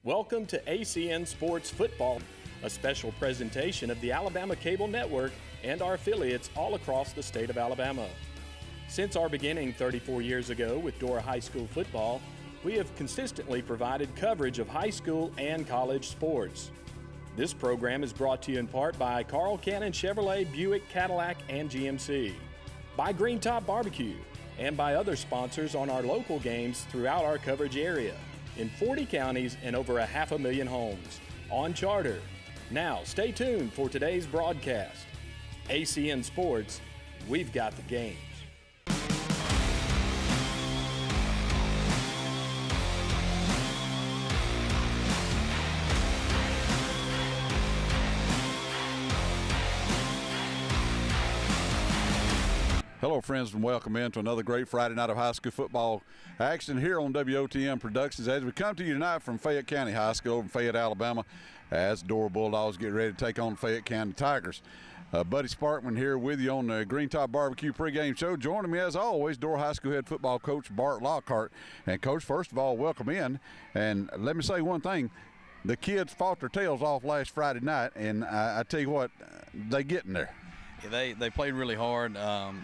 Welcome to ACN Sports Football, a special presentation of the Alabama Cable Network and our affiliates all across the state of Alabama. Since our beginning 34 years ago with Dora High School football, we have consistently provided coverage of high school and college sports. This program is brought to you in part by Carl Cannon Chevrolet, Buick, Cadillac, and GMC, by Green Top Barbecue, and by other sponsors on our local games throughout our coverage area, in 40 counties and over 500,000 homes, on charter. Now, stay tuned for today's broadcast. ACN Sports, we've got the games. Hello friends, and welcome into another great Friday night of high school football action here on WOTM Productions as we come to you tonight from Fayette County High School over in Fayette, Alabama, as Dora Bulldogs get ready to take on Fayette County Tigers. Buddy Sparkman here with you on the Green Top Barbecue pregame show. Joining me as always, Dora High School head football coach Bart Lockhart. And coach, first of all, welcome in. And let me say one thing. The kids fought their tails off last Friday night, and I tell you what, they getting there. Yeah, they played really hard.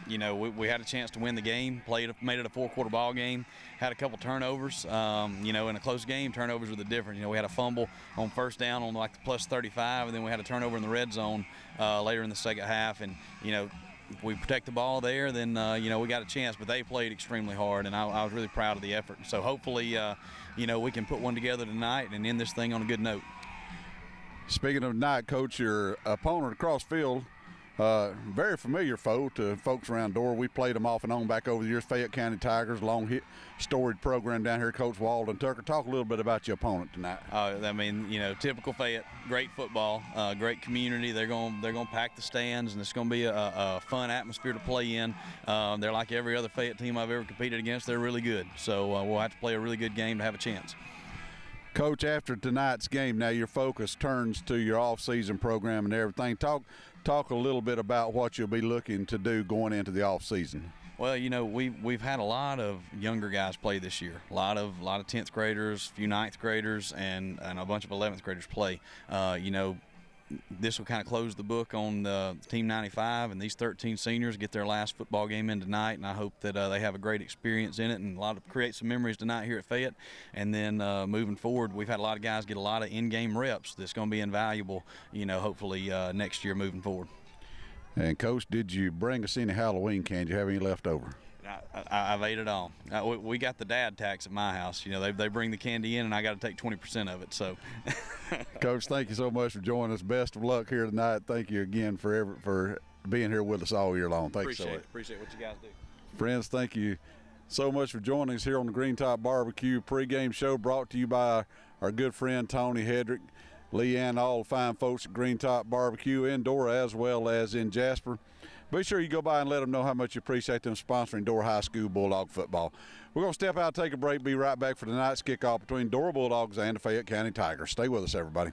You know, we had a chance to win the game, made it a four-quarter ball game, had a couple turnovers. You know, in a close game, turnovers are the difference. You know, we had a fumble on first down on like the plus 35, and then we had a turnover in the red zone later in the second half. And, you know, if we protect the ball there, then, you know, we got a chance. But they played extremely hard, and I was really proud of the effort. So hopefully, you know, we can put one together tonight and end this thing on a good note. Speaking of tonight, Coach, your opponent across field, very familiar foe to folks around Dora. We played them off and on back over the years. Fayette County Tigers, long storied program down here. Coach Walden Tucker, talk a little bit about your opponent tonight. I mean, you know, typical Fayette, great football, great community. They're going to pack the stands, and it's going to be a fun atmosphere to play in. They're like every other Fayette team I've ever competed against. They're really good, so we'll have to play a really good game to have a chance. Coach, after tonight's game, now your focus turns to your off-season program and everything. Talk a little bit about what you'll be looking to do going into the off-season. Well, you know, we've had a lot of younger guys play this year. A lot of 10th graders, a few 9th graders, and a bunch of 11th graders play. You know, this will kind of close the book on the Team 95, and these 13 seniors get their last football game in tonight, and I hope that they have a great experience in it and create some memories tonight here at Fayette. And then moving forward, we've had a lot of guys get a lot of in-game reps that's going to be invaluable, you know, hopefully next year moving forward. And Coach, did you bring us any Halloween candy? Do you have any left over? I've ate it all. We got the dad tax at my house. You know, they bring the candy in, and I got to take 20% of it. So, Coach, thank you so much for joining us. Best of luck here tonight. Thank you again for being here with us all year long. Thank you so much. Appreciate what you guys do. Friends, thank you so much for joining us here on the Green Top Barbecue pregame show, brought to you by our good friend Tony Hedrick, Leanne, all the fine folks at Green Top Barbecue in Dora as well as in Jasper. Be sure you go by and let them know how much you appreciate them sponsoring Dora High School Bulldog football. We're going to step out, take a break, be right back for tonight's kickoff between Dora Bulldogs and the Fayette County Tigers. Stay with us, everybody.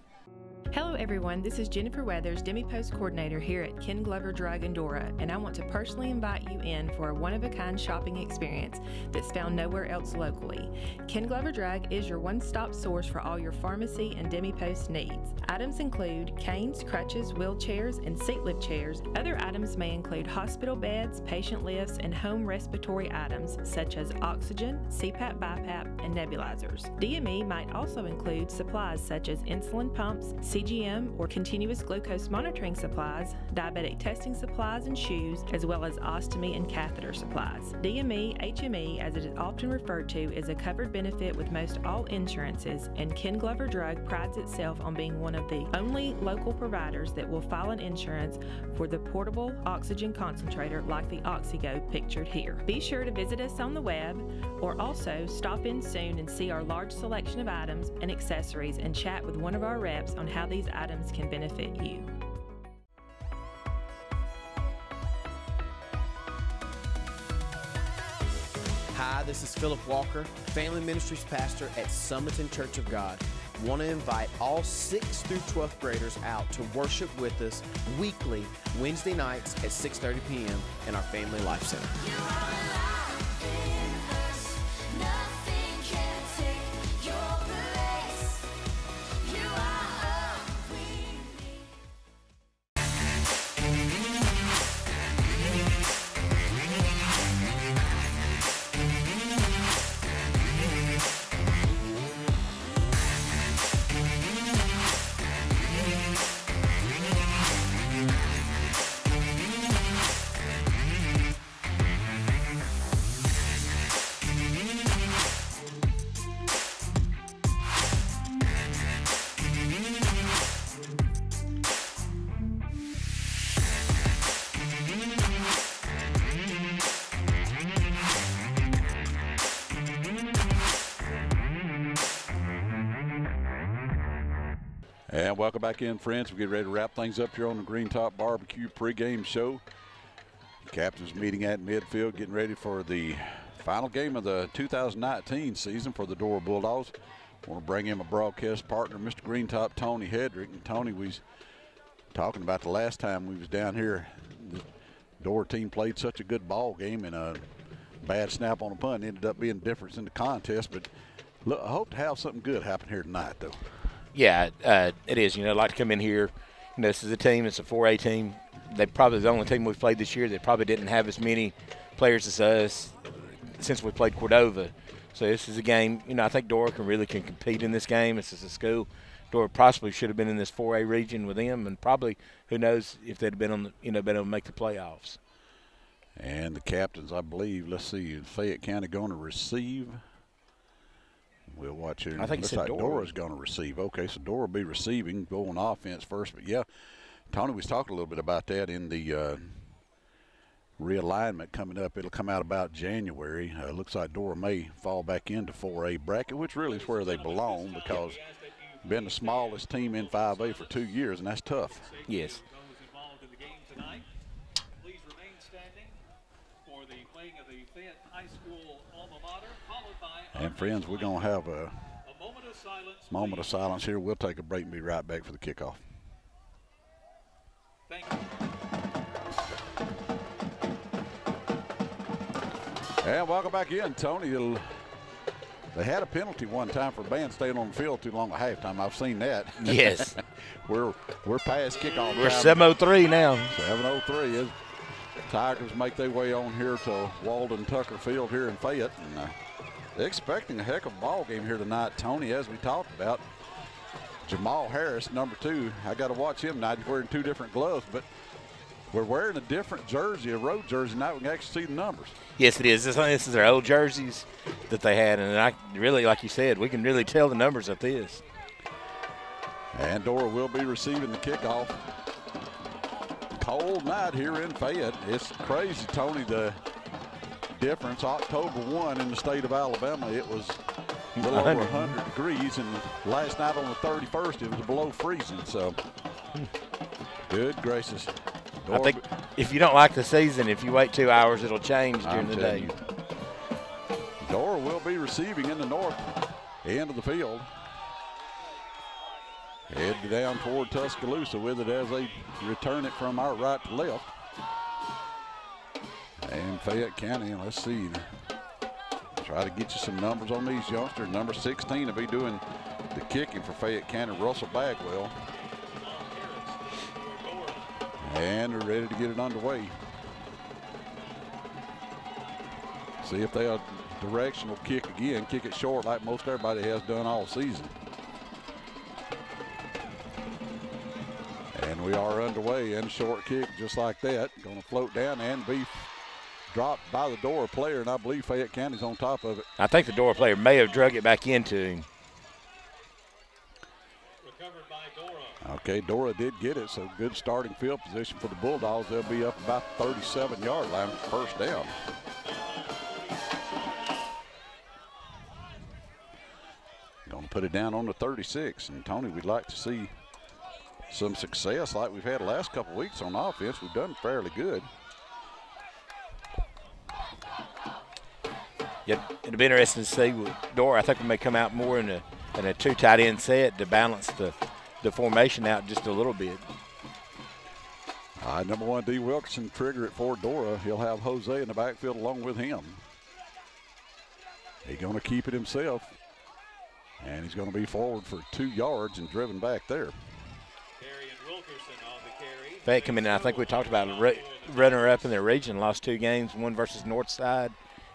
Hello everyone, this is Jennifer Weathers, Demi Post Coordinator here at Ken Glover Drug in Dora, and I want to personally invite you in for a one-of-a-kind shopping experience that's found nowhere else locally. Ken Glover Drug is your one-stop source for all your pharmacy and Demi Post needs. Items include canes, crutches, wheelchairs, and seat lift chairs. Other items may include hospital beds, patient lifts, and home respiratory items such as oxygen, CPAP, BiPAP, and nebulizers. DME might also include supplies such as insulin pumps, CGM or continuous glucose monitoring supplies, diabetic testing supplies and shoes, as well as ostomy and catheter supplies. DME, HME, as it is often referred to, is a covered benefit with most all insurances, and Ken Glover Drug prides itself on being one of the only local providers that will file an insurance for the portable oxygen concentrator like the OxyGo pictured here. Be sure to visit us on the web, or also stop in soon and see our large selection of items and accessories and chat with one of our reps on how these items can benefit you. Hi, this is Philip Walker, Family Ministries Pastor at Summerton Church of God. Want to invite all 6th through 12th graders out to worship with us weekly, Wednesday nights at 6:30 p.m. in our Family Life Center. And welcome back in, friends. We get ready to wrap things up here on the Green Top Barbecue pregame show. Captains meeting at midfield, getting ready for the final game of the 2019 season for the Dora Bulldogs. I want to bring in my broadcast partner, Mr. Greentop, Tony Hedrick. And Tony, we was talking about the last time we was down here. The Dora team played such a good ball game, and a bad snap on a punt ended up being the difference in the contest. But look, I hope to have something good happen here tonight, though. Yeah, it is. You know, I'd like to come in here. You know, this is a team. It's a 4A team. They're probably the only team we've played this year that probably didn't have as many players as us since we played Cordova. So this is a game, you know, I think Dora can compete in this game. This is a school. Dora possibly should have been in this 4A region with them, and probably, who knows, if they'd have been on the, you know, been able to make the playoffs. And the captains, I believe, let's see, is Fayette County going to receive? We'll watch here. I think it's like Dora. Dora's going to receive. Okay, so Dora will be receiving, go on offense first. But, yeah, Tony was talking a little bit about that in the realignment coming up. It'll come out about January. Looks like Dora may fall back into 4A bracket, which really is where they belong because been the smallest team in 5A for 2 years, and that's tough. Yes. And, friends, we're going to have a moment of silence here. We'll take a break and be right back for the kickoff. Thank you. And welcome back in, Tony. They had a penalty one time for a band staying on the field too long at halftime. I've seen that. Yes. we're past kickoff. We're 7:03 now. 7:03 is. Tigers make their way on here to Walden Tucker Field here in Fayette. And they're expecting a heck of a ball game here tonight, Tony, as we talked about. Jamal Harris, number 2. I got to watch him tonight. He's wearing 2 different gloves, but we're wearing a different jersey, a road jersey. Now we can actually see the numbers. Yes, it is. This is their old jerseys that they had, and I really, like you said, we can really tell the numbers of this. And Dora will be receiving the kickoff. Cold night here in Fayette. It's crazy, Tony, the difference. October 1 in the state of Alabama, it was a little over 100 degrees, and last night on the 31st, it was below freezing. So, good gracious. Dora, I think if you don't like the season, if you wait 2 hours, it'll change during the day. Dora will be receiving in the north end of the field. Head down toward Tuscaloosa with it as they return it from our right to left. And Fayette County, let's see. Try to get you some numbers on these youngsters. Number 16 will be doing the kicking for Fayette County, Russell Bagwell. And they're ready to get it underway. See if they'll directional kick again, kick it short like most everybody has done all season. And we are underway, and short kick just like that. Going to float down and be dropped by the Dora player, and I believe Fayette County's on top of it. I think the Dora player may have drug it back into him. Recovered by Dora. Okay, Dora did get it, so good starting field position for the Bulldogs. They'll be up about the 37-yard line for first down. Going to put it down on the 36, and Tony, we'd like to see some success like we've had the last couple weeks on offense. We've done fairly good. Yeah, it'll be interesting to see with Dora. I think we may come out more in a 2 tight end set to balance the formation out just a little bit. All right, number 1, D. Wilkerson, trigger it for Dora. He'll have Jose in the backfield along with him. He's going to keep it himself, and he's going to be forward for 2 yards and driven back there. Fayette come in, I think we talked about runner-up in their region, lost 2 games, 1 versus Northside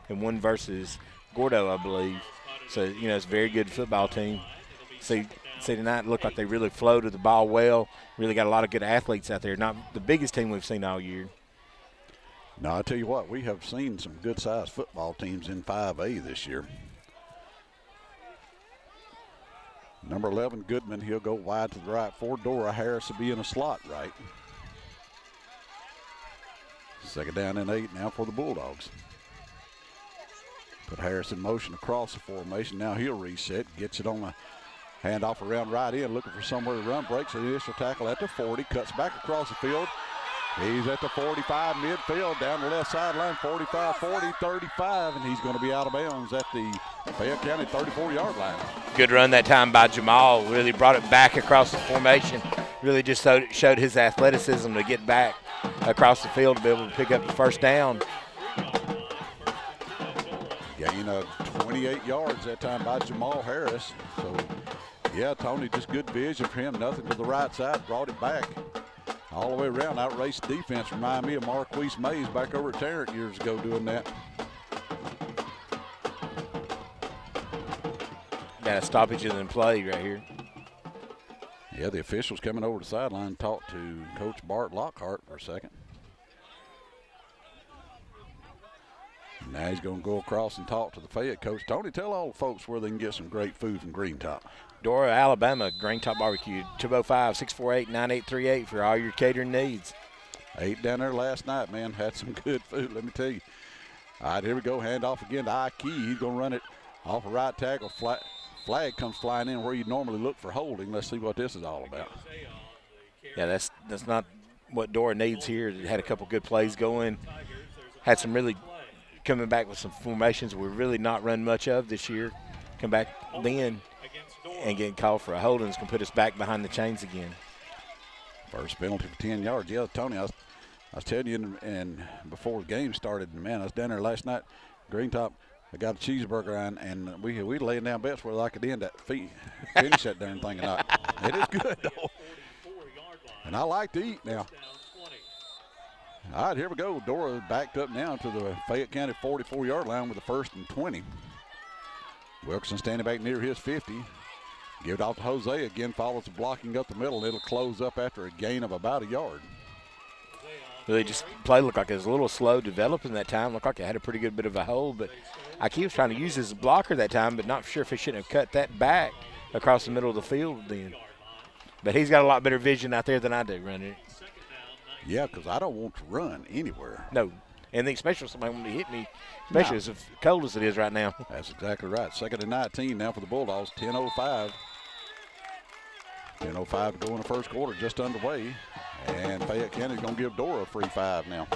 and 1 versus Gordo, I believe. So, you know, it's a very good football team. See tonight, it looked like they really floated the ball well, really got a lot of good athletes out there. Not the biggest team we've seen all year. Now, I tell you what, we have seen some good-sized football teams in 5A this year. Number 11, Goodman, he'll go wide to the right for Dora. Harris will be in a slot right. Second down and 8 now for the Bulldogs. Put Harris in motion across the formation. Now he'll reset, gets it on a Handoff around right in, looking for somewhere to run. Breaks the initial tackle at the 40, cuts back across the field. He's at the 45 midfield, down the left sideline, 45, 40, 35, and he's going to be out of bounds at the Fayette County 34-yard line. Good run that time by Jamal. Really brought it back across the formation. Really just showed his athleticism to get back across the field to be able to pick up the first down. Gain of 28 yards that time by Jamal Harris. So, yeah, Tony, just good vision for him. Nothing to the right side, brought it back. All the way around, outraced defense. Remind me of Marquise Mays back over at Tarrant years ago doing that. Got a stoppage in play right here. Yeah, the officials coming over the sideline talked to Coach Bart Lockhart for a second. Now he's going to go across and talk to the Fayette coach. Tony, tell all the folks where they can get some great food from Green Top. Dora, Alabama, Green Top Barbecue, 205-648-9838 for all your catering needs. Ate down there last night, man. Had some good food, let me tell you. All right, here we go. Hand off again to Ike. He's going to run it off a right tackle. Flag comes flying in where you normally look for holding. Let's see what this is all about. Yeah, that's not what Dora needs here. Had a couple good plays going. Had some really coming back with some formations we're really not run much of this year. Come back then and getting called for a holding is going to put us back behind the chains again. First penalty for 10 yards. Yeah, Tony, I was telling you, and before the game started, man, I was down there last night, Green Top. I got a cheeseburger on, and we laying down bets whether I could finish that darn thing or not. It is good, though. And I like to eat now. All right, here we go. Dora backed up now to the Fayette County 44-yard line with the 1st and 20. Wilkerson standing back near his 50. Give it off to Jose. Again, follows the blocking up the middle, and it'll close up after a gain of about a yard. Really just play looked like it was a little slow developing that time. Looked like it had a pretty good bit of a hold, but Ike was trying to use his blocker that time, but not sure if he shouldn't have cut that back across the middle of the field then. But he's got a lot better vision out there than I do running it. Yeah, because I don't want to run anywhere. No. And especially if somebody want to hit me, especially as cold as it is right now. That's exactly right. 2nd and 19 now for the Bulldogs, 10:05. 10:05 to go in the first quarter, just underway. And Fayette County's going to give Dora a free 5 now.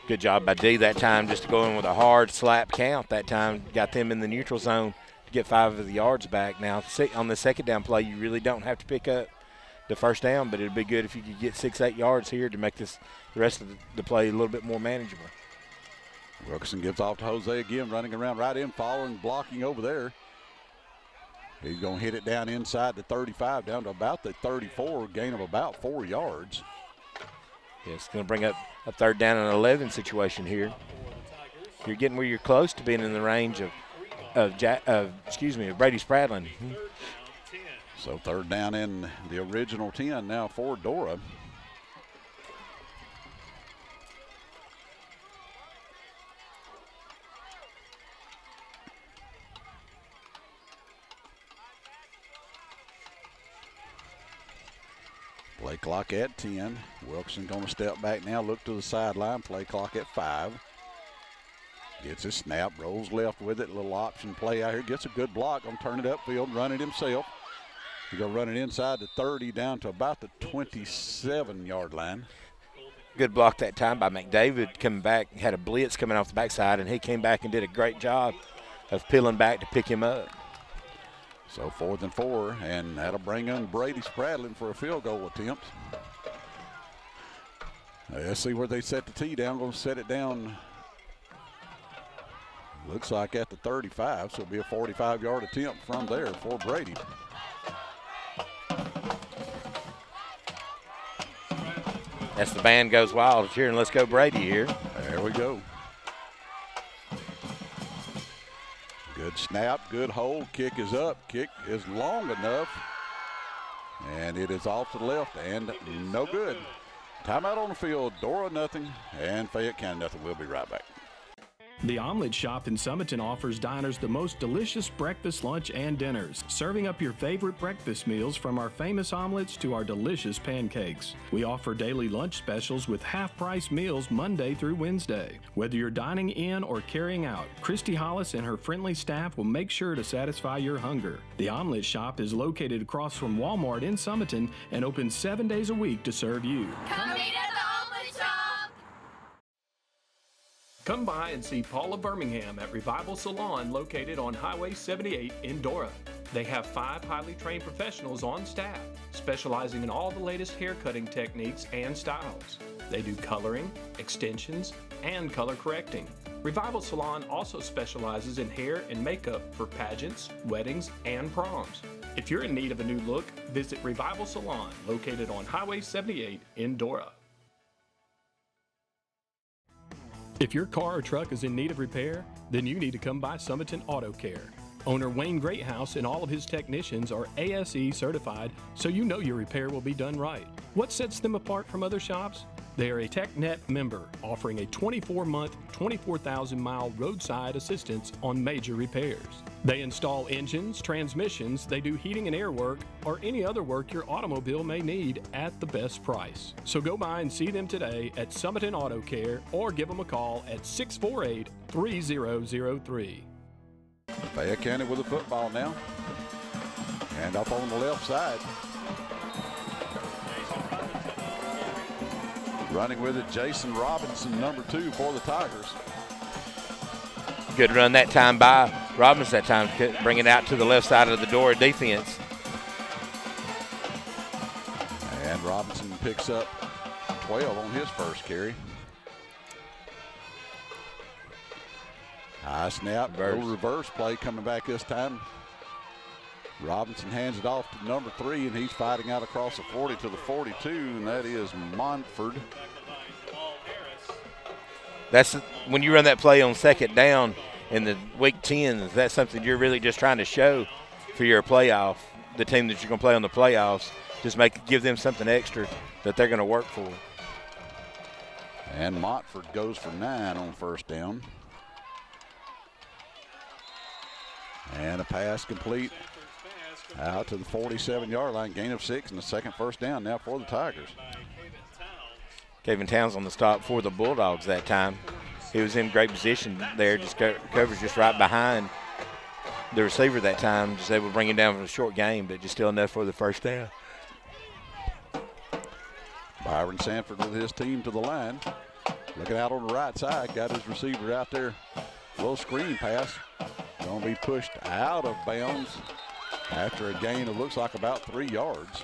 Good job by D that time, just to go in with a hard slap count that time. Got them in the neutral zone to get 5 of the yards back. Now, on the second down play, you really don't have to pick up the first down, but it would be good if you could get 6-8 yards here to make the rest of the play a little bit more manageable. Wilkerson gives off to Jose again, running around right in, following, blocking over there. He's going to hit it down inside the 35, down to about the 34, gain of about 4 yards. Yeah, it's going to bring up a 3rd down and 11 situation here. You're getting where you're close to being in the range of Brady Spradlin. So 3rd down in the original 10 now for Dora. Play clock at 10. Wilkerson going to step back now, look to the sideline. Play clock at 5. Gets his snap, rolls left with it. Little option play out here. Gets a good block. Going to turn it upfield, run it himself. He's going to run it inside the 30 down to about the 27-yard line. Good block that time by McDavid coming back. Had a blitz coming off the backside, and he came back and did a great job of peeling back to pick him up. So 4th and 4, and that'll bring in Brady Spradlin for a field goal attempt. Let's see where they set the tee down. Going to set it down, looks like at the 35, so it'll be a 45-yard attempt from there for Brady. As the band goes wild cheering, let's go Brady here. There we go. Good snap, good hold, kick is up, kick is long enough, and it is off to the left and no good. Timeout on the field, Dora nothing, and Fayette County nothing. We'll be right back. The Omelet Shop in Summerton offers diners the most delicious breakfast, lunch, and dinners, serving up your favorite breakfast meals from our famous omelets to our delicious pancakes. We offer daily lunch specials with half-price meals Monday through Wednesday. Whether you're dining in or carrying out, Christy Hollis and her friendly staff will make sure to satisfy your hunger. The Omelet Shop is located across from Walmart in Summerton and open 7 days a week to serve you. Come eat at the Omelet Shop! Come by and see Paula Birmingham at Revival Salon located on Highway 78 in Dora. They have 5 highly trained professionals on staff, specializing in all the latest hair cutting techniques and styles. They do coloring, extensions, and color correcting. Revival Salon also specializes in hair and makeup for pageants, weddings, and proms. If you're in need of a new look, visit Revival Salon located on Highway 78 in Dora. If your car or truck is in need of repair, then you need to come by Summerton Auto Care. Owner Wayne Greathouse and all of his technicians are ASE certified, so you know your repair will be done right. What sets them apart from other shops? They are a TechNet member, offering a 24-month, 24,000-mile roadside assistance on major repairs. They install engines, transmissions, they do heating and air work, or any other work your automobile may need at the best price. So go by and see them today at Summerton Auto Care or give them a call at 648-3003. Fayette County with the football now. And up on the left side. Running with it, Jason Robinson, number 2 for the Tigers. Good run that time by Robinson that time, bringing it out to the left side of the Dora defense. And Robinson picks up 12 on his first carry. High snap, little reverse play coming back this time. Robinson hands it off to number 3, and he's fighting out across the 40 to the 42, and that is Montford. That's when you run that play on second down in the week 10. That's something you're really just trying to show for your playoff, the team that you're going to play on the playoffs. Just give them something extra that they're going to work for. And Montford goes for 9 on first down. And a pass complete out to the 47-yard line, gain of 6, and the second first down now for the Tigers. Kevin Towns on the stop for the Bulldogs that time. He was in great position there, just covers just right behind the receiver that time, just able to bring him down for a short game, but just still enough for the first down. Byron Sanford with his team to the line. Looking out on the right side, got his receiver out there. Little screen pass. Going to be pushed out of bounds after a gain of looks like about 3 yards.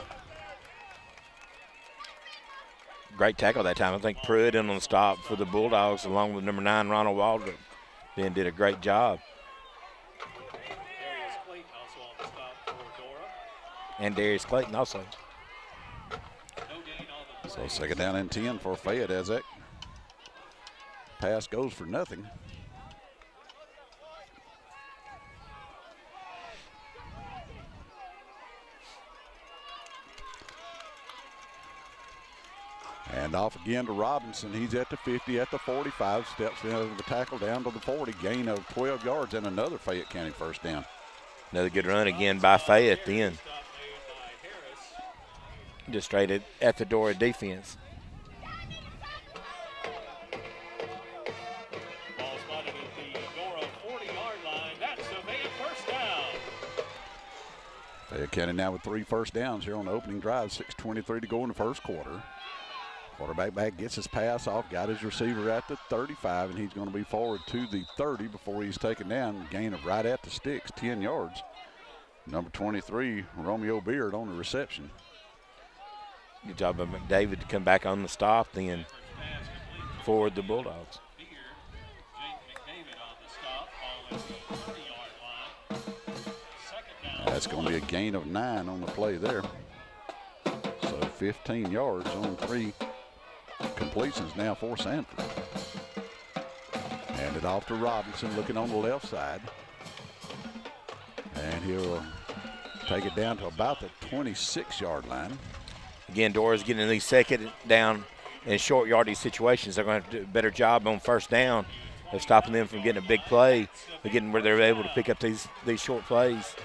Great tackle that time. I think Pruitt in on the stop for the Bulldogs along with number 9, Ronald Waldron. Then did a great job. And Darius Clayton also. So second down and 10 for Fayette as that pass goes for nothing. And off again to Robinson. He's at the 50, at the 45, steps into the tackle down to the 40, gain of 12 yards and another Fayette County first down. Another good run again by Fayette then. Just straight at the Dora defense. Ball spotted at the Dora 40-yard line. That's a Fayette first down. Fayette County now with 3 first downs here on the opening drive. 6:23 to go in the first quarter. Quarterback back gets his pass off, got his receiver at the 35, and he's going to be forward to the 30 before he's taken down. Gain of right at the sticks, 10 yards. Number 23, Romeo Beard on the reception. Good job by McDavid to come back on the stop then forward the Bulldogs. That's going to be a gain of 9 on the play there. So 15 yards on 3 completions now for Sanford. Hand it off to Robinson, looking on the left side. And he'll take it down to about the 26-yard line. Again, Dora's getting in these second down and short yardage situations. They're going to have to do a better job on first down of stopping them from getting a big play, but getting where they're able to pick up these short plays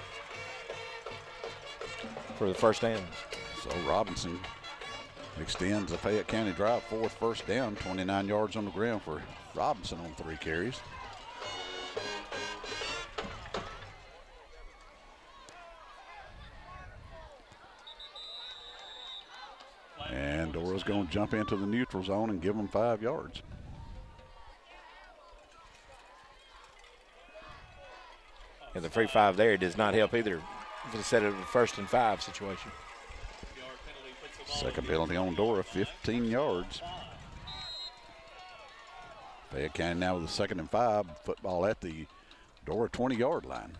for the first down. So Robinson extends the Fayette County drive, 4th first down, 29 yards on the ground for Robinson on 3 carries. And Dora's going to jump into the neutral zone and give them 5 yards. And the free 5 there does not help either instead of a 1st and 5 situation. Second penalty on Dora, 15 yards. Fayette County now with a 2nd and 5. Football at the Dora 20-yard line.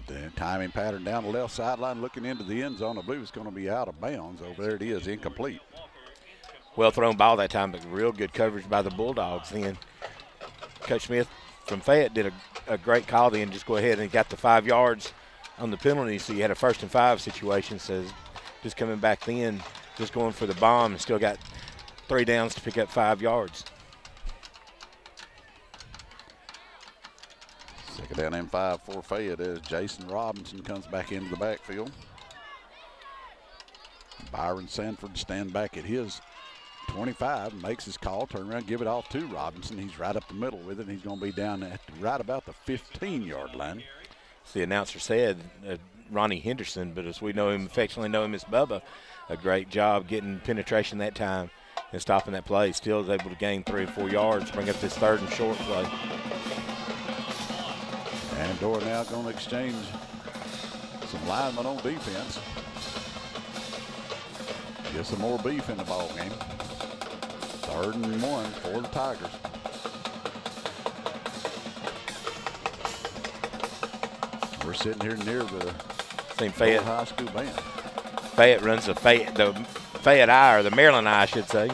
The timing pattern down the left sideline, looking into the end zone. I believe it's going to be out of bounds. Over there it is, incomplete. Well thrown ball that time, but real good coverage by the Bulldogs. Then Coach Smith from Fayette did a great call then, just go ahead and got the 5 yards on the penalty. So you had a 1st and 5 situation. So just coming back then, just going for the bomb and still got 3 downs to pick up 5 yards. 2nd down and 5 for Fayette as Jason Robinson comes back into the backfield. Byron Sanford stand back at his 25, makes his call, turn around, give it off to Robinson. He's right up the middle with it, and he's going to be down at right about the 15-yard line. As the announcer said, Ronnie Henderson, but as we know him, affectionately know him as Bubba, a great job getting penetration that time and stopping that play. Still is able to gain 3 or 4 yards, bring up this 3rd and short play. And Dora now going to exchange some linemen on defense. Get some more beef in the ball game. 3rd and 1 for the Tigers. We're sitting here near the Fayette High School band. Fayette runs the Fayette eye, or the Maryland eye, I should say.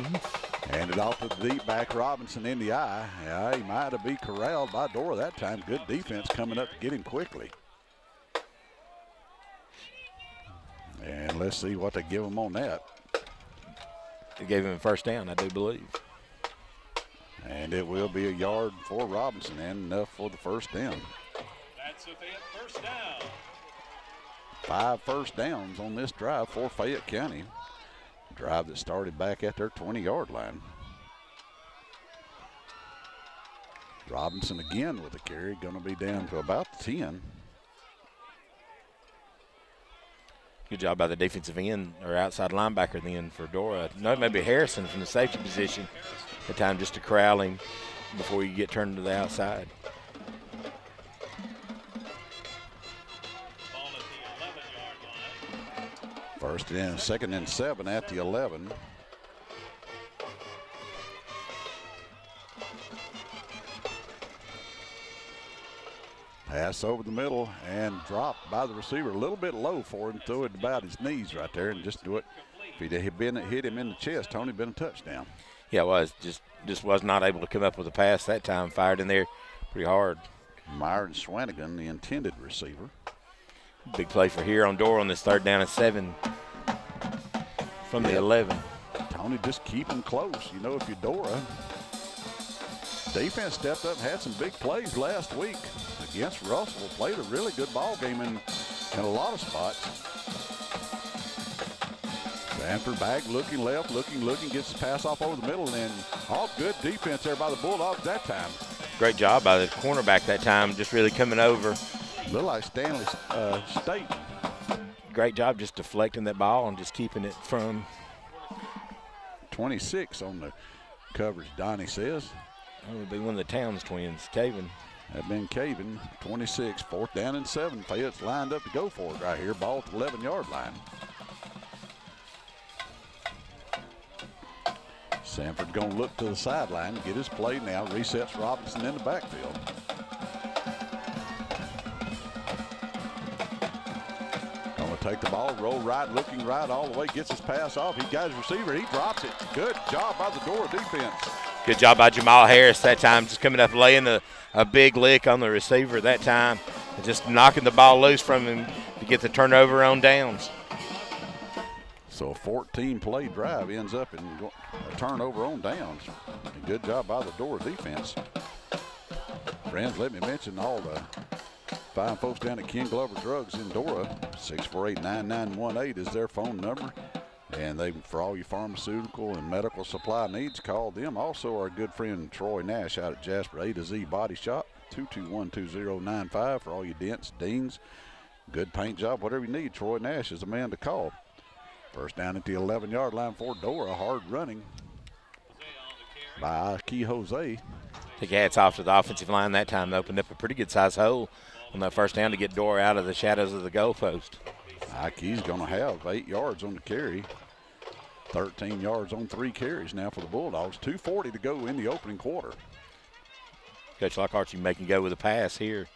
Handed off to the deep back, Robinson in the eye. Yeah, he might have been corralled by Dora that time. Good defense coming up to get him quickly. And let's see what they give him on that. They gave him a 1st down, I do believe. And it will be a yard for Robinson and enough for the 1st down. That's a Fayette 1st down. 5 first downs on this drive for Fayette County. Drive that started back at their 20-yard line. Robinson again with a carry, going to be down to about 10. Good job by the defensive end or outside linebacker then for Dora. No, maybe Harrison from the safety position at the time, just to corral him before you get turned to the outside. Ball at the 11-yard line. 1st and 2nd and 7 at the 11. Pass over the middle and dropped by the receiver. A little bit low for him. Threw it about his knees right there and just do it. If he had been hit him in the chest, Tony, been a touchdown. Yeah, it was. Just was not able to come up with a pass that time. Fired in there pretty hard. Myron Swanigan, the intended receiver. Big play for here on Dora on this 3rd down and 7 from the 11. Tony, just keep them close. You know, if you're Dora, defense stepped up and had some big plays last week against Russell. Played a really good ball game in a lot of spots. Sanford back, looking left, looking, gets the pass off over the middle, and then all good defense there by the Bulldogs that time. Great job by the cornerback that time, just really coming over. A little like Stanley State. Great job just deflecting that ball and just keeping it from 26 on the coverage, Donnie says. That would be one of the Towns twins, Caven. That been Caven, 26, 4th down and 7. Fayette's lined up to go for it right here. Ball at the 11-yard line. Sanford going to look to the sideline, get his play now. Resets Robinson in the backfield. Going to take the ball, roll right, looking right all the way, gets his pass off. He got his receiver, he drops it. Good job by the Dora defense. Good job by Jamal Harris that time, just coming up laying a big lick on the receiver that time, and just knocking the ball loose from him to get the turnover on downs. So a 14-play drive ends up in a turnover on downs. And good job by the Dora defense. Friends, let me mention all the fine folks down at Ken Glover Drugs in Dora. 648-9918 is their phone number. And they, for all your pharmaceutical and medical supply needs, call them. Also, our good friend Troy Nash out at Jasper A to Z Body Shop, 221-2095 for all your dents, dings, good paint job, whatever you need. Troy Nash is the man to call. First down at the 11-yard line for Dora. Hard running by Key Jose. Take hats off to the offensive line that time. They opened up a pretty good-sized hole on that first down to get Dora out of the shadows of the goalpost. Ike's going to have 8 yards on the carry. 13 yards on 3 carries now for the Bulldogs. 2:40 to go in the opening quarter. Coach Lockhart, you making go with a pass here.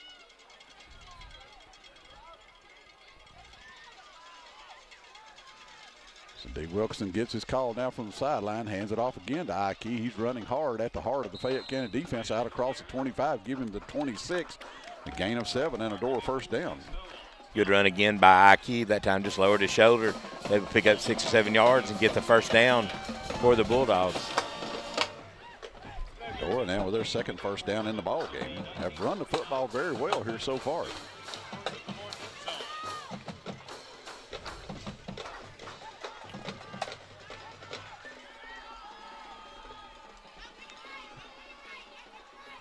So D. Wilkerson gets his call now from the sideline, hands it off again to Ike. He's running hard at the heart of the Fayette County defense out across the 25, giving him the 26. A gain of 7 and a Dora first down. Good run again by Ike. That time just lowered his shoulder. They would pick up 6 or 7 yards and get the first down for the Bulldogs. Dora now with their second first down in the ball game. Have run the football very well here so far.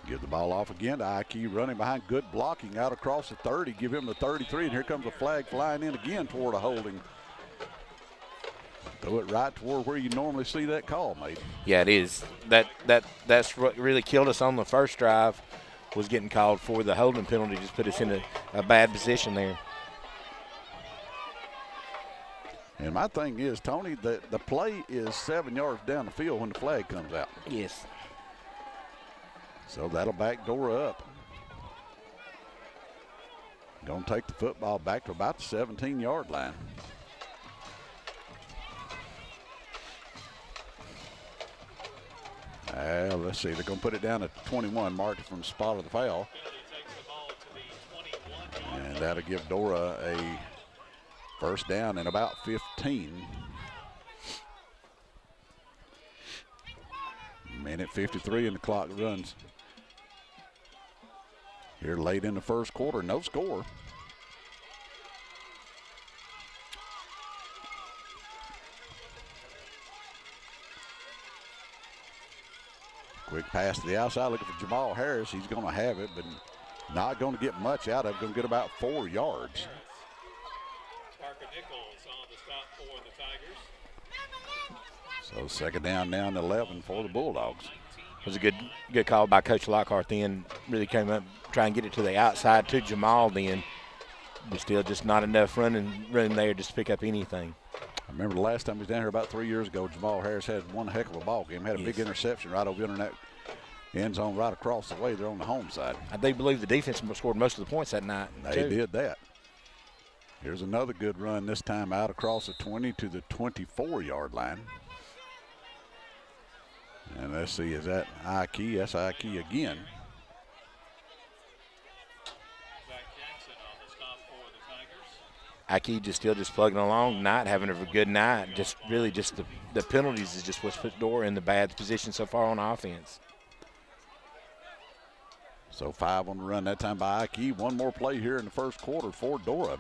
Give the ball off again to Ike, running behind, good blocking out across the 30, give him the 33, and here comes a flag flying in again toward a holding. Throw it right toward where you normally see that call made. Yeah, it is. That's what really killed us on the first drive, was getting called for the holding penalty. Just put us in a bad position there. And my thing is, Tony, that the play is 7 yards down the field when the flag comes out. Yes. So that'll back Dora up. Going to take the football back to about the 17-yard line. Let's see, they're going to put it down at 21, marked from the spot of the foul. And that'll give Dora a first down in about 15. Minute 53 and the clock runs. Here late in the first quarter, no score. Quick pass to the outside, looking for Jamal Harris. He's going to have it, but not going to get much out of it. Going to get about 4 yards. Parker Nichols on the stop for the Tigers. So second down now and 11 for the Bulldogs. It was a good call by Coach Lockhart then. Really came up, try and get it to the outside to Jamal then. But still just not enough running there just to pick up anything. I remember the last time he was down here about 3 years ago, Jamal Harris had one heck of a ball game. Had a big interception right over in that end zone right across the way there on the home side. I do believe the defense scored most of the points that night. They did that. Here's another good run, this time out across the 20 to the 24-yard line. And let's see, is that Ike? That's Ike again. Ike just still plugging along, not having a good night. Just really just the penalties is just what's put Dora in the bad position so far on offense. So 5 on the run that time by Ike. One more play here in the first quarter for Dora.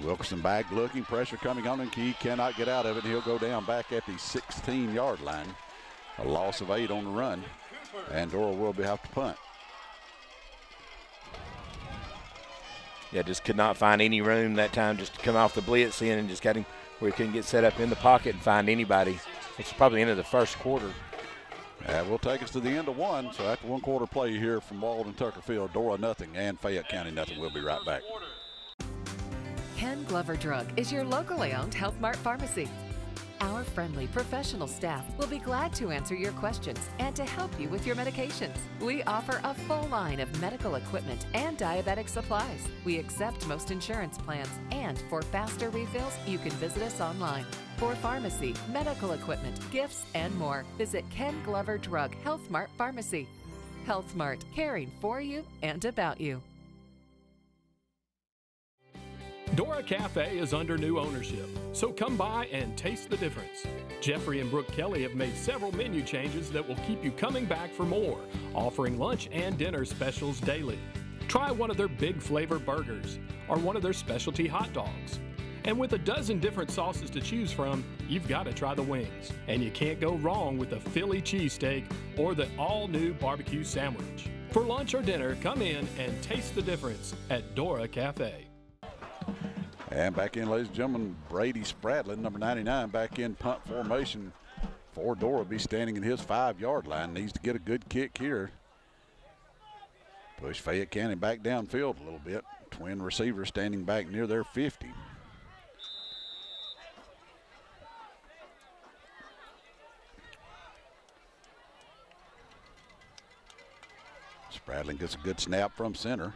Wilkerson back looking, pressure coming on, and he cannot get out of it. He'll go down back at the 16-yard line. A loss of 8 on the run, and Dora will have to punt. Yeah, just could not find any room that time just to come off the blitz in and just got him where he couldn't get set up in the pocket and find anybody. It's probably the end of the first quarter. That will take us to the end of one. So after 1 quarter play here from Walden Tucker Field, Dora nothing and Fayette County nothing. We'll be right back. Ken Glover Drug is your locally owned Health Mart pharmacy. Our friendly professional staff will be glad to answer your questions and to help you with your medications. We offer a full line of medical equipment and diabetic supplies. We accept most insurance plans, and for faster refills, you can visit us online. For pharmacy, medical equipment, gifts, and more, visit Ken Glover Drug Health Mart Pharmacy. Health Mart, caring for you and about you. Dora Cafe is under new ownership, so come by and taste the difference. Jeffrey and Brooke Kelly have made several menu changes that will keep you coming back for more, offering lunch and dinner specials daily. Try one of their big flavor burgers or one of their specialty hot dogs. And with a dozen different sauces to choose from, you've got to try the wings. And you can't go wrong with the Philly cheesesteak or the all-new barbecue sandwich. For lunch or dinner, come in and taste the difference at Dora Cafe. And back in, ladies and gentlemen, Brady Spradlin, number 99, back in punt formation for Dora. Will be standing in his 5-yard line. Needs to get a good kick here. Push Fayette County back downfield a little bit. Twin receivers standing back near their 50. Spradlin gets a good snap from center.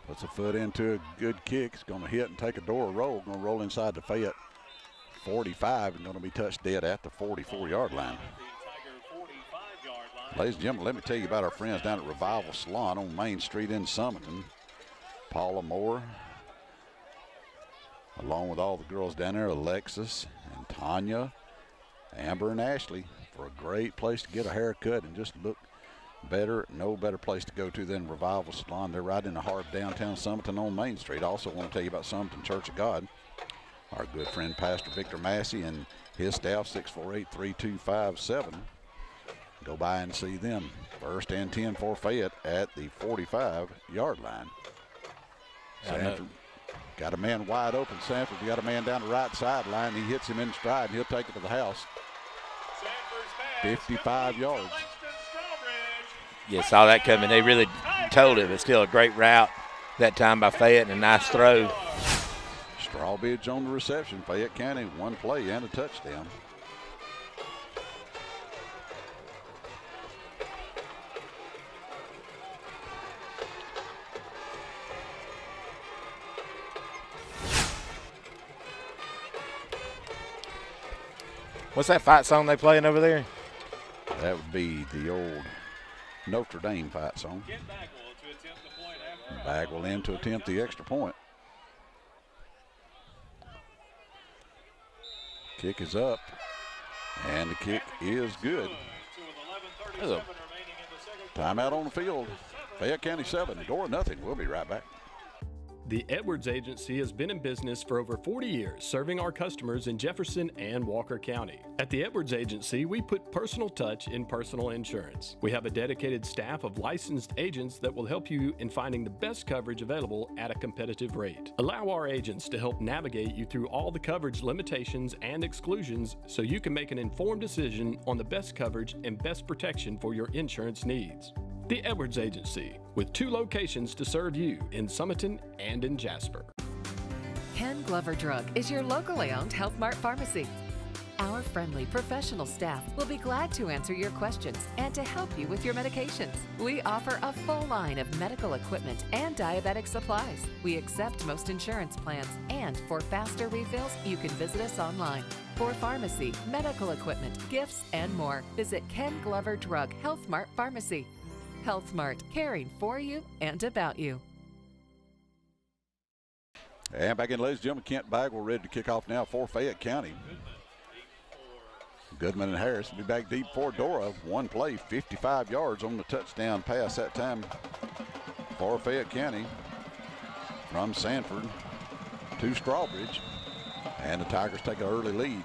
Puts a foot into a good kick. It's going to hit and take a Dora roll. Going to roll inside the Fayette 45 and going to be touched dead at the 44-yard line. Ladies and gentlemen, let me tell you about our friends down at Revival Salon on Main Street in Summerton. Paula Moore, along with all the girls down there, Alexis and Tanya, Amber and Ashley, for a great place to get a haircut and just look better. No better place to go to than Revival Salon. They're right in the heart of downtown Summerton on Main Street. Also want to tell you about Summerton Church of God. Our good friend Pastor Victor Massey and his staff, 648-3257. Go by and see them. 1st and 10 for Fayette at the 45-yard line. Sanford got a man wide open. Sanford got a man down the right sideline. He hits him in stride and he'll take it to the house. 55 yards. Yeah, saw that coming. They really told it, but still a great route that time by Fayette and a nice throw. Strawbridge on the reception. Fayette County, one play and a touchdown. What's that fight song they playing over there? That would be the old Notre Dame fight song. Bagwell in to attempt the extra point. Kick is up, and the kick is good. Timeout on the field. Fayette County 7, Dora nothing. We'll be right back. The Edwards Agency has been in business for over 40 years, serving our customers in Jefferson and Walker County. At the Edwards Agency, we put personal touch in personal insurance. We have a dedicated staff of licensed agents that will help you in finding the best coverage available at a competitive rate. Allow our agents to help navigate you through all the coverage limitations and exclusions so you can make an informed decision on the best coverage and best protection for your insurance needs. The Edwards Agency, with 2 locations to serve you in Summerton and in Jasper. Ken Glover Drug is your locally owned Health Mart pharmacy. Our friendly professional staff will be glad to answer your questions and to help you with your medications. We offer a full line of medical equipment and diabetic supplies. We accept most insurance plans, and for faster refills, you can visit us online. For pharmacy, medical equipment, gifts, and more, visit Ken Glover Drug Health Mart Pharmacy. Health Mart, caring for you and about you. And back in, ladies and gentlemen, Kent Bagwell ready to kick off now for Fayette County. Goodman and Harris will be back deep for Dora. One play, 55 yards on the touchdown pass that time for Fayette County from Sanford to Strawbridge. And the Tigers take an early lead.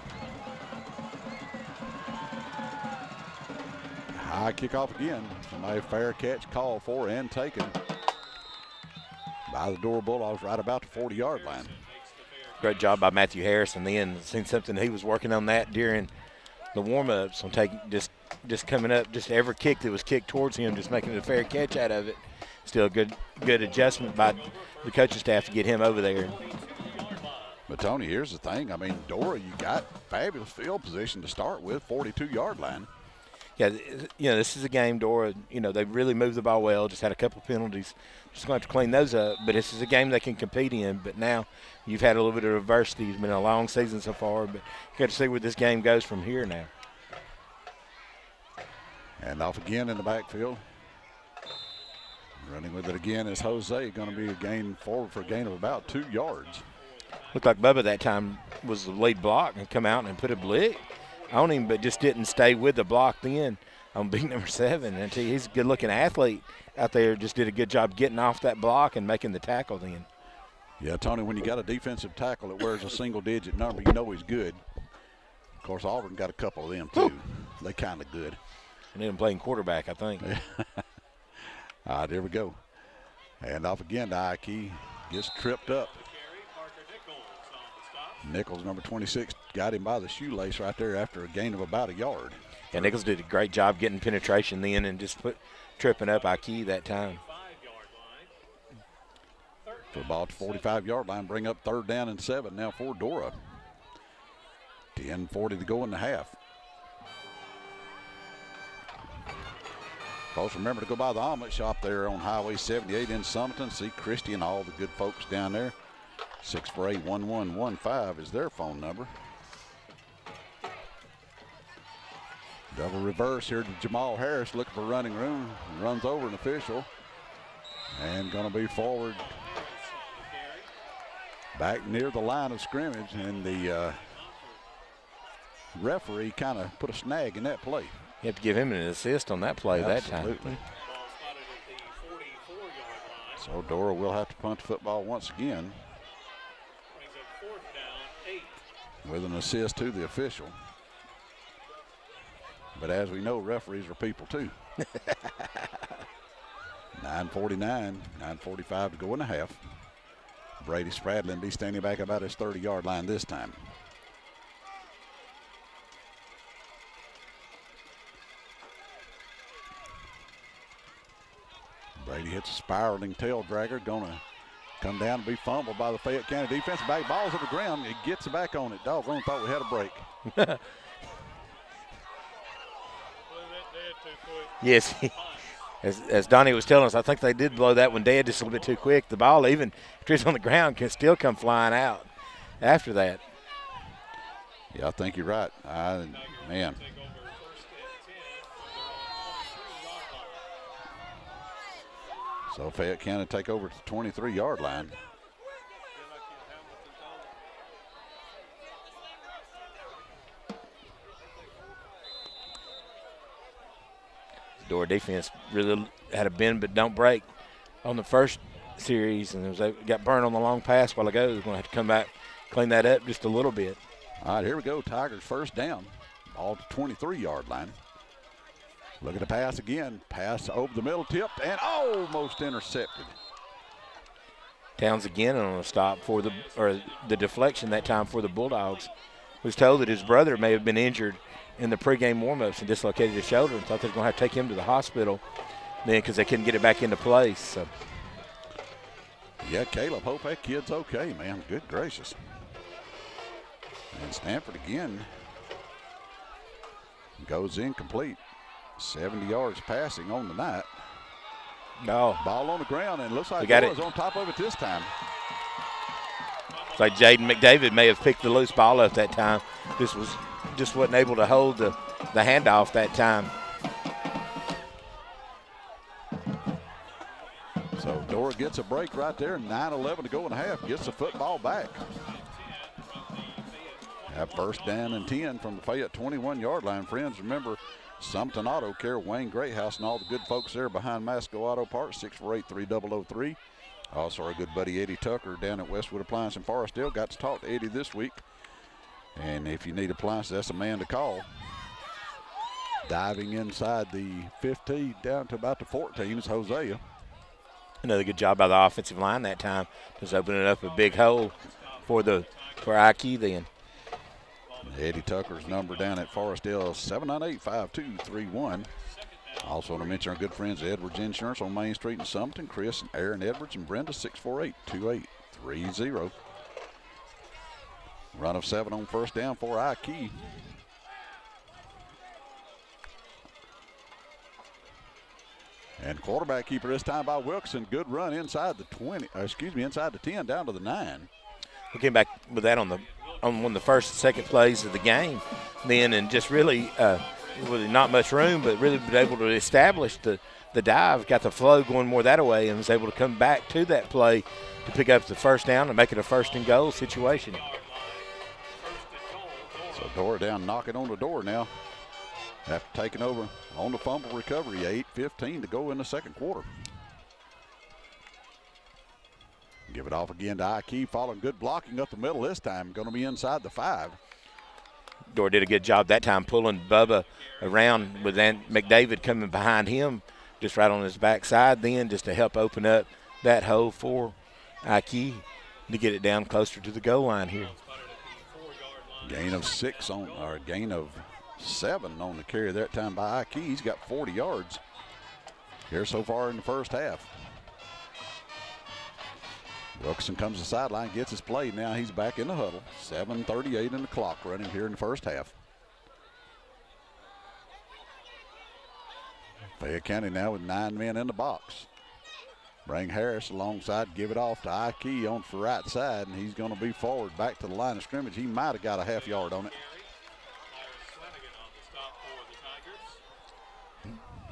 High kickoff again. Somebody fair catch called for and taken by the Dora Bulldogs right about the 40-yard line. Great job by Matthew Harris, and then seen something he was working on that during the warm-ups on taking just coming up, just every kick that was kicked towards him, just making a fair catch out of it. Still a good adjustment by the coaching staff to get him over there. But Tony, here's the thing. I mean, Dora, you got fabulous field position to start with, 42-yard line. Yeah, you know, this is a game, Dora, you know, they really moved the ball well, just had a couple of penalties. Just going to have to clean those up, but this is a game they can compete in. But now you've had a little bit of adversity. It's been a long season so far, but you got to see where this game goes from here now. And off again in the backfield. Running with it again is Jose, going to be a gain forward for a gain of about 2 yards. Looked like Bubba that time was the lead block and come out and put a blick on him, but just didn't stay with the block then on big number 7. And he's a good-looking athlete out there. Just did a good job getting off that block and making the tackle then. Yeah, Tony, when you got a defensive tackle that wears a single-digit number, you know he's good. Of course, Auburn got a couple of them, too. They kind of good. And then playing quarterback, I think. All right, here we go. And off again to Ike. Gets tripped up. Nichols, number 26, got him by the shoelace right there after a gain of about a yard. Yeah, Nichols did a great job getting penetration then and just tripping up Ike that time. Football to 45-yard line, bring up 3rd down and 7 now for Dora. 10:40 to go in the half. Folks, remember to go by the omelet shop there on Highway 78 in Summerton. See Christy and all the good folks down there. 648-1115 is their phone number. Double reverse here to Jamal Harris looking for running room. Runs over an official. And going to be forward back near the line of scrimmage. And the referee kind of put a snag in that play. You have to give him an assist on that play. Absolutely. That time. So Dora will have to punt the football once again with an assist to the official. But as we know, referees are people too. 9:49, 9:45 to go in the half. Brady Spradlin be standing back about his 30-yard line this time. Brady hits a spiraling tail dragger, gonna come down and be fumbled by the Fayette County defense. Back ball's on the ground. It gets back on it. Doggone, thought we had a break. Yes, as Donnie was telling us, I think they did blow that one dead just a little bit too quick. The ball, even if it's on the ground, can still come flying out after that. Yeah, I think you're right. Man. So Fayette County take over to the 23-yard line. Dora defense really had a bend but don't break on the first series, and got burned on the long pass a while ago. They're going to have to come back, clean that up just a little bit. All right, here we go. Tigers first down. Ball to 23-yard line. Look at the pass again. Pass over the middle, tipped, and almost intercepted. Towns again on a stop for the deflection that time for the Bulldogs. Was told that his brother may have been injured in the pregame warmups and dislocated his shoulder, and thought they were going to have to take him to the hospital then because they couldn't get it back into place. So. Yeah, Caleb, hope that kid's okay, man. Good gracious. And Stanford again goes incomplete. 70 yards passing on the night. No. Ball on the ground, and looks like it was on top of it this time. It's like Jaden McDavid may have picked the loose ball up that time. Just wasn't able to hold the handoff that time. So Dora gets a break right there. 9:11 to go in the half. Gets the football back. Have first down and 10 from the Fayette 21-yard line. Friends, remember, Summerton Auto Care, Wayne Greathouse, and all the good folks there behind Masco Auto Parts, 648-3003. Also our good buddy Eddie Tucker down at Westwood Appliance in Forestdale. Got to talk to Eddie this week. And if you need appliances, that's a man to call. Diving inside the 15 down to about the 14 is Hosea. Another good job by the offensive line that time. Just opening up a big hole for Ike then. Eddie Tucker's number down at Forestdale, 798-5231. Also to mention our good friends at Edwards Insurance on Main Street in Summerton. Chris and Aaron Edwards and Brenda, 648-2830. Run of 7 on first down for Ike. And quarterback keeper this time by Wilkerson. Good run inside the inside the 10 down to the 9. We came back with that on one of the first and second plays of the game then, and just really not much room, but really been able to establish the the dive, got the flow going more that way, and was able to come back to that play to pick up the first down and make it a 1st and goal situation. So Dora down knocking on the door now after taking over on the fumble recovery. 8:15 to go in the second quarter. Give it off again to Ike, following good blocking up the middle this time. Going to be inside the 5. Dora did a good job that time pulling Bubba around with McDavid coming behind him just right on his backside then, just to help open up that hole for Ike to get it down closer to the goal line here. Gain of 6 on, or gain of 7 on the carry that time by Ike. He's got 40 yards here so far in the first half. Wilkerson comes to the sideline, gets his play. Now he's back in the huddle. 7:38 in the clock running here in the first half. Fayette County now with 9 men in the box. Bring Harris alongside, give it off to Ike on the right side, and he's going to be forward back to the line of scrimmage. He might have got a half yard on it.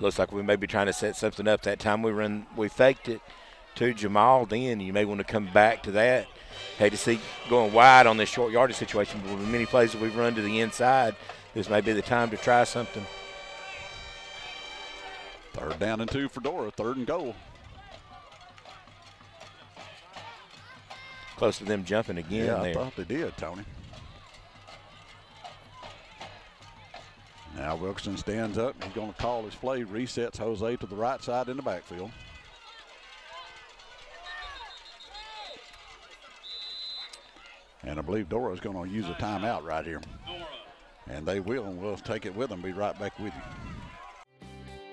Looks like we may be trying to set something up. That time we faked it to Jamal. Then you may want to come back to that. Hate to see going wide on this short yardage situation, but with many plays that we've run to the inside, this may be the time to try something. 3rd down and 2 for Dora, 3rd and goal. Close to them jumping again. Yeah, there. I thought they did, Tony. Now Wilkerson stands up. He's going to call his play. Resets Jose to the right side in the backfield. And I believe Dora is going to use a timeout right here. And they will, and we'll take it with them. Be right back with you.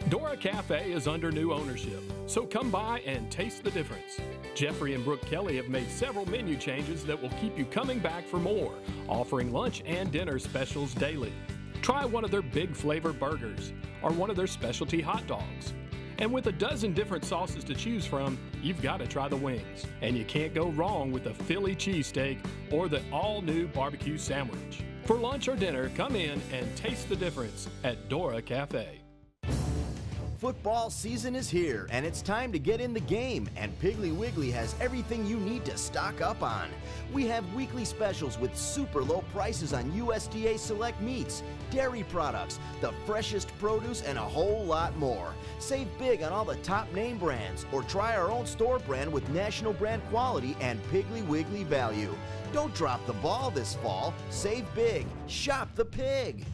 Dora Cafe is under new ownership, so come by and taste the difference. Jeffrey and Brooke Kelly have made several menu changes that will keep you coming back for more, offering lunch and dinner specials daily. Try one of their big flavor burgers or one of their specialty hot dogs. And with a dozen different sauces to choose from, you've got to try the wings. And you can't go wrong with the Philly cheesesteak or the all-new barbecue sandwich. For lunch or dinner, come in and taste the difference at Dora Cafe. Football season is here, and it's time to get in the game, and Piggly Wiggly has everything you need to stock up on. We have weekly specials with super low prices on USDA select meats, dairy products, the freshest produce, and a whole lot more. Save big on all the top name brands, or try our own store brand with national brand quality and Piggly Wiggly value. Don't drop the ball this fall. Save big. Shop the pig.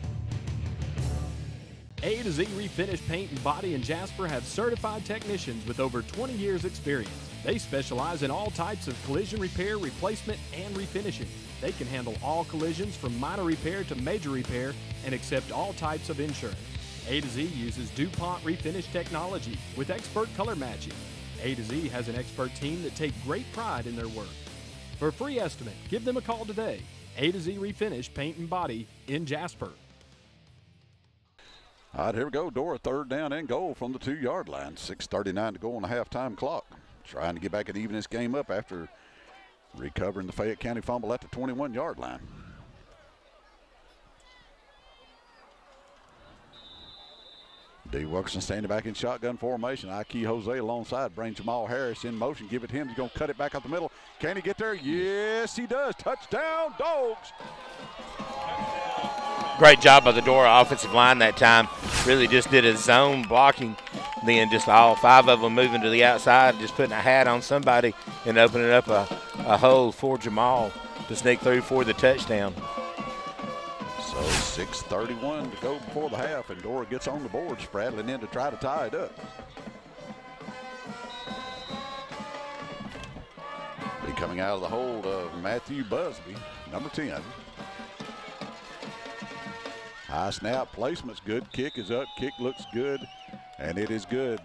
A to Z Refinish Paint and Body in Jasper have certified technicians with over 20 years experience. They specialize in all types of collision repair, replacement, and refinishing. They can handle all collisions from minor repair to major repair and accept all types of insurance. A to Z uses DuPont Refinish technology with expert color matching. A to Z has an expert team that take great pride in their work. For a free estimate, give them a call today. A to Z Refinish Paint and Body in Jasper. All right, here we go. Dora 3rd down and goal from the 2-yard line. 6:39 to go on the halftime clock. Trying to get back and even this game up after recovering the Fayette County fumble at the 21-yard line. D. Wilkerson standing back in shotgun formation. Ike Jose alongside. Brings Jamal Harris in motion. Give it to him. He's going to cut it back up the middle. Can he get there? Yes, he does. Touchdown, Dogs. Great job by the Dora offensive line that time. Really just did a zone blocking. Then just all 5 of them moving to the outside, just putting a hat on somebody and opening up a hole for Jamal to sneak through for the touchdown. So 6:31 to go before the half, and Dora gets on the board, spraddling in to try to tie it up. Be coming out of the hold of Matthew Busby, number 10. High snap, placement's good. Kick is up. Kick looks good, and it is good.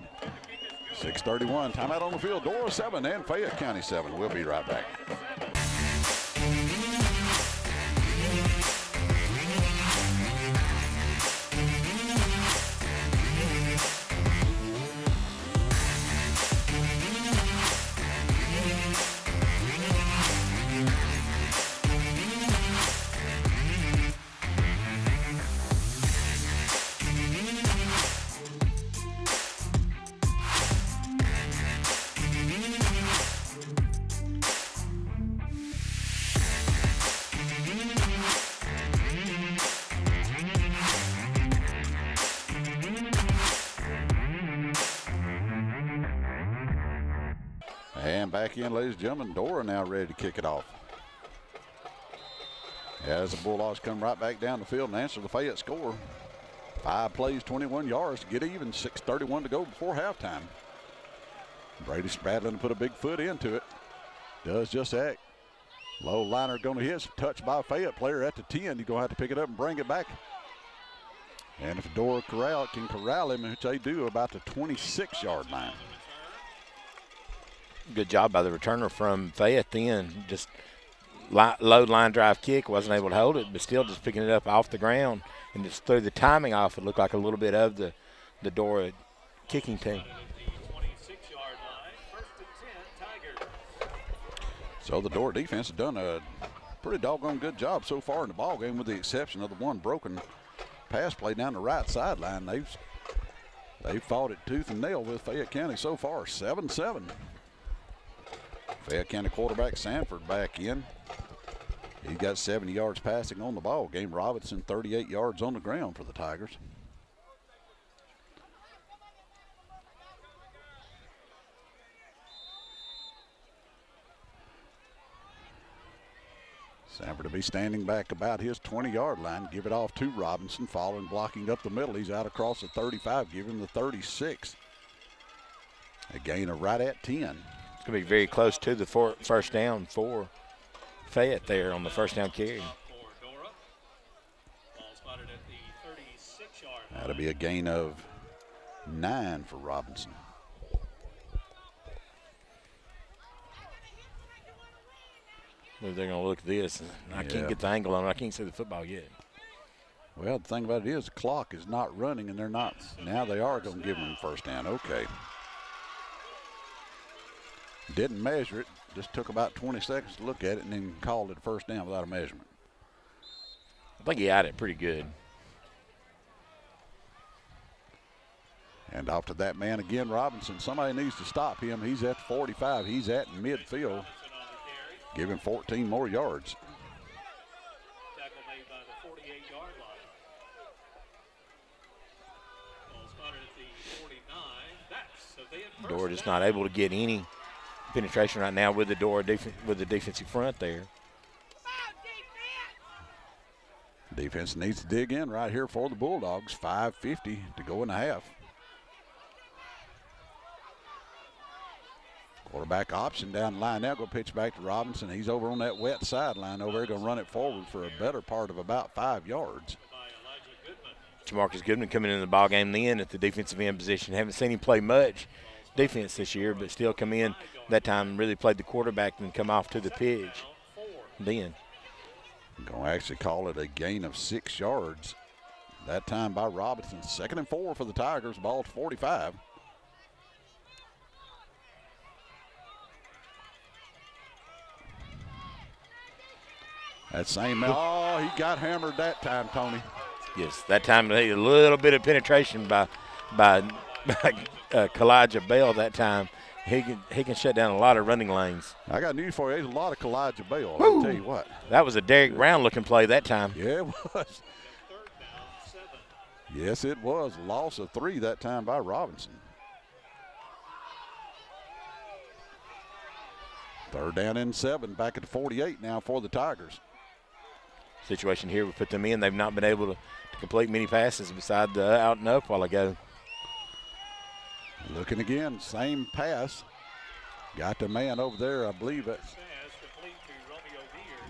6:31. Timeout on the field. Dora 7 and Fayette County 7. We'll be right back. And back in, ladies and gentlemen, Dora now ready to kick it off. As the Bulldogs come right back down the field and answer the Fayette score. 5 plays, 21 yards to get even, 6:31 to go before halftime. Brady Spradlin to put a big foot into it. Does just that. Low liner going to hit, touched by a Fayette player at the 10. You're going to have to pick it up and bring it back. And if Dora can corral him, which they do, about the 26-yard line. Good job by the returner from Fayette then. Just low line drive kick, wasn't able to hold it, but still just picking it up off the ground and just threw the timing off. It looked like a little bit of the Dora kicking team. So the Dora defense has done a pretty doggone good job so far in the ball game, with the exception of the one broken pass play down the right sideline. They've fought it tooth and nail with Fayette County so far, 7-7. Fayette County quarterback Sanford back in. He got 70 yards passing on the ball game. Robinson 38 yards on the ground for the Tigers. Sanford to be standing back about his 20-yard line. Give it off to Robinson, following, blocking up the middle. He's out across the 35, give him the 36. A gain of right at 10. It's going to be very close to the first down for Fayette there on the first down carry. That'll be a gain of 9 for Robinson. Maybe they're going to look at this. I can't get the angle on it. I can't see the football yet. Well, the thing about it is the clock is not running, and they're not. Now they are going to give them first down. Okay. Didn't measure it. Just took about 20 seconds to look at it and then called it a first down without a measurement. I think he had it pretty good. And off to that man again, Robinson. Somebody needs to stop him. He's at the 45. He's at midfield. Give him 14 more yards. Tackle made by the 48-yard line. Ball spotted at the 49. That's so they Dora just not able to get any penetration right now with the Dora with the defensive front there. Defense needs to dig in right here for the Bulldogs. 5:50 to go in the half. Quarterback option down the line now. Go pitch back to Robinson. He's over on that wet sideline over there. Going to run it forward for a better part of about 5 yards. Jamarcus Goodman coming into the ball game then at the defensive end position. Haven't seen him play much defense this year, but still come in that time and really played the quarterback and come off to the pitch then. Going to actually call it a gain of 6 yards. That time by Robinson. 2nd and 4 for the Tigers. Ball to 45. That same, he got hammered that time, Tony. Yes, that time a little bit of penetration by Kalijah Bell that time. He can shut down a lot of running lanes. I got news for you. There's a lot of Kalijah Bell. I'll tell you what. That was a Derek Brown looking play that time. Yeah, it was. Yes, it was. Loss of 3 that time by Robinson. 3rd down and 7. Back at the 48 now for the Tigers. Situation here, we put them in. They've not been able to complete many passes beside the out and up while ago. Looking again, same pass. Got the man over there, I believe it.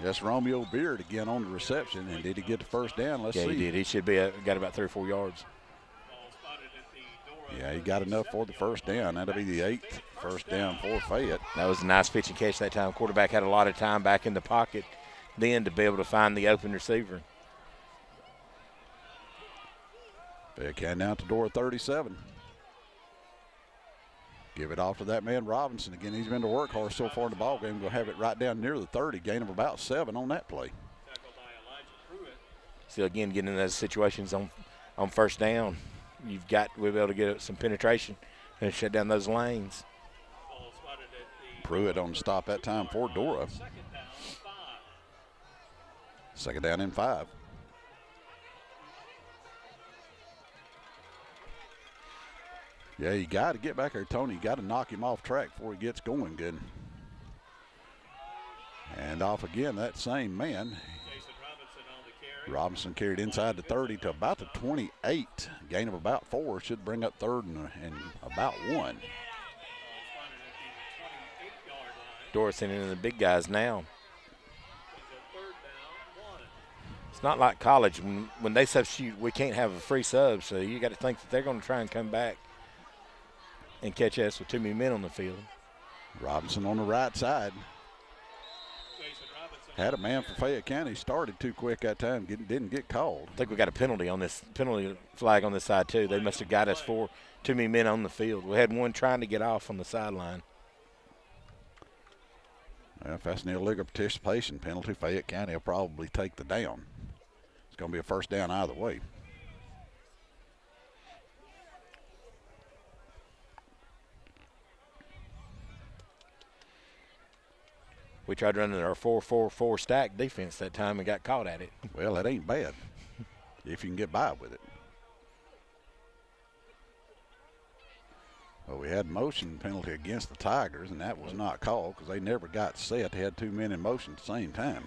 Yes, Romeo Beard again on the reception. And did he get the first down? Let's see. Yeah, he did. He should be got about 3 or 4 yards. Yeah, he got enough for the first down. That'll be the 8th first down for Fayette. That was a nice pitch and catch that time. Quarterback had a lot of time back in the pocket then to be able to find the open receiver. Fayette County down to Dora 37. Give it off to that man Robinson. Again, he's been the workhorse so far in the ball game. We'll have it right down near the 30. Gain of about 7 on that play. Still, again, getting in those situations on first down. You've got to be able to get some penetration and shut down those lanes. Pruitt on the stop that time for Dora. 2nd down and 5. Yeah, you got to get back there, Tony. You got to knock him off track before he gets going good. And off again, that same man. Robinson carried inside the 30 to about the 28. Gain of about 4 should bring up third and about 1. Dora sending in the big guys now. It's not like college. When they substitute, we can't have a free sub, so you got to think that they're going to try and come back and catch us with too many men on the field. Robinson on the right side. Had a man for Fayette County, started too quick that time, didn't get called. I think we got a penalty flag on this side too. They must have got us for too many men on the field. We had one trying to get off on the sideline. Well, if that's an illegal participation penalty, Fayette County will probably take the down. It's going to be a first down either way. We tried running our 4-4-4 stack defense that time and got caught at it. Well, that ain't bad if you can get by with it. Well, we had motion penalty against the Tigers, and that was not called because they never got set. They had 2 men in motion at the same time.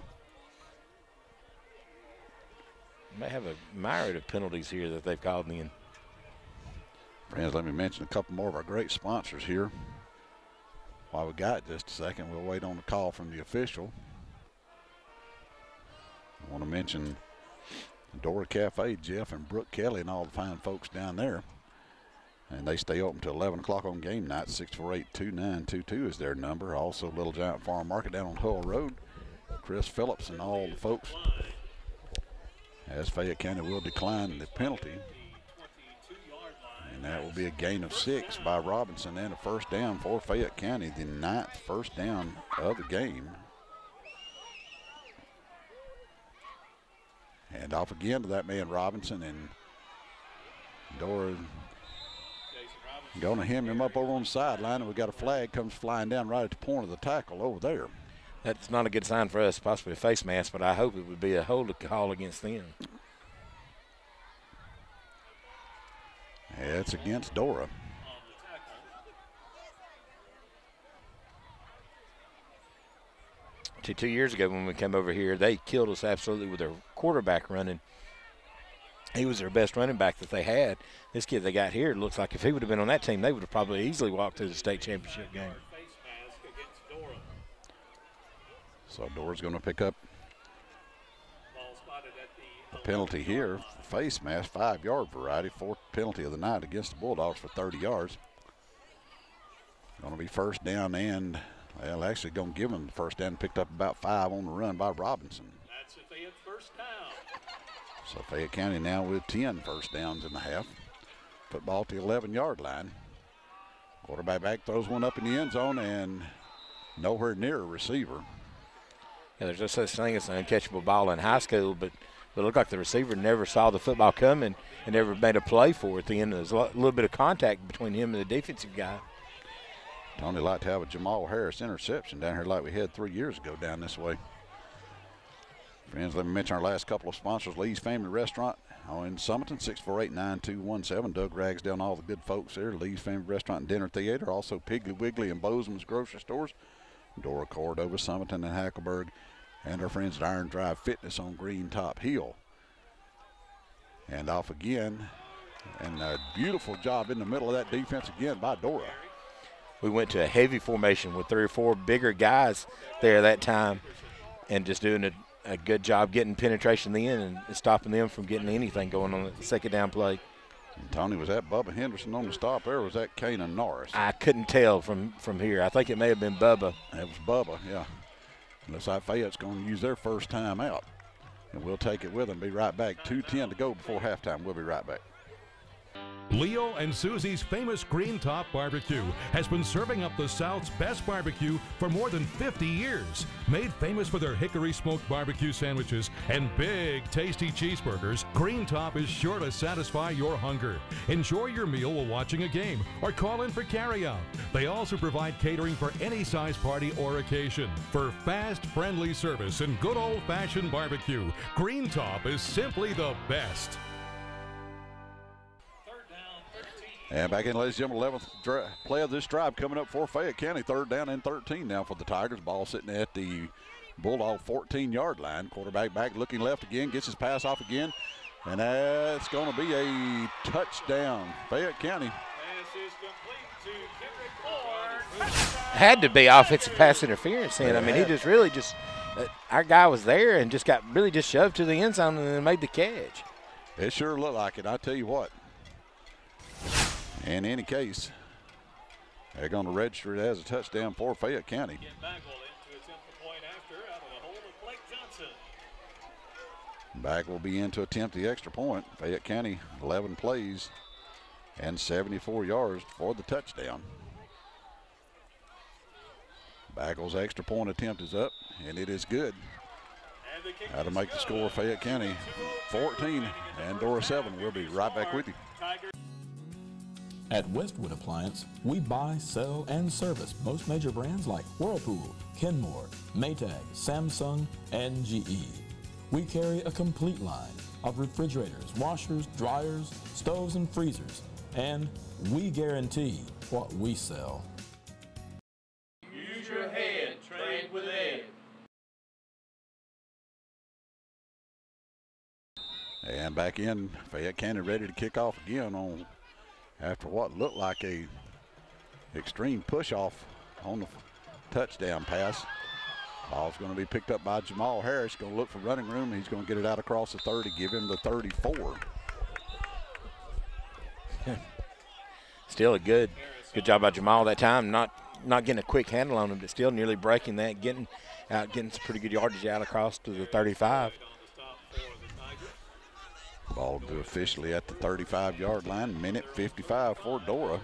May have a myriad of penalties here that they've called in. Friends, let me mention a couple more of our great sponsors here. While we got just a second, we'll wait on the call from the official. I want to mention Dora Cafe, Jeff and Brooke Kelly and all the fine folks down there. And they stay open till 11 o'clock on game night. 648-2922 is their number. Also, Little Giant Farm Market down on Hull Road. Chris Phillips and all the folks. As Fayette County will decline the penalty. And that will be a gain of 6 by Robinson and a first down for Fayette County, the 9th first down of the game. And off again to that man Robinson, and Dora going to hem him up over on the sideline, and we got a flag comes flying down right at the point of the tackle over there. That's not a good sign for us, possibly a face mask, but I hope it would be a hold call against them. Yeah, it's against Dora. Two years ago when we came over here, they killed us absolutely with their quarterback running. He was their best running back that they had. This kid they got here looks like if he would have been on that team, they would have probably easily walked to the state championship game. So Dora's going to pick up a penalty here. Face mask, 5-yard variety. 4th penalty of the night against the Bulldogs for 30 yards. Going to be first down and, well, actually going to give them the first down. Picked up about 5 on the run by Robinson. That's a Fayette first down. So Fayette County now with 10 first downs in the half. Football to the 11-yard line. Quarterback back throws one up in the end zone and nowhere near a receiver. Yeah, there's no such thing as an uncatchable ball in high school, but it looked like the receiver never saw the football coming and never made a play for it at the end. There's a little bit of contact between him and the defensive guy. Tony like to have a Jamal Harris interception down here like we had 3 years ago down this way. Friends, let me mention our last couple of sponsors. Lee's Family Restaurant in Summerton, 648-9217. Doug Ragsdale and all the good folks there. Lee's Family Restaurant and Dinner Theater. Also Piggly Wiggly and Bozeman's Grocery Stores. Dora Cordova, Summerton and Hackleburg. And our friends at Iron Drive Fitness on Green Top Hill. And off again. And a beautiful job in the middle of that defense again by Dora. We went to a heavy formation with 3 or 4 bigger guys there that time and just doing a good job getting penetration in and stopping them from getting anything going on the second down play. And Tony, was that Bubba Henderson on the stop there, or was that Kanan Norris? I couldn't tell from here. I think it may have been Bubba. It was Bubba, yeah. Looks like Fayette's going to use their first time out. And we'll take it with them. Be right back. 2:10 to go before halftime. We'll be right back. Leo and Susie's famous Green Top Barbecue has been serving up the South's best barbecue for more than 50 years. Made famous for their hickory smoked barbecue sandwiches and big tasty cheeseburgers, Green Top is sure to satisfy your hunger. Enjoy your meal while watching a game or call in for carryout. They also provide catering for any size party or occasion. For fast, friendly service and good old-fashioned barbecue, Green Top is simply the best. And back in, ladies and gentlemen, 11th play of this drive coming up for Fayette County. 3rd down and 13 now for the Tigers. Ball sitting at the Bulldog 14-yard line. Quarterback back looking left again, gets his pass off again, and that's going to be a touchdown. Fayette County. Had to be offensive pass interference. And I mean, he just really our guy was there and just got really just shoved to the end zone and then made the catch. It sure looked like it, I tell you what. In any case, they're going to register it as a touchdown for Fayette County. Back will be in to attempt the extra point. Fayette County 11 plays and 74 yards for the touchdown. Bagwell's extra point attempt is up, and it is good. That'll make the score Fayette County 14 and Dora 7. We'll be right back with you. At Westwood Appliance, we buy, sell, and service most major brands like Whirlpool, Kenmore, Maytag, Samsung, and GE. We carry a complete line of refrigerators, washers, dryers, stoves, and freezers, and we guarantee what we sell. Use your head, trade with Ed. And back in, Fayette County ready to kick off again on after what looked like a extreme push-off on the touchdown pass. Ball's going to be picked up by Jamal Harris. Going to look for running room. He's going to get it out across the 30, give him the 34. Still a good job by Jamal that time. Not getting a quick handle on him, but still nearly breaking that, getting some pretty good yardage out across to the 35. Ball officially at the 35-yard line. Minute 55 for Dora.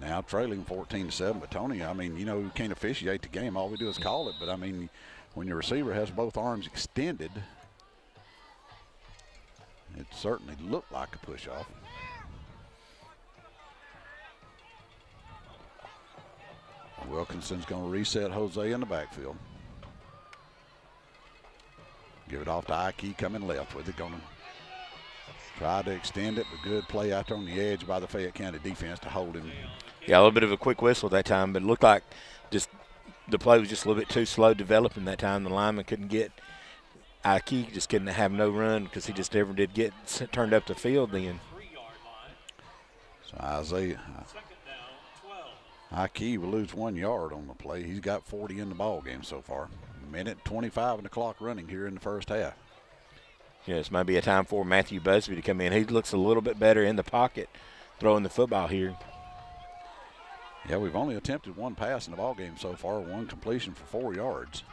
Now trailing 14-7, but Tony, I mean, you know, you can't officiate the game. All we do is call it, but I mean, when your receiver has both arms extended, it certainly looked like a push-off. Wilkinson's going to reset Jose in the backfield. Give it off to Ike coming left with it. Going to try to extend it, but good play out there on the edge by the Fayette County defense to hold him. Yeah, a little bit of a quick whistle that time, but it looked like just the play was just a little bit too slow developing that time. The lineman couldn't get Ike, just couldn't have no run because he just never did get turned up the field then. So Isaiah Ike will lose 1 yard on the play. He's got 40 in the ball game so far. Minute 25 and the clock running here in the first half. Yeah, this might be a time for Matthew Busby to come in. He looks a little bit better in the pocket throwing the football here. Yeah, we've only attempted one pass in the ball game so far, one completion for 4 yards.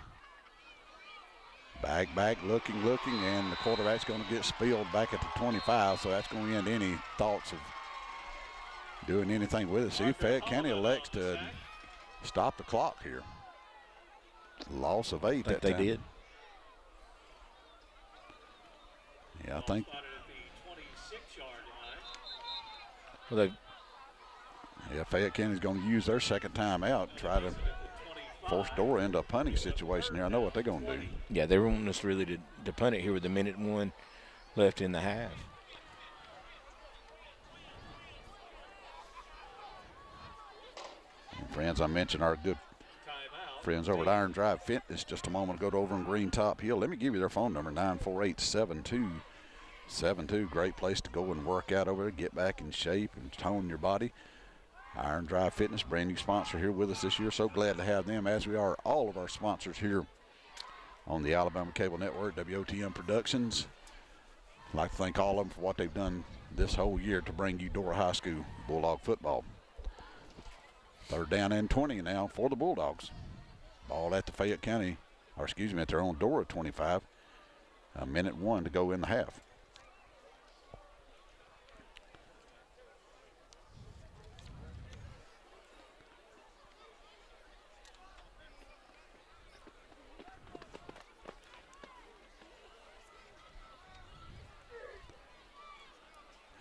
Back, looking, and the quarterback's going to get spilled back at the 25, so that's going to end any thoughts of doing anything with it. See, Fayette County elects to stop the clock here. Loss of 8 that they time. did. Yeah, I think. Well, Fayette County's going to use their second time out, try to force Dora into a punting situation here. I know what they're going to do. Yeah, they want us really to punt it here with a minute 1 left in the half. And friends, I mentioned our good friends over at Iron Drive Fitness just a moment ago over on Green Top Hill. Let me give you their phone number, 948-7272. Great place to go and work out over there, get back in shape and tone your body. Iron Drive Fitness, brand new sponsor here with us this year. So glad to have them, as we are all of our sponsors here on the Alabama Cable Network, WOTM Productions. I'd like to thank all of them for what they've done this whole year to bring you Dora High School Bulldog football. 3rd down and 20 now for the Bulldogs. Ball at the Fayette County, or excuse me, at their own Dora 25. A minute 1 to go in the half.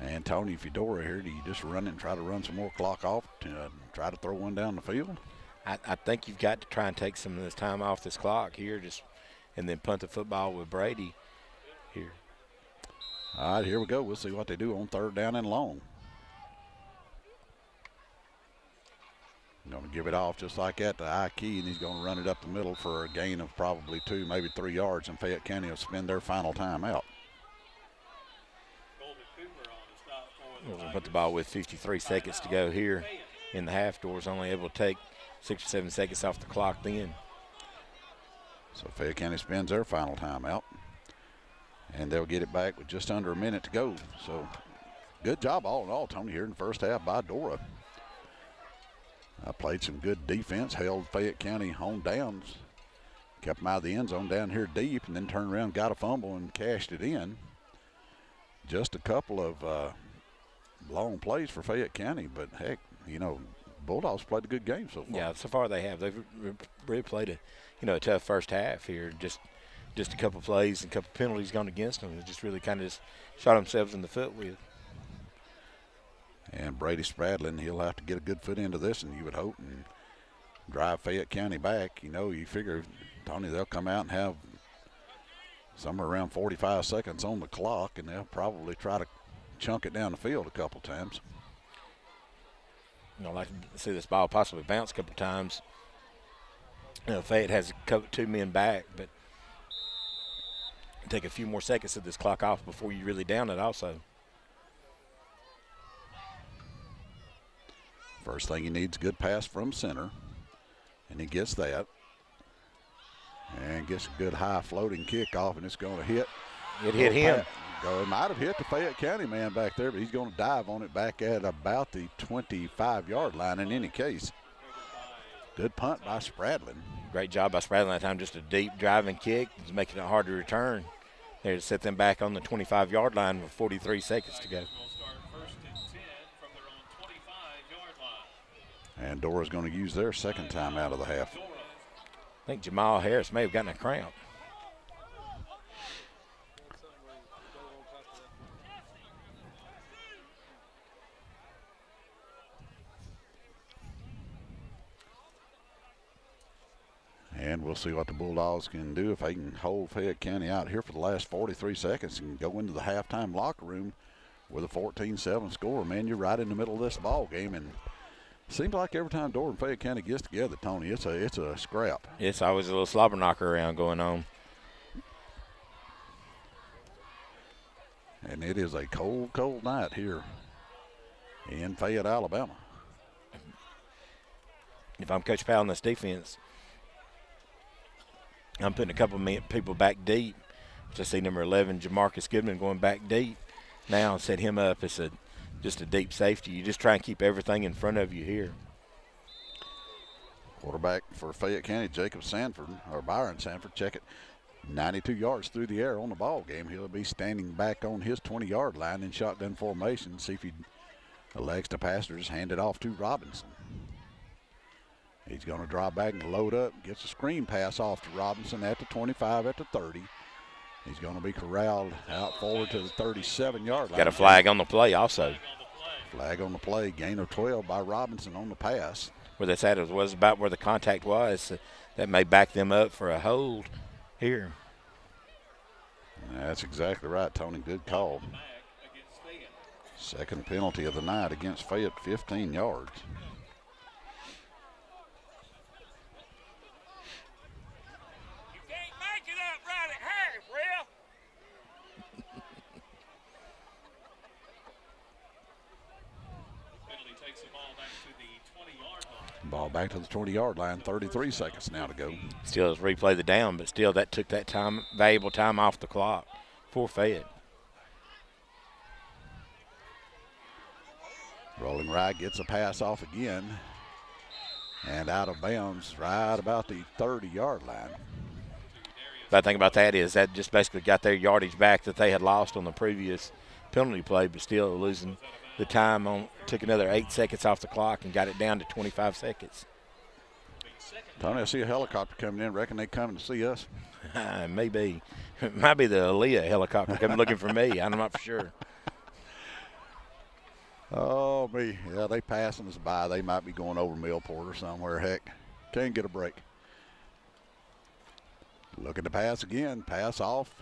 And Tony, if you're Dora here, do you just run and try to run some more clock off to try to throw one down the field? I think you've got to try and take some of this time off this clock here, and then punt the football with Brady here. All right, here we go. We'll see what they do on 3rd down and long. Going to give it off just like that to Ike, and he's going to run it up the middle for a gain of probably 2, maybe 3 yards, and Fayette County will spend their final timeout. We'll put the ball with 53 seconds to go here in the half. Dora's only able to take 6 or 7 seconds off the clock then. So Fayette County spends their final timeout, and they'll get it back with just under a minute to go. So good job all in all, Tony, here in the first half by Dora. I played some good defense, held Fayette County on downs, kept them out of the end zone down here deep, and then turned around, got a fumble, and cashed it in. Just a couple of long plays for Fayette County, but heck, you know, Bulldogs played a good game so far. Yeah, so far they have. They've really played a tough first half here. Just a couple plays and a couple penalties gone against them. They just really kind of just shot themselves in the foot with. And Brady Spradlin, he'll have to get a good foot into this, and you would hope, and drive Fayette County back. You know, you figure, Tony, they'll come out and have somewhere around 45 seconds on the clock, and they'll probably try to chunk it down the field a couple times. You know, I'd like to see this ball possibly bounce a couple times. You know, Fayette has 2 men back, but take a few more seconds of this clock off before you really down it also. First thing he needs, good pass from center, and he gets that. And gets a good high floating kickoff, and it's going to hit. It hit him. It might have hit the Fayette County man back there, but he's going to dive on it back at about the 25-yard line in any case. Good punt by Spradlin. Great job by Spradlin that time. Just a deep driving kick. It's making it hard to return. There to set them back on the 25-yard line with 43 seconds to go. And Dora's going to use their second time out of the half. I think Jamal Harris may have gotten a cramp. And we'll see what the Bulldogs can do if they can hold Fayette County out here for the last 43 seconds and go into the halftime locker room with a 14-7 score. Man, you're right in the middle of this ball game, and seems like every time Dora and Fayette County gets together, Tony, it's a scrap. It's always a little slobber knocker around going on. And it is a cold, cold night here in Fayette, Alabama. If I'm Coach Powell in this defense, I'm putting a couple of people back deep. I see number 11, Jamarcus Goodman, going back deep now and set him up as just a deep safety. You just try and keep everything in front of you here. Quarterback for Fayette County, Jacob Sanford, or Byron Sanford, check it, 92 yards through the air on the ball game. He'll be standing back on his 20-yard line in shotgun formation. See if he elects to pass or just hand it off to Robinson. He's going to drop back and load up, gets a screen pass off to Robinson at the 25, at the 30. He's going to be corralled out forward to the 37-yard line. Got a flag on the play also. Flag on the play, gain of 12 by Robinson on the pass. Where that's at was about where the contact was. That may back them up for a hold here. That's exactly right, Tony. Good call. Second penalty of the night against Fayette, 15 yards. Ball back to the 20-yard line, 33 seconds now to go. Still has replay the down, but still that took that time, valuable time off the clock for Fayette. Rolling right, gets a pass off again. And out of bounds right about the 30-yard line. Bad thing about that is that just basically got their yardage back that they had lost on the previous penalty play, but still losing the time on, took another 8 seconds off the clock and got it down to 25 seconds. Tony, I see a helicopter coming in. Reckon they coming to see us? Maybe. It might be the Aaliyah helicopter coming looking for me. I'm not for sure. Oh, me. Yeah, they passing us by. They might be going over Millport or somewhere. Heck, can't get a break. Looking to pass again. Pass off.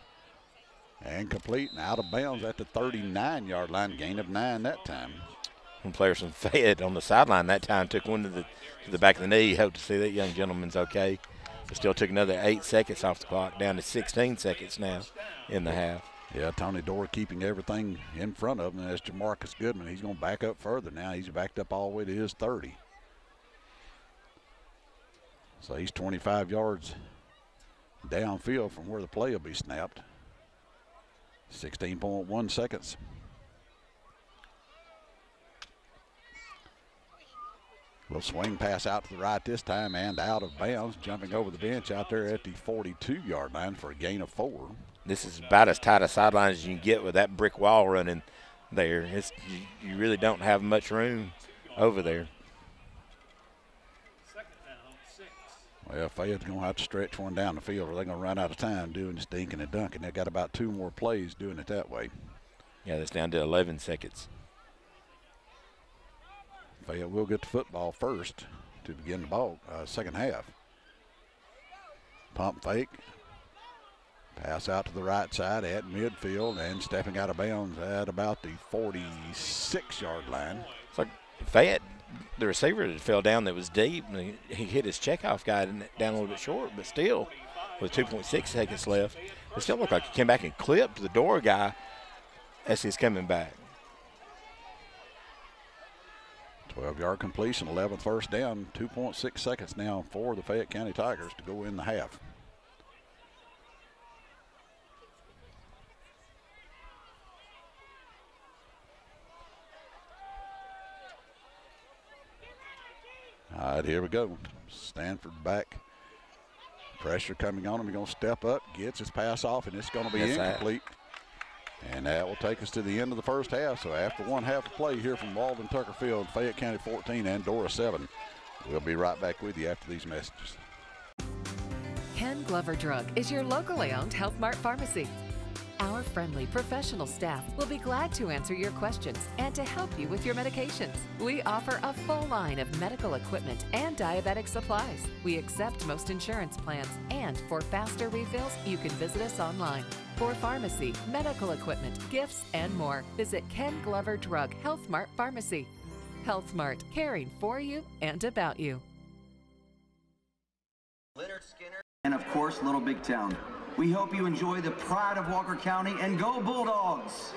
And complete and out of bounds at the 39-yard line. Gain of 9 that time. When players from Fayette on the sideline that time took one to the back of the knee. Hope to see that young gentleman's okay. But still took another 8 seconds off the clock, down to 16 seconds now in the half. Yeah, Tony Dora keeping everything in front of him. And that's Jamarcus Goodman. He's going to back up further now. He's backed up all the way to his 30. So he's 25 yards downfield from where the play will be snapped. 16.1 seconds. Little swing pass out to the right this time and out of bounds, jumping over the bench out there at the 42-yard line for a gain of 4. This is about as tight a sideline as you can get with that brick wall running there. You really don't have much room over there. Well, Fayette's going to have to stretch one down the field or they're going to run out of time doing this dinking and dunking. They've got about 2 more plays doing it that way. Yeah, that's down to 11 seconds. Fayette will get the football first to begin the ball, second half. Pump fake. Pass out to the right side at midfield and stepping out of bounds at about the 46-yard line. It's like Fayette, the receiver that fell down that was deep, and he hit his checkoff guy down a little bit short, but still with 2.6 seconds left, it still looked like he came back and clipped the Dora guy as he's coming back. 12-yard completion, 11th first down, 2.6 seconds now for the Fayette County Tigers to go in the half. All right, here we go. Stanford back. Pressure coming on him. He's going to step up, gets his pass off, and it's going to be incomplete. And that will take us to the end of the first half. So after one half of play here from Walden Tucker Field, Fayette County 14 and Dora 7. We'll be right back with you after these messages. Ken Glover Drug is your locally owned Health Mart pharmacy. Our friendly professional staff will be glad to answer your questions and to help you with your medications. We offer a full line of medical equipment and diabetic supplies. We accept most insurance plans, and for faster refills, you can visit us online. For pharmacy, medical equipment, gifts, and more, visit Ken Glover Drug Health Mart Pharmacy. Health Mart, caring for you and about you. And of course, Little Big Town. We hope you enjoy the pride of Walker County and go Bulldogs!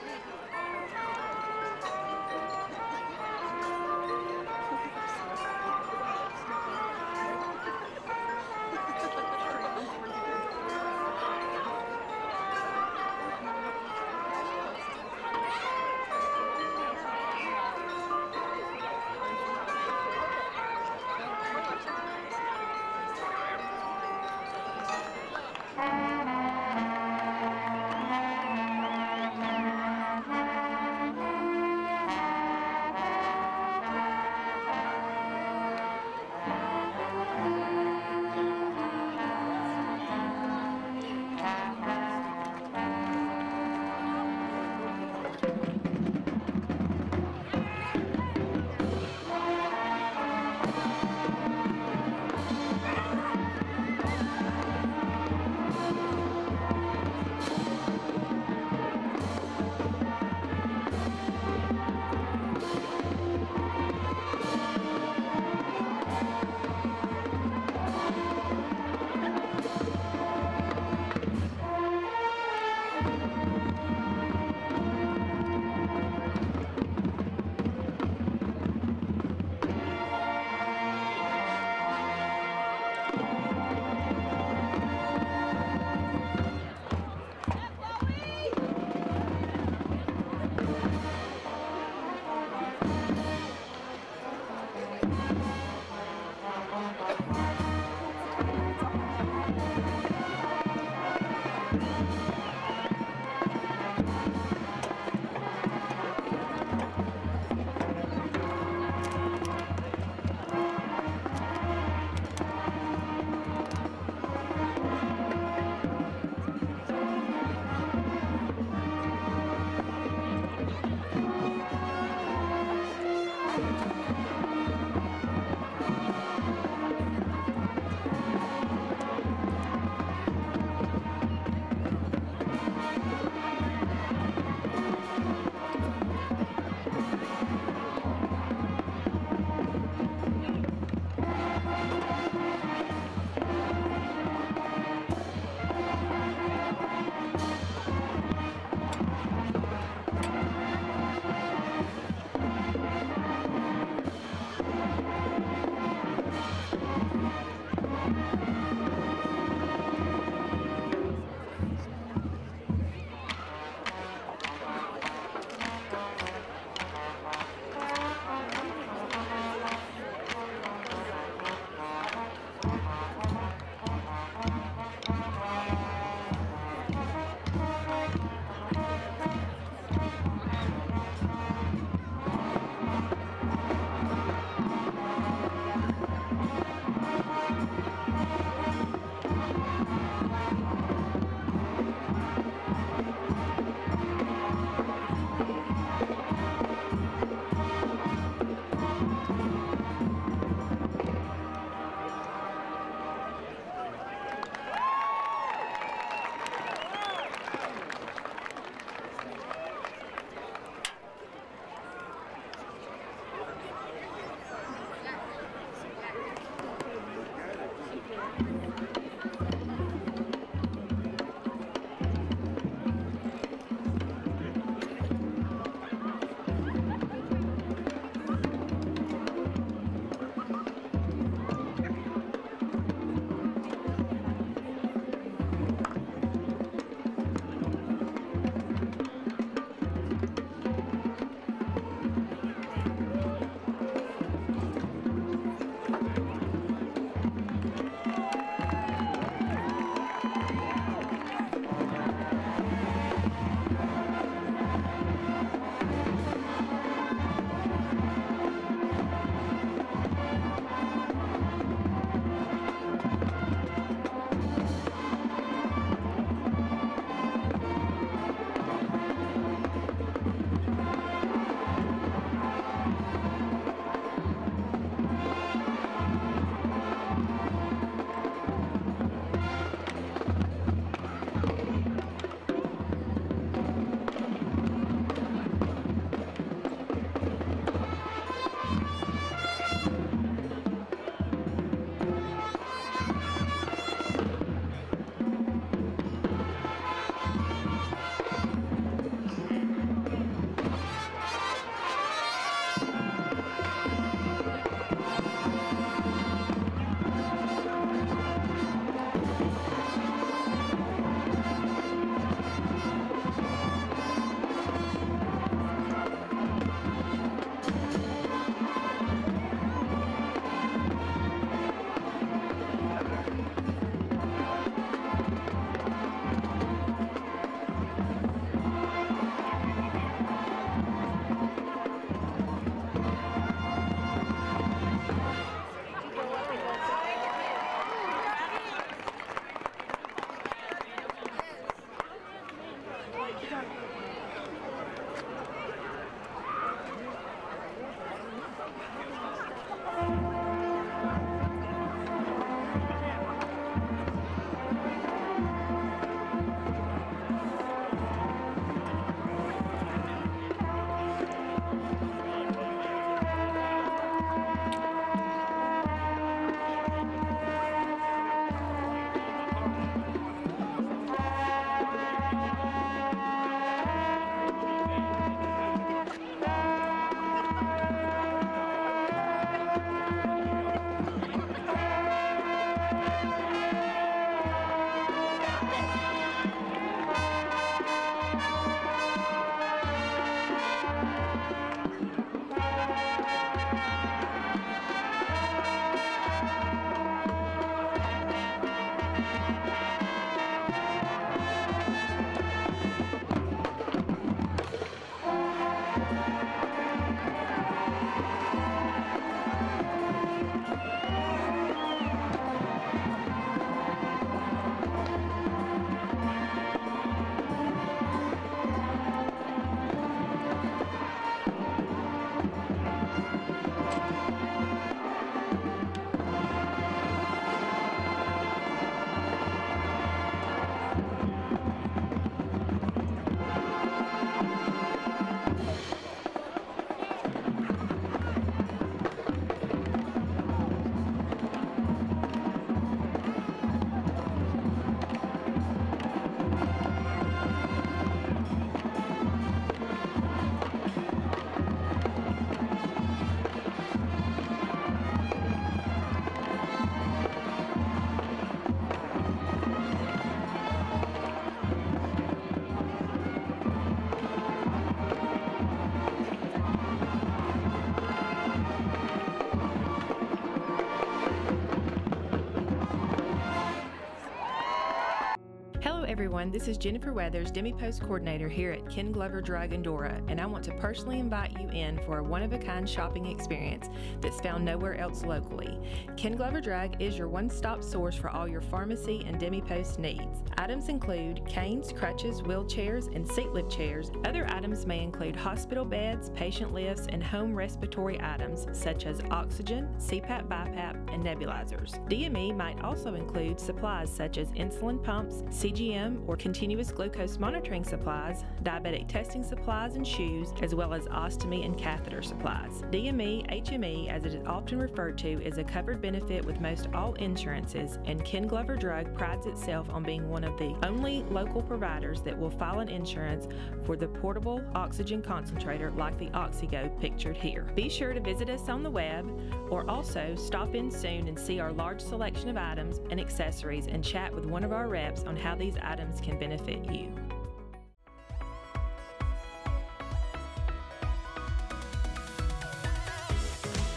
everyone, this is Jennifer Weathers, Demi Post Coordinator here at Ken Glover Drug in Dora, and I want to personally invite you in for a one-of-a-kind shopping experience that's found nowhere else locally. Ken Glover Drug is your one-stop source for all your pharmacy and Demi Post needs. Items include canes, crutches, wheelchairs, and seat lift chairs. Other items may include hospital beds, patient lifts, and home respiratory items such as oxygen, CPAP, BiPAP, and nebulizers. DME might also include supplies such as insulin pumps, CGM or continuous glucose monitoring supplies, diabetic testing supplies and shoes, as well as ostomy and catheter supplies. DME, HME, as it is often referred to, is a covered benefit with most all insurances, and Ken Glover Drug prides itself on being one of the only local providers that will file an insurance for the portable oxygen concentrator like the OxyGO pictured here. Be sure to visit us on the web or also stop in soon and see our large selection of items and accessories and chat with one of our reps on how these items can benefit you.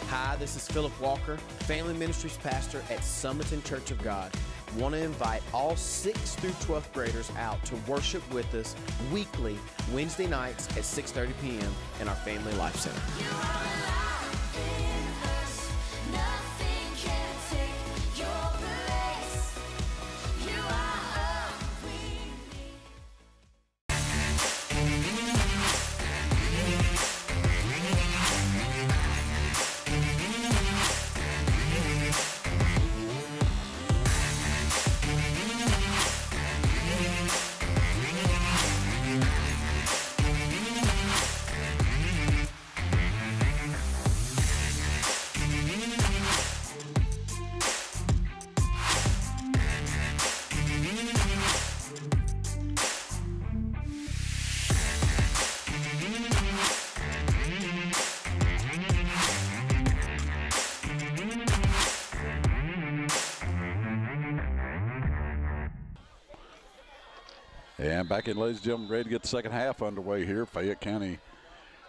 Hi, this is Philip Walker, Family Ministries Pastor at Summerton Church of God. Want to invite all 6th through 12th graders out to worship with us weekly, Wednesday nights at 6:30 p.m. in our Family Life Center. And back in, ladies and gentlemen, ready to get the second half underway here. Fayette County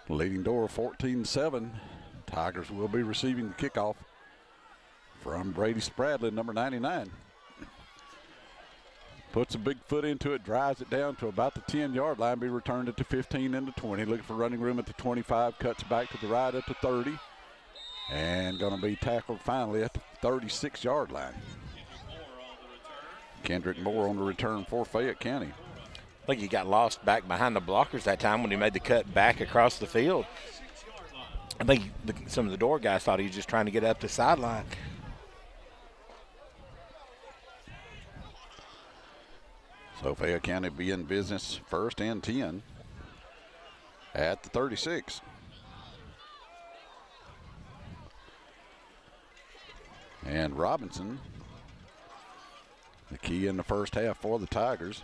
leading Dora 14-7. Tigers will be receiving the kickoff from Brady Spradlin, number 99. Puts a big foot into it, drives it down to about the 10-yard line, be returned at the 15 and the 20. Looking for running room at the 25, cuts back to the right at the 30. And going to be tackled finally at the 36-yard line. Kendrick Moore on the return for Fayette County. I think he got lost back behind the blockers that time when he made the cut back across the field. I think some of the Dora guys thought he was just trying to get up the sideline. So Fayette County be in business, 1st and 10 at the 36. And Robinson, the key in the first half for the Tigers.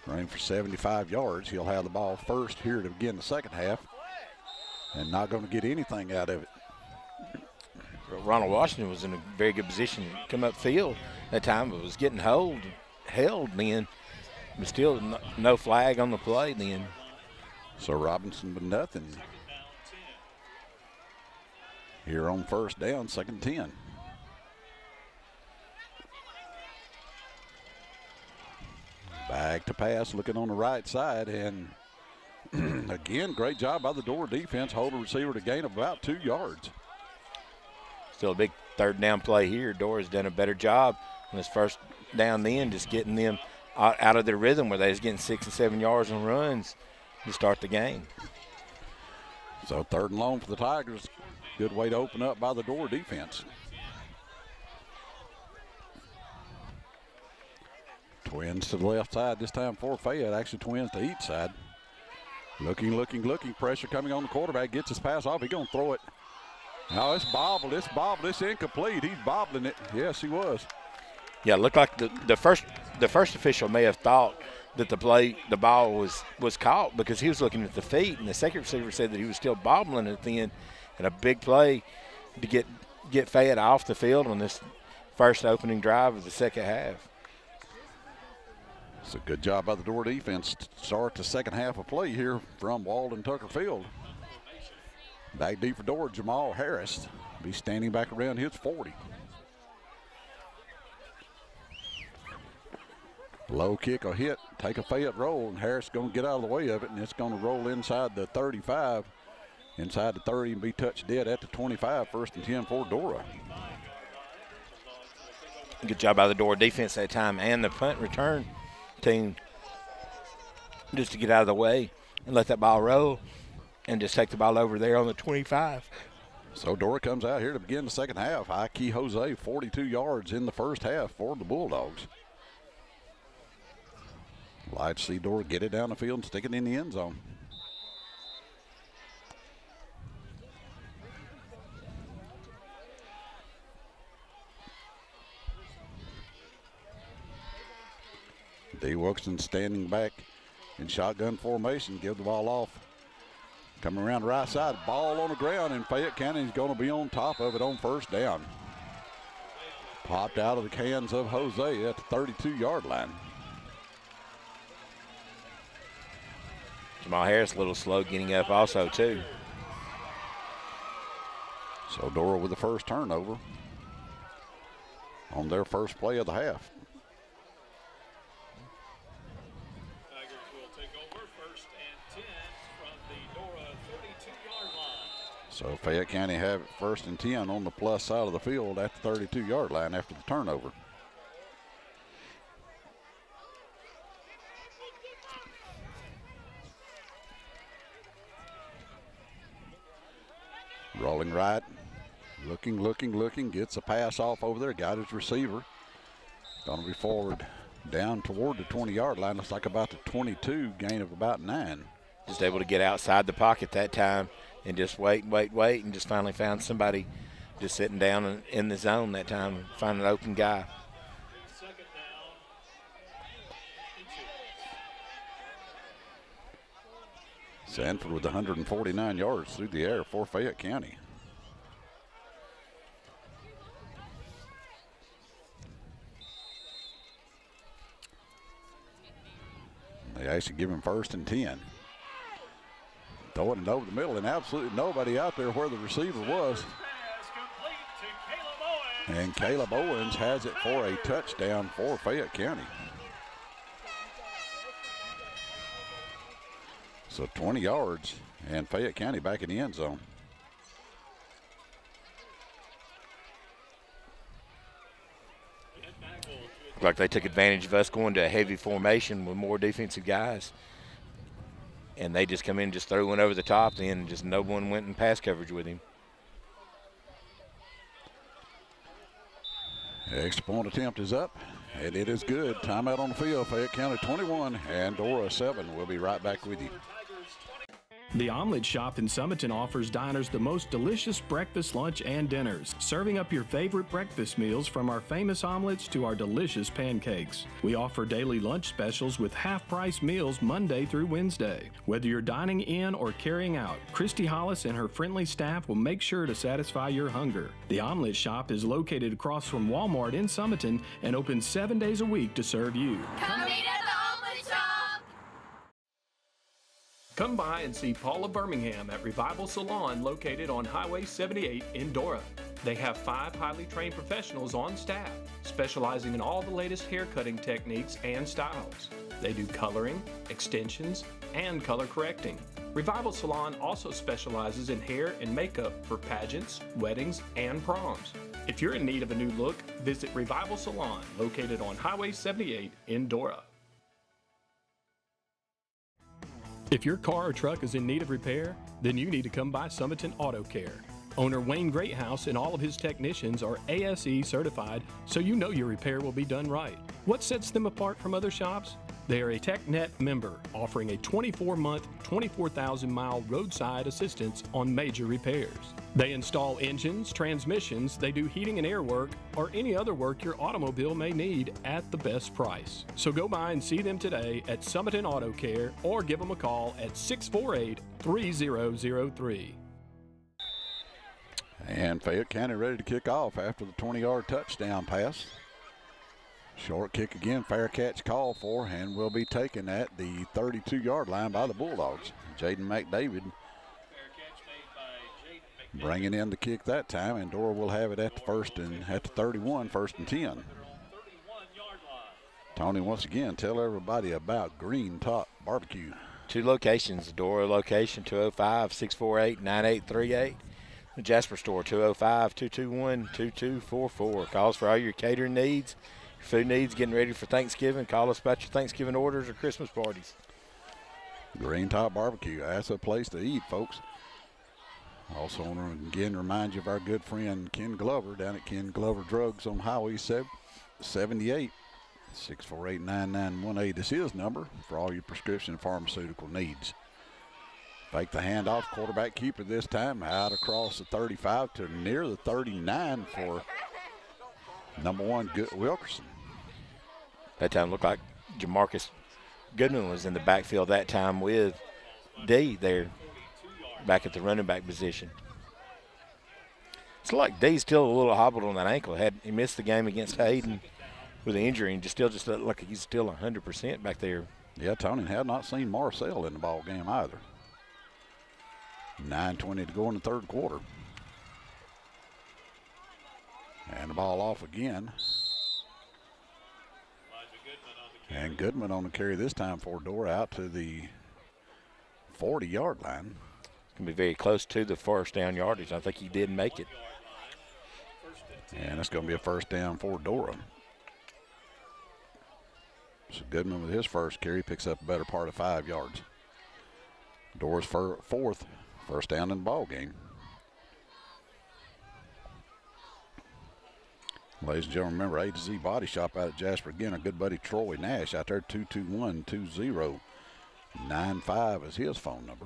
Running for 75 yards. He'll have the ball first here to begin the second half. And not going to get anything out of it. Ronald Washington was in a very good position to come upfield that time, but was getting held then. But still no flag on the play then. So Robinson with nothing. Here on first down, 2nd and 10. Back to pass, looking on the right side, and again, great job by the Dora defense, hold the receiver to gain of about 2 yards. Still a big third down play here. Dora's done a better job on this first down then, just getting them out of their rhythm where they was getting 6 and 7 yards on runs to start the game. So 3rd and long for the Tigers. Good way to open up by the Dora defense. Twins to the left side this time for Fayette. Actually, twins to each side. Looking. Pressure coming on the quarterback. Gets his pass off. He's going to throw it. No, it's bobbled. It's incomplete. He's bobbling it. Yes, he was. Yeah, it looked like the first official may have thought that the ball was caught because he was looking at the feet, and the second receiver said that he was still bobbling at the end. And a big play to get Fayette off the field on this first opening drive of the second half. It's a good job by the Dora defense to start the second half of play here from Walden Tucker Field. Back deep for Dora, Jamal Harris be standing back around his 40. Low kick or hit, take a Fayette roll, and Harris going to get out of the way of it, and it's going to roll inside the 35, inside the 30, and be touched dead at the 25. 1st and 10 for Dora. Good job by the Dora defense that time and the punt return team just to get out of the way and let that ball roll and just take the ball over there on the 25. So Dora comes out here to begin the second half. Ike Jose, 42 yards in the first half for the Bulldogs. Like to see Dora get it down the field and stick it in the end zone. D. Wilkerson standing back in shotgun formation, give the ball off. Coming around the right side, ball on the ground, and Fayette County is going to be on top of it on 1st down. Popped out of the hands of Jose at the 32-yard line. Jamal Harris a little slow getting up also too. So Dora with the first turnover on their first play of the half. Tigers will take over 1st and 10 from the Dora 32-yard line. So Fayette County have it 1st and 10 on the plus side of the field at the 32-yard line after the turnover. Rolling right, looking, gets a pass off over there, got his receiver. Gonna be forward down toward the 20-yard line. Looks like about the 22, gain of about 9. Just able to get outside the pocket that time and just wait, and just finally found somebody just sitting down in the zone that time, find an open guy. Sanford with 149 yards through the air for Fayette County. They actually give him 1st and 10. Throwing it over the middle, and absolutely nobody out there where the receiver was. And Caleb Owens has it for a touchdown for Fayette County. So 20 yards, and Fayette County back in the end zone. Looked like they took advantage of us going to a heavy formation with more defensive guys. And they just come in and just threw one over the top then, and just no one went in pass coverage with him. Extra point attempt is up, and it is good. Timeout on the field. Fayette County 21 and Dora 7. We'll be right back with you. The Omelet Shop in Summerton offers diners the most delicious breakfast, lunch, and dinners, serving up your favorite breakfast meals from our famous omelets to our delicious pancakes. We offer daily lunch specials with half-price meals Monday through Wednesday. Whether you're dining in or carrying out, Christy Hollis and her friendly staff will make sure to satisfy your hunger. The Omelet Shop is located across from Walmart in Summerton and open 7 days a week to serve you. Come eat at the Omelet Shop. Come by and see Paula Birmingham at Revival Salon located on Highway 78 in Dora. They have 5 highly trained professionals on staff, specializing in all the latest hair cutting techniques and styles. They do coloring, extensions, and color correcting. Revival Salon also specializes in hair and makeup for pageants, weddings, and proms. If you're in need of a new look, visit Revival Salon located on Highway 78 in Dora. If your car or truck is in need of repair, then you need to come by Summiton Auto Care. Owner Wayne Greathouse and all of his technicians are ASE certified, so you know your repair will be done right. What sets them apart from other shops? They are a TechNet member, offering a 24-month, 24,000-mile roadside assistance on major repairs. They install engines, transmissions, they do heating and air work, or any other work your automobile may need at the best price. So go by and see them today at Summiton Auto Care or give them a call at 648-3003. And Fayette County ready to kick off after the 20-yard touchdown pass. Short kick again, fair catch call for, and will be taken at the 32-yard line by the Bulldogs. Jaden McDavid bringing in the kick that time, and Dora will have it at the 31, first and 10. Tony, once again, tell everybody about Green Top Barbecue. 2 locations, the Dora location, 205-648-9838. The Jasper store, 205-221-2244. Calls for all your catering needs, your food needs, getting ready for Thanksgiving. Call us about your Thanksgiving orders or Christmas parties. Green Top Barbecue, that's a place to eat, folks. Also want to again remind you of our good friend Ken Glover down at Ken Glover Drugs on Highway 78. 648-9918 is his number for all your prescription and pharmaceutical needs. Fake the handoff, quarterback keeper this time, out across the 35 to near the 39 for number 1, Wilkerson. That time looked like Jamarcus Goodman was in the backfield that time with D there back at the running back position. It's like D's still a little hobbled on that ankle. He missed the game against Hayden with an injury and just looked like he's still 100% back there. Yeah, Tony had not seen Marcel in the ball game either. 9:20 to go in the third quarter. And the ball off again. And Goodman on the carry this time for Dora out to the 40-yard line. It's going to be very close to the first down yardage. I think he did make it. And it's going to be a first down for Dora. So Goodman with his first carry picks up a better part of 5 yards. Dora's fourth first down in the ball game. Ladies and gentlemen, remember A to Z Body Shop out at Jasper again. Our good buddy Troy Nash out there, 221-2095 is his phone number.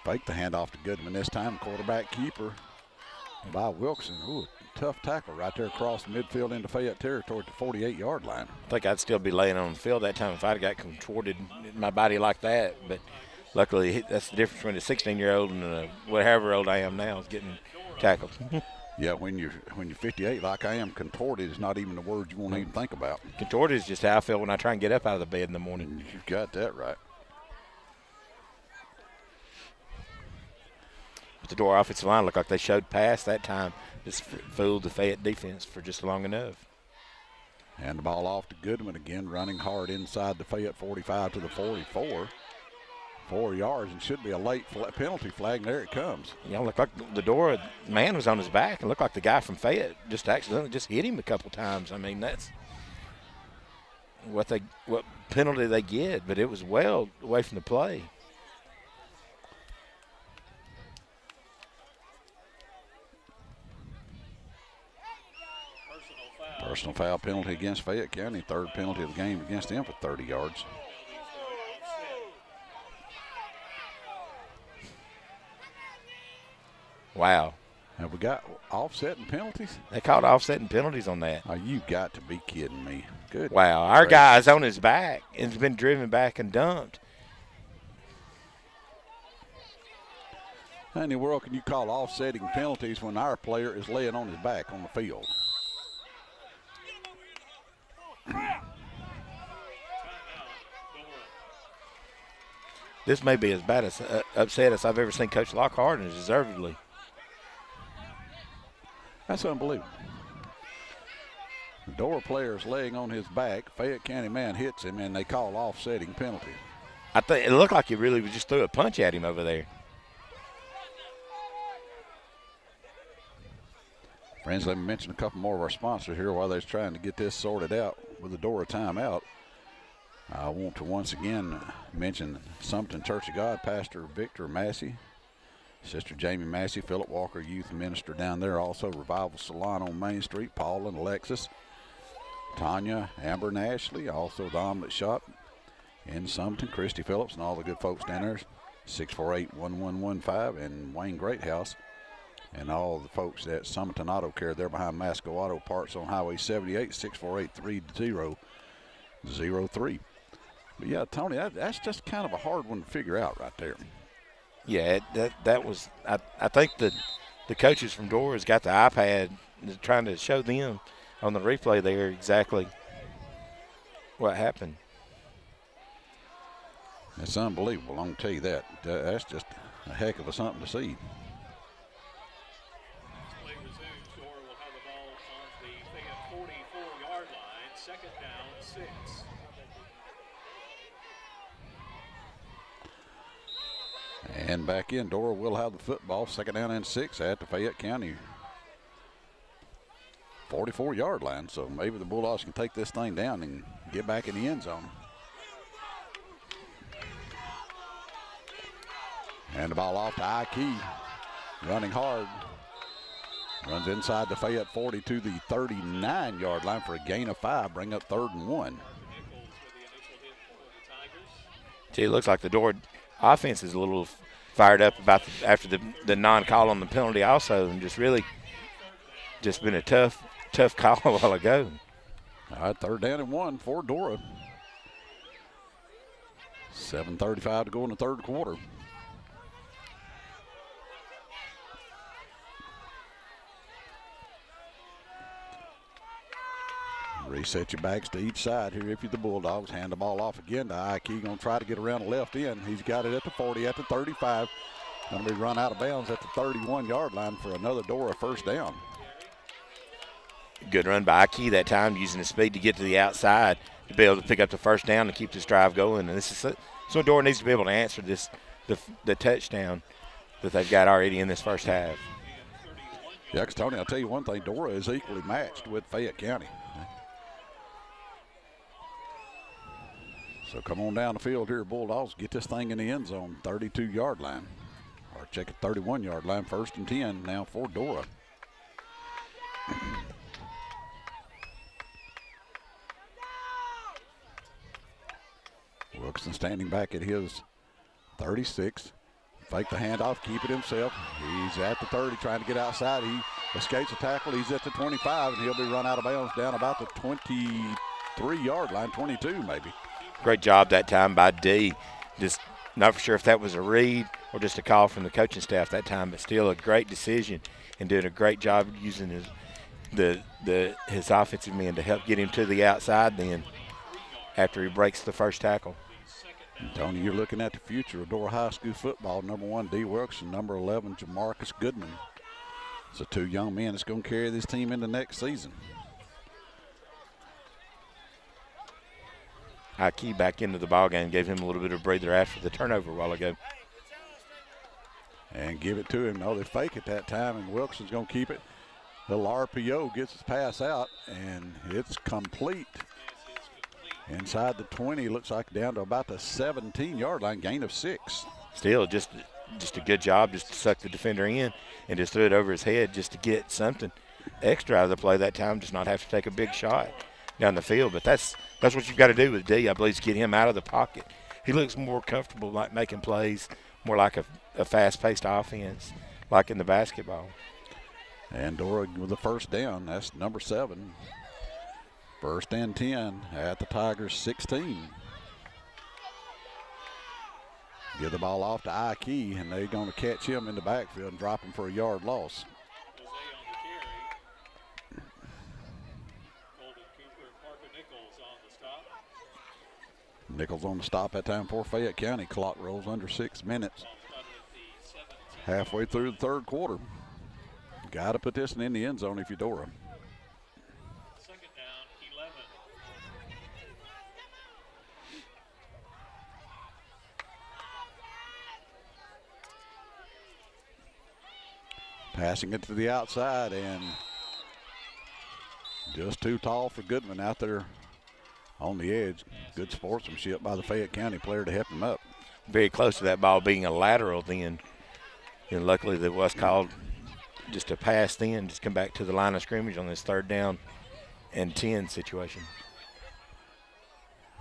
Fake the handoff to Goodman this time. Quarterback keeper by Wilkerson. Ooh, tough tackle right there across the midfield into Fayette territory at the 48-yard line. I think I'd still be laying on the field that time if I'd got contorted my body like that. But luckily, that's the difference between a 16-year-old and a whatever old I am now is getting tackled. Yeah, when you're 58 like I am, contorted is not even the word you won't even think about. Contorted is just how I feel when I try and get up out of the bed in the morning. You've got that right. But the Dora offensive line looked like they showed pass that time. Just fooled the Fayette defense for just long enough. And the ball off to Goodman again, running hard inside the Fayette 45 to the 44. 4 yards and should be a late penalty flag, and there it comes. Yeah, looked like the Dora man was on his back. It looked like the guy from Fayette just accidentally just hit him a couple times. I mean, that's what penalty they get, but it was well away from the play. Personal foul penalty against Fayette County. Third penalty of the game against them for 30 yards. Wow. Have we got offsetting penalties? They called offsetting penalties on that. Oh, you got to be kidding me. Good. Wow. Our guy's on his back and has been driven back and dumped. How in the world can you call offsetting penalties when our player is laying on his back on the field? this may be as bad as upset as I've ever seen Coach Lockhart, and deservedly. That's unbelievable. The Dora player's laying on his back. Fayette County man hits him, and they call offsetting penalty. I think it looked like he really just threw a punch at him over there. Friends, let me mention a couple more of our sponsors here while they're trying to get this sorted out with the Dora timeout. I want to once again mention Summerton Church of God, Pastor Victor Massey, Sister Jamie Massey, Philip Walker, youth minister down there. Also, Revival Salon on Main Street, Paul and Alexis, Tanya, Amber, and Ashley. Also, the Omelet Shop in Summerton, Christy Phillips, and all the good folks down there, 648-1115, and Wayne Greathouse. And all the folks at Summerton Auto Care, they're behind Masco Auto Parts on Highway 78, 648-3003. But yeah, Tony, that's just kind of a hard one to figure out right there. Yeah, that was. I think the coaches from Dora's got the iPad trying to show them on the replay there exactly what happened. That's unbelievable. I'm gonna tell you that. That's just a heck of a something to see. Play resumes. Dora will have the ball on the Fayette 44-yard line. Second down, 6. And back in, Dora will have the football. Second down and 6 at the Fayette County 44-yard line. So maybe the Bulldogs can take this thing down and get back in the end zone. And the ball off to Ike, running hard. Runs inside the Fayette 40 to the 39-yard line for a gain of 5, bring up 3rd and 1. Gee, it looks like the Dora offense is a little fired up about after the non-call on the penalty also, and just really just been a tough call a while ago. All right, 3rd down and 1 for Dora. 7:35 to go in the 3rd quarter. Reset your backs to each side here if you're the Bulldogs. Hand the ball off again to Ike. Going to try to get around the left end. He's got it at the 40, at the 35. Going to be run out of bounds at the 31-yard line for another Dora first down. Good run by Ike that time, using his speed to get to the outside to be able to pick up the first down and keep this drive going. And this is so Dora needs to be able to answer this the touchdown that they've got already in this first half. Yeah, because Tony, I'll tell you one thing, Dora is equally matched with Fayette County. So come on down the field here, Bulldogs. Get this thing in the end zone, 32-yard line. Or check it, 31-yard line, 1st and 10 now for Dora. Wilkerson standing back at his 36. Fake the handoff, keep it himself. He's at the 30, trying to get outside. He escapes a tackle. He's at the 25, and he'll be run out of bounds down about the 23-yard line, 22 maybe. Great job that time by D. Just not for sure if that was a read or just a call from the coaching staff that time, but still a great decision and doing a great job using his offensive men to help get him to the outside then after he breaks the first tackle. Tony, you're looking at the future of Dora High School football. Number 1, D. Wilkerson. Number 11, Jamarcus Goodman. So 2 young men that's going to carry this team into next season. Ike back into the ball game, gave him a little bit of breather after the turnover a while ago. And give it to him. No, they fake it that time, and Wilkerson's going to keep it. Little RPO gets his pass out, and it's complete. Inside the 20, looks like down to about the 17-yard line, gain of 6. Still, just a good job just to suck the defender in and just threw it over his head just to get something extra out of the play that time, just not have to take a big shot down the field. But that's what you've got to do with D, I believe, is get him out of the pocket. He looks more comfortable like making plays, more like a fast-paced offense, like in the basketball. And Dora with the first down. That's number 7. 1st and 10 at the Tigers 16. Give the ball off to Ike, and they're going to catch him in the backfield and drop him for a yard loss. Nichols on the stop that time for Fayette County. Clock rolls under 6 minutes. Halfway through the third quarter. Got to put this in the end zone if you're Dora. Second down, 11. Passing it to the outside, and just too tall for Goodman out there on the edge. Good sportsmanship by the Fayette County player to help him up. Very close to that ball being a lateral then. And luckily that was called just a pass then, just come back to the line of scrimmage on this 3rd down and 10 situation.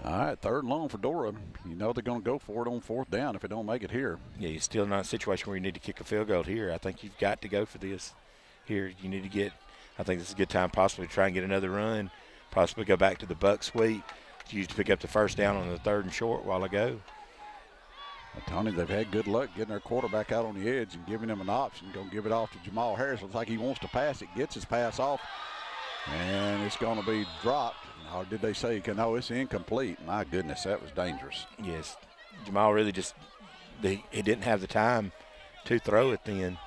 All right, 3rd and long for Dora. You know they're going to go for it on 4th down if they don't make it here. Yeah, you're still not in a situation where you need to kick a field goal here. I think you've got to go for this here. You need to get, I think this is a good time possibly to try and get another run, possibly go back to the buck sweep. Used to pick up the 1st down on the 3rd and short a while ago. Well, Tony, they've had good luck getting their quarterback out on the edge and giving him an option. Going to give it off to Jamal Harris. Looks like he wants to pass it, gets his pass off, and it's going to be dropped. Or did they say, no, it's incomplete? My goodness, that was dangerous. Yes, Jamal really just, he didn't have the time to throw it then.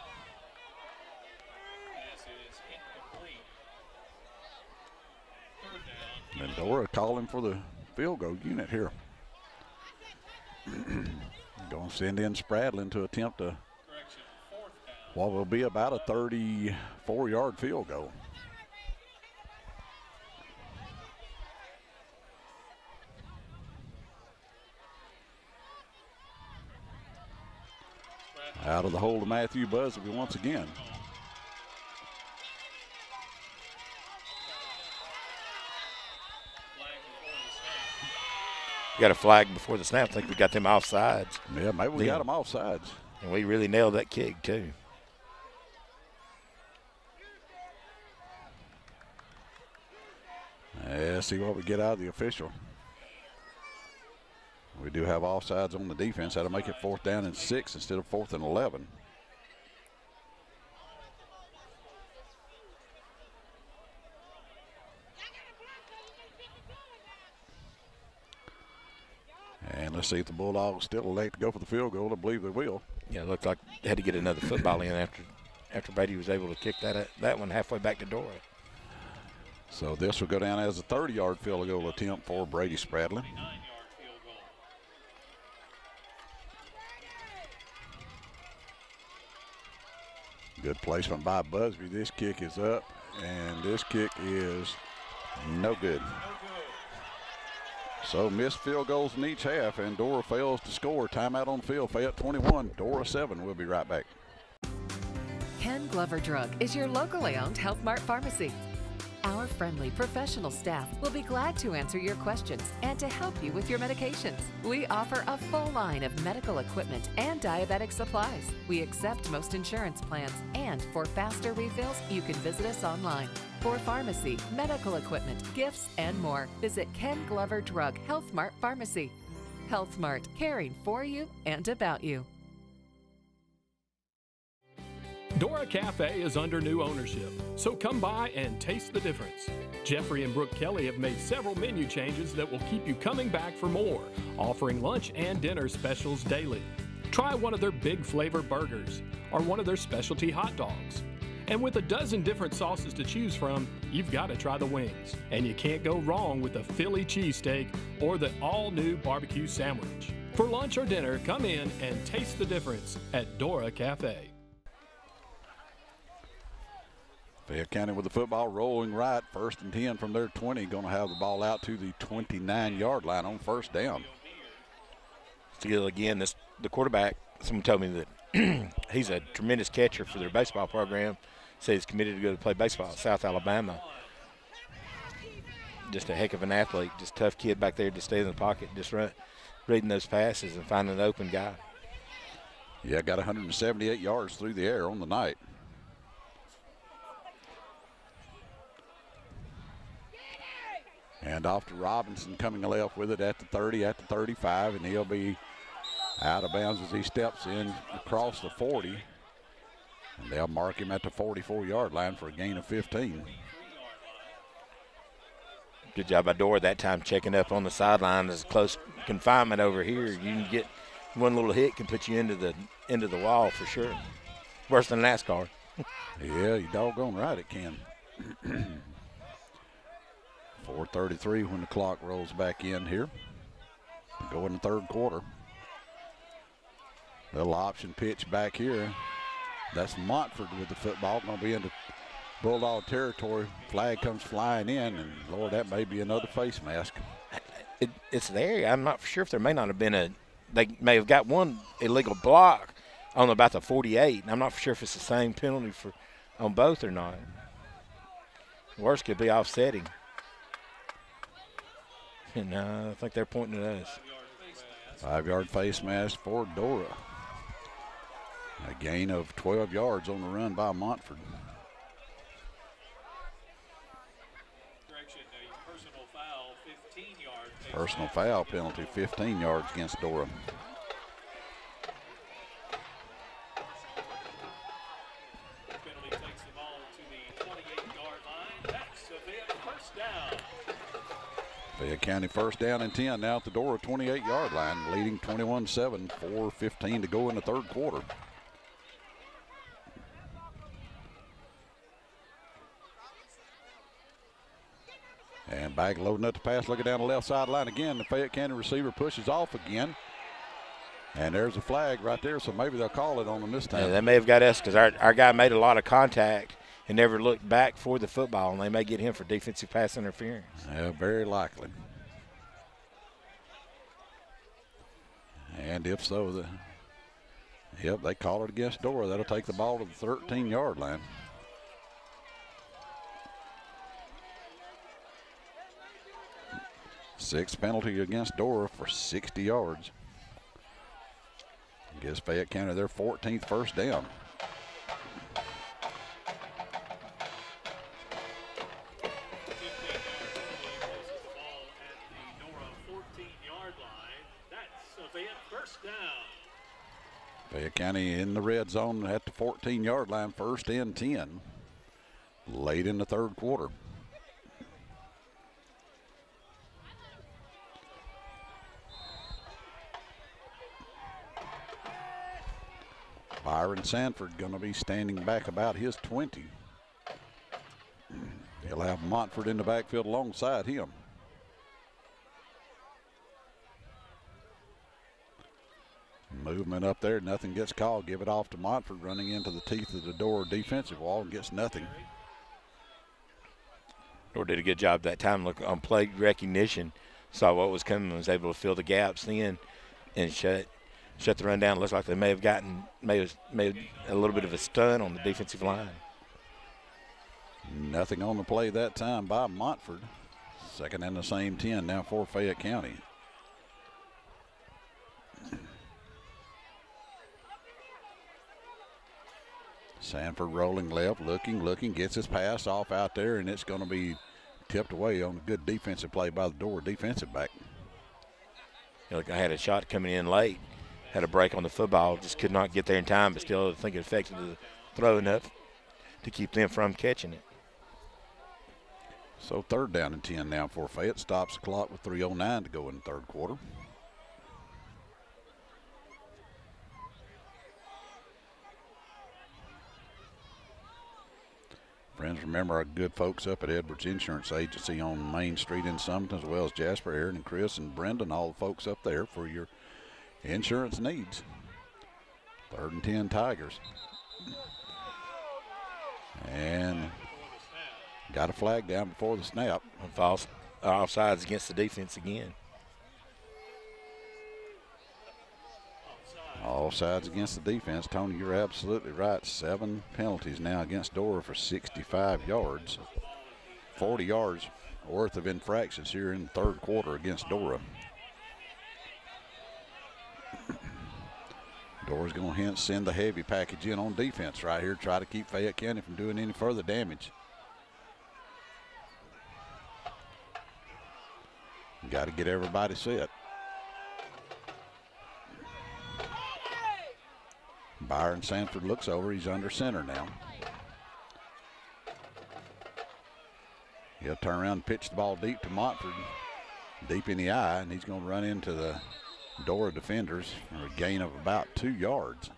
And Dora calling for the field goal unit here. Going to send in Spradlin to attempt what will be about a 34-yard field goal. Out of the hole to Matthew Busby once again. We got a flag before the snap. I think we got them offsides. Yeah, maybe we got them offsides. And we really nailed that kick, too. Yeah, see what we get out of the official. We do have offsides on the defense. That'll make it 4th down and 6 instead of 4th and 11. And let's see if the Bulldogs still elect to go for the field goal. I believe they will. Yeah, it looked like they had to get another football in after Beatty was able to kick that one halfway back to Dora. So this will go down as a 30-yard field goal attempt for Brady Spradlin. Good placement by Busby. This kick is up, and this kick is no good. So missed field goals in each half, and Dora fails to score. Timeout on the field. Fayette 21, Dora 7. We'll be right back. Ken Glover Drug is your locally owned Health Mart pharmacy. Our friendly professional staff will be glad to answer your questions and to help you with your medications. We offer a full line of medical equipment and diabetic supplies. We accept most insurance plans, and for faster refills, you can visit us online. For pharmacy, medical equipment, gifts, and more, visit Ken Glover Drug Health Mart Pharmacy. Health Mart, caring for you and about you. Dora Cafe is under new ownership, so come by and taste the difference. Jeffrey and Brooke Kelly have made several menu changes that will keep you coming back for more, offering lunch and dinner specials daily. Try one of their big flavor burgers or one of their specialty hot dogs. And with a dozen different sauces to choose from, you've got to try the wings. And you can't go wrong with the Philly cheesesteak or the all-new barbecue sandwich. For lunch or dinner, come in and taste the difference at Dora Cafe. Fayette County with the football rolling right. 1st and 10 from their 20. Going to have the ball out to the 29-yard line on 1st down. Still, again, the quarterback, someone told me that he's a tremendous catcher for their baseball program. Said he's committed to go to play baseball at South Alabama. Just a heck of an athlete. Just tough kid back there to stay in the pocket, just reading those passes and finding an open guy. Yeah, got 178 yards through the air on the night. And off to Robinson, coming left with it at the 30, at the 35, and he'll be out of bounds as he steps in across the 40. And they'll mark him at the 44-yard line for a gain of 15. Good job by Dora that time checking up on the sideline. As close confinement over here. You can get one little hit can put you into the wall for sure. Worse than NASCAR. Yeah, you doggone right it can. 4:33 when the clock rolls back in here. Go in the third quarter. Little option pitch back here. That's Montford with the football. Going to be into Bulldog territory. Flag comes flying in, and Lord, that may be another face mask. It's there. I'm not sure if there may not have been they may have got one illegal block on about the 48. And I'm not sure if it's the same penalty on both or not. Worst could be offsetting. And I think they're pointing at us. 5-yard face mask for Dora. A gain of 12 yards on the run by Montford. Personal foul, 15-yard. Personal foul penalty, 15 yards against Dora. Penalty takes the ball to the 28-yard line. That's a big first down. Fayette County first down and 10 now at the Dora 28-yard line, leading 21-7, 4:15 to go in the third quarter. And back loading up the pass, looking down the left sideline again. The Fayette County receiver pushes off again. And there's a flag right there, so maybe they'll call it on them this time. Yeah, they may have got us because our guy made a lot of contact and never looked back for the football, and they may get him for defensive pass interference. Yeah, very likely. And if so, yep, they call it against Dora. That'll take the ball to the 13-yard line. Sixth penalty against Dora for 60 yards. Gives Fayette County their 14th first down. Fayette County in the red zone at the 14-yard line, first and 10, late in the third quarter. Byron Sanford going to be standing back about his 20. He'll have Montford in the backfield alongside him. Movement up there, nothing gets called. Give it off to Montford, running into the teeth of the Dora defensive wall and gets nothing. Dora did a good job that time. Look on play recognition, saw what was coming, was able to fill the gaps then, and shut the run down. Looks like they may have made a little bit of a stun on the defensive line. Nothing on the play that time by Montford. Second and the same 10 now for Fayette County. Sanford rolling left, looking, gets his pass off out there, and it's going to be tipped away on a good defensive play by the Dora defensive back. Look, I had a shot coming in late, had a break on the football, just could not get there in time, but still I think it affected the throw enough to keep them from catching it. So third down and 10 now for Fayette. Stops the clock with 3:09 to go in the third quarter. Friends, remember our good folks up at Edwards Insurance Agency on Main Street in Summerton, as well as Jasper, Aaron, and Chris, and Brendan, all the folks up there for your insurance needs. Third and 10 Tigers. And got a flag down before the snap. False offsides against the defense again. All sides against the defense. Tony, you're absolutely right. 7 penalties now against Dora for 65 yards. 40 yards worth of infractions here in the third quarter against Dora. Dora's going to hence send the heavy package in on defense right here, try to keep Fayette County from doing any further damage. Got to get everybody set. Byron Sanford looks over. He's under center now. He'll turn around and pitch the ball deep to Montford, deep in the eye, and he's going to run into the Dora defenders for a gain of about 2 yards.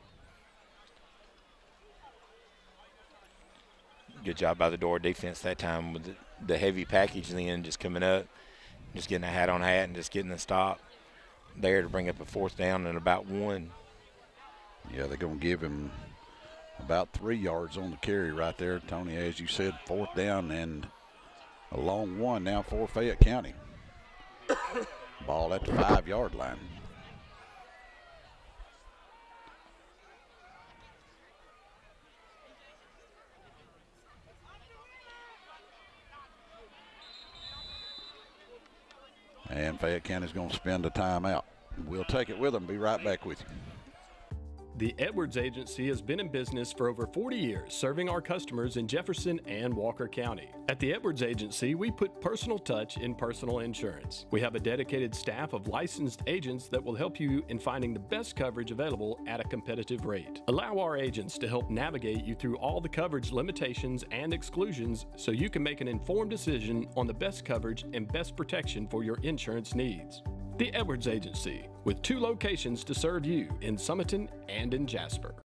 Good job by the Dora defense that time with the heavy package then just coming up, just getting a hat on hat and just getting the stop there to bring up a 4th down and about 1. Yeah, they're going to give him about 3 yards on the carry right there, Tony. As you said, 4th down and a long 1 now for Fayette County. Ball at the 5-yard line. And Fayette County's going to spend a timeout. We'll take it with them. Be right back with you. The Edwards Agency has been in business for over 40 years, serving our customers in Jefferson and Walker County. At the Edwards Agency, we put personal touch in personal insurance. We have a dedicated staff of licensed agents that will help you in finding the best coverage available at a competitive rate. Allow our agents to help navigate you through all the coverage limitations and exclusions so you can make an informed decision on the best coverage and best protection for your insurance needs. The Edwards Agency, with 2 locations to serve you in Summiton and in Jasper.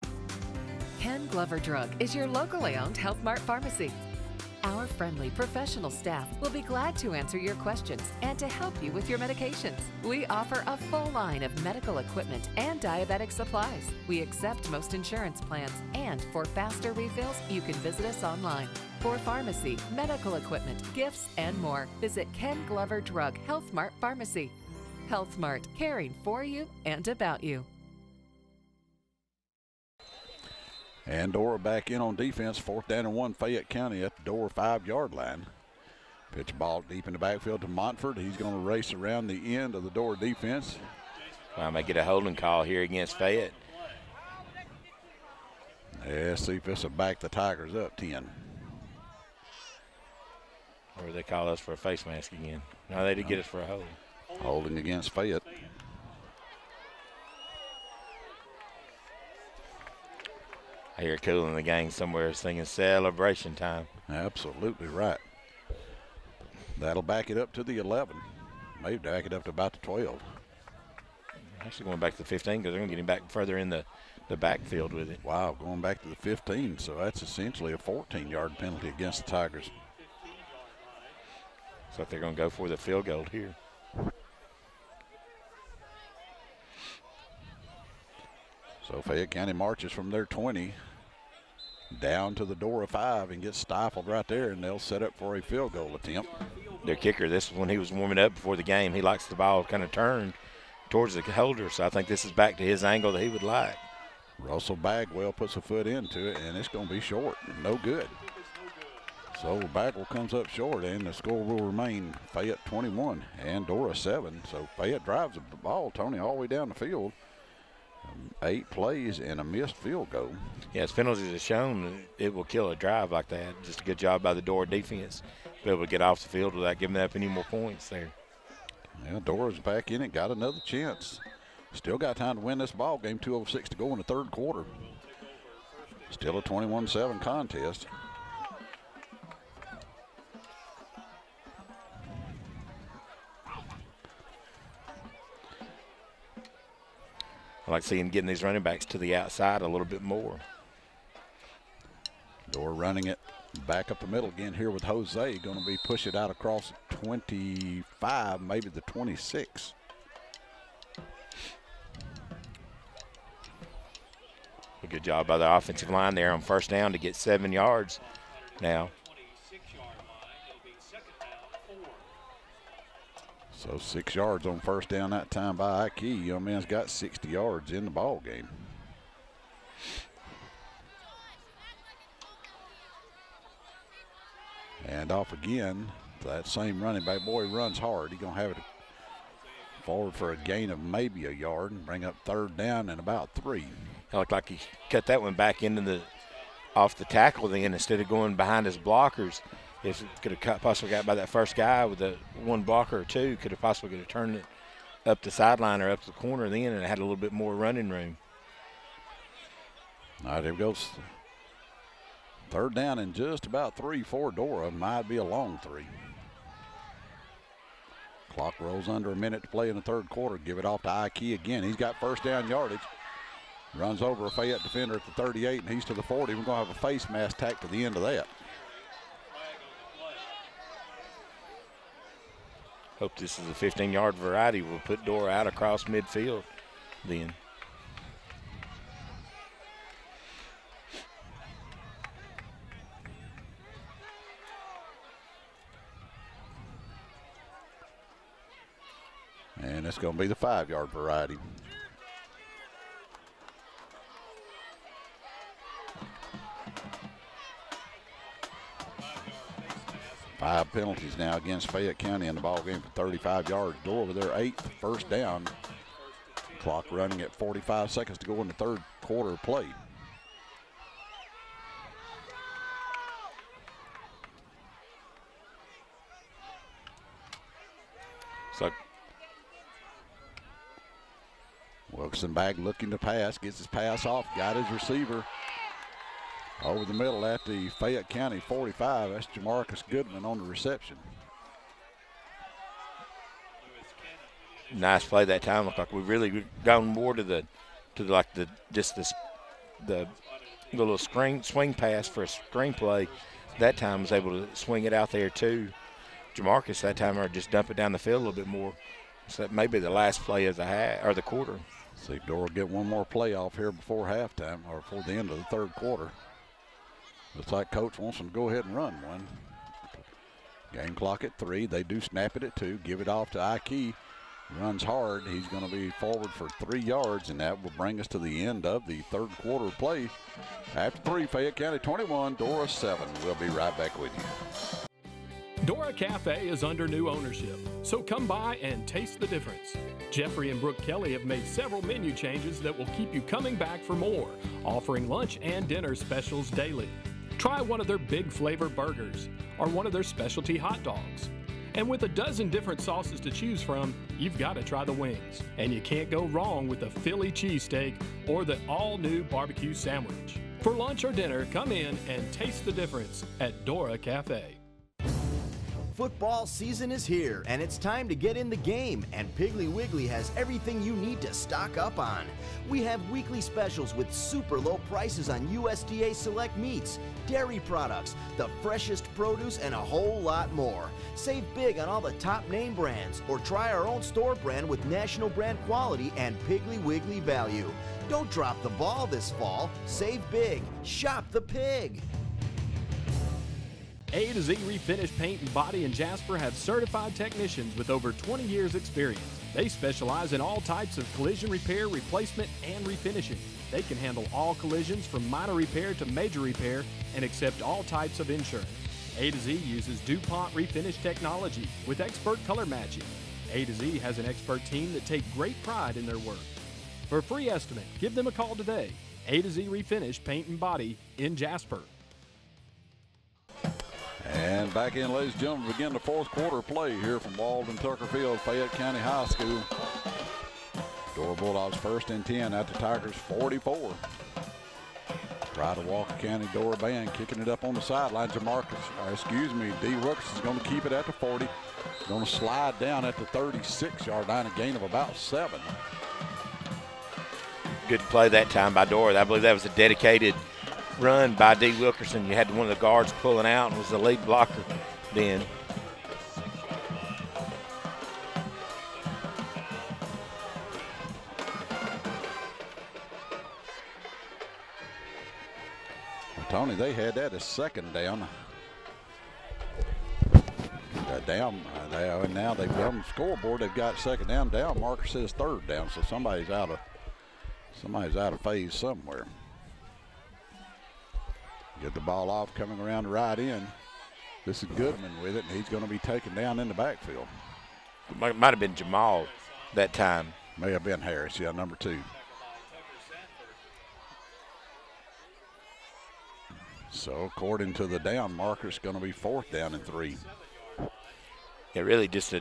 Ken Glover Drug is your locally owned Health Mart pharmacy. Our friendly professional staff will be glad to answer your questions and to help you with your medications. We offer a full line of medical equipment and diabetic supplies. We accept most insurance plans, and for faster refills, you can visit us online. For pharmacy, medical equipment, gifts, and more, visit Ken Glover Drug Health Mart Pharmacy. Health Mart, caring for you and about you. And Dora back in on defense. 4th down and 1, Fayette County at the Dora 5-yard line. Pitch ball deep in the backfield to Montford. He's going to race around the end of the Dora defense. I might get a holding call here against Fayette. Yeah, see if this will back the Tigers up 10. Or they call us for a face mask again. No, they did get us for a hold. Holding against Fayette. I hear Cool in the gang somewhere singing celebration time. Absolutely right. That'll back it up to the 11. Maybe back it up to about the 12. Actually going back to the 15 because they're going to get him back further in the backfield with it. Wow, going back to the 15. So that's essentially a 14-yard penalty against the Tigers. So if they're going to go for the field goal here. So Fayette County marches from their 20 down to the Dora 5 and gets stifled right there, and they'll set up for a field goal attempt. Their kicker, this is when he was warming up before the game. He likes the ball kind of turned towards the holder, so I think this is back to his angle that he would like. Russell Bagwell puts a foot into it, and it's going to be short. No good. So Bagwell comes up short, and the score will remain Fayette 21 and Dora 7. So Fayette drives the ball, Tony, all the way down the field. 8 plays and a missed field goal. Yes, penalties have shown it will kill a drive like that. Just a good job by the Dora defense to be able to get off the field without giving up any more points there. Yeah, Dora's back in it, got another chance. Still got time to win this ball game. 2:06 to go in the 3rd quarter. Still a 21-7 contest. I like seeing getting these running backs to the outside a little bit more. Dora running it back up the middle again here with Jose. Going to be push it out across 25, maybe the 26. A good job by the offensive line there on 1st down to get 7 yards now. So 6 yards on 1st down that time by Ike. Young man's got 60 yards in the ball game. And off again. That same running back. Boy, he runs hard. He's going to have it forward for a gain of maybe a yard and bring up 3rd down and about 3. It looked like he cut that one back into off the tackle then instead of going behind his blockers. If it could have possibly got by that first guy with the 1 blocker or 2, could have possibly turned it up the sideline or up the corner then and had a little bit more running room. All right, there goes 3rd down and just about 3 for Dora. Might be a long 3. Clock rolls under a minute to play in the third quarter. Give it off to Ike again. He's got first down yardage. Runs over a Fayette defender at the 38, and he's to the 40. We're going to have a face mask tacked to the end of that. Hope this is a 15-yard variety. We'll put Dora out across midfield then. And it's going to be the 5-yard variety. Five penalties now against Fayette County in the ball game for 35 yards. Dora with their 8th first down. Clock running at 45 seconds to go in the third quarter of play. So Wilkerson back looking to pass, gets his pass off, got his receiver over the middle at the Fayette County 45. That's Jamarcus Goodman on the reception. Nice play that time. Looked like we've really gone more to the little swing pass for a screenplay. That time was able to swing it out there too. Jamarcus that time or just dump it down the field a little bit more. So that may be the last play of the half or the quarter. See if Dora get one more play off here before halftime or before the end of the third quarter. Looks like Coach wants them to go ahead and run one. Game clock at 3. They do snap it at 2. Give it off to Ike. Runs hard. He's going to be forward for 3 yards, and that will bring us to the end of the third quarter of play. After 3, Fayette County 21, Dora 7. We'll be right back with you. Dora Cafe is under new ownership, so come by and taste the difference. Jeffrey and Brooke Kelly have made several menu changes that will keep you coming back for more, offering lunch and dinner specials daily. Try one of their big flavor burgers or one of their specialty hot dogs. And with a dozen different sauces to choose from, you've got to try the wings. And you can't go wrong with the Philly cheesesteak or the all-new barbecue sandwich. For lunch or dinner, come in and taste the difference at Dora Cafe. Football season is here, and it's time to get in the game, and Piggly Wiggly has everything you need to stock up on. We have weekly specials with super low prices on USDA select meats, dairy products, the freshest produce, and a whole lot more. Save big on all the top name brands, or try our own store brand with national brand quality and Piggly Wiggly value. Don't drop the ball this fall. Save big. Shop the pig. A to Z Refinish Paint and Body in Jasper have certified technicians with over 20 years experience. They specialize in all types of collision repair, replacement, and refinishing. They can handle all collisions from minor repair to major repair and accept all types of insurance. A to Z uses DuPont Refinish technology with expert color matching. A to Z has an expert team that take great pride in their work. For a free estimate, give them a call today. A to Z Refinish Paint and Body in Jasper. And back in, ladies and gentlemen, begin the fourth quarter play here from Walden Tucker Field, Fayette County High School. Dora Bulldogs first and 10 at the Tigers 44. Pride of Walker County Dora band kicking it up on the sideline. D. Wilkes is going to keep it at the 40. Going to slide down at the 36-yard line, a gain of about 7. Good play that time by Dora. I believe that was a dedicated run by D. Wilkerson. You had one of the guards pulling out and was the lead blocker then. Well, Tony, they had that as second down. And now they've on the scoreboard. They've got second down. Down marker says third down, so somebody's out of phase somewhere. Get the ball off, coming around the right end. This is Goodman with it, and he's going to be taken down in the backfield. Might have been Jamal that time. May have been Harris, yeah, number 2. So according to the down marker, it's going to be 4th down and 3. It really just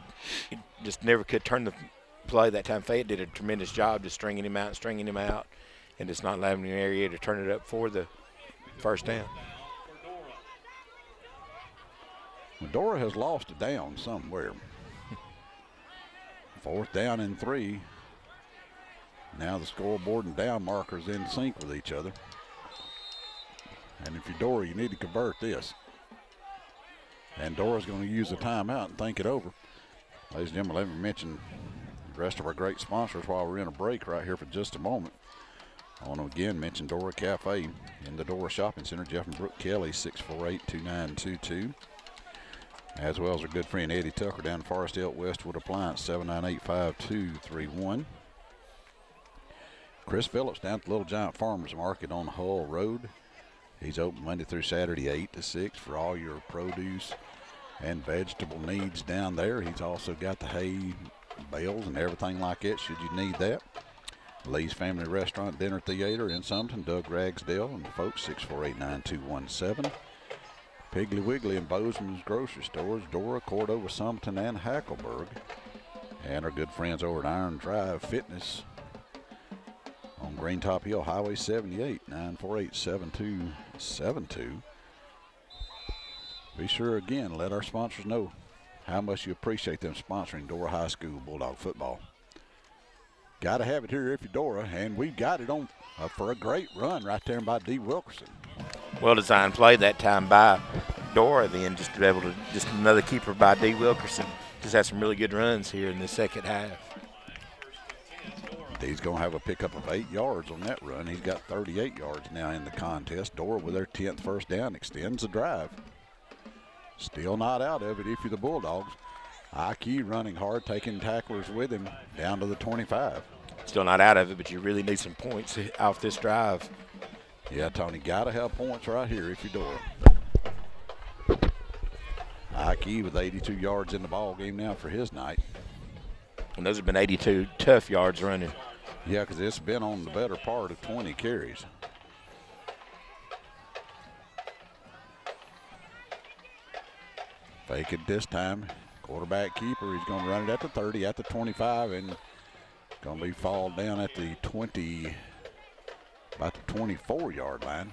never could turn the play that time. Fayette did a tremendous job just stringing him out, and just not allowing him an area to turn it up for the first down. Well, Dora has lost a down somewhere. 4th down and 3. Now the scoreboard and down markers in sync with each other. And if you're Dora, you need to convert this. And Dora's going to use a timeout and think it over. Ladies and gentlemen, let me mention the rest of our great sponsors while we're in a break right here for just a moment. I want to again mention Dora Cafe in the Dora Shopping Center. Jeff and Brooke Kelly, 648-2922. As well as our good friend Eddie Tucker down in Forest Hill Westwood Appliance, 798-5231. Chris Phillips down at the Little Giant Farmers Market on Hull Road. He's open Monday through Saturday, 8 to 6 for all your produce and vegetable needs down there. He's also got the hay bales and everything like that should you need that. Lee's Family Restaurant Dinner Theater in Summerton, Doug Ragsdale and the folks, 648-9217. Piggly Wiggly and Bozeman's Grocery Stores, Dora, Cordova, Summerton, and Hackleburg. And our good friends over at Iron Drive Fitness on Green Top Hill, Highway 78, 948-7272. Be sure again, let our sponsors know how much you appreciate them sponsoring Dora High School Bulldog football. Got to have it here if you're Dora, and we've got it on for a great run right there by D. Wilkerson. Well-designed play that time by Dora then, just to be able to, just another keeper by D. Wilkerson. Just had some really good runs here in the second half. He's going to have a pickup of 8 yards on that run. He's got 38 yards now in the contest. Dora with their 10th first down extends the drive. Still not out of it if you're the Bulldogs. IQ running hard, taking tacklers with him down to the 25. Still not out of it, but you really need some points off this drive. Yeah, Tony, got to have points right here if you're Dora. IQ with 82 yards in the ball game now for his night. And those have been 82 tough yards running. Yeah, because it's been on the better part of 20 carries. Fake it this time. Quarterback keeper, he's going to run it at the 30, at the 25, and going to be fall down at the 20, about the 24-yard line.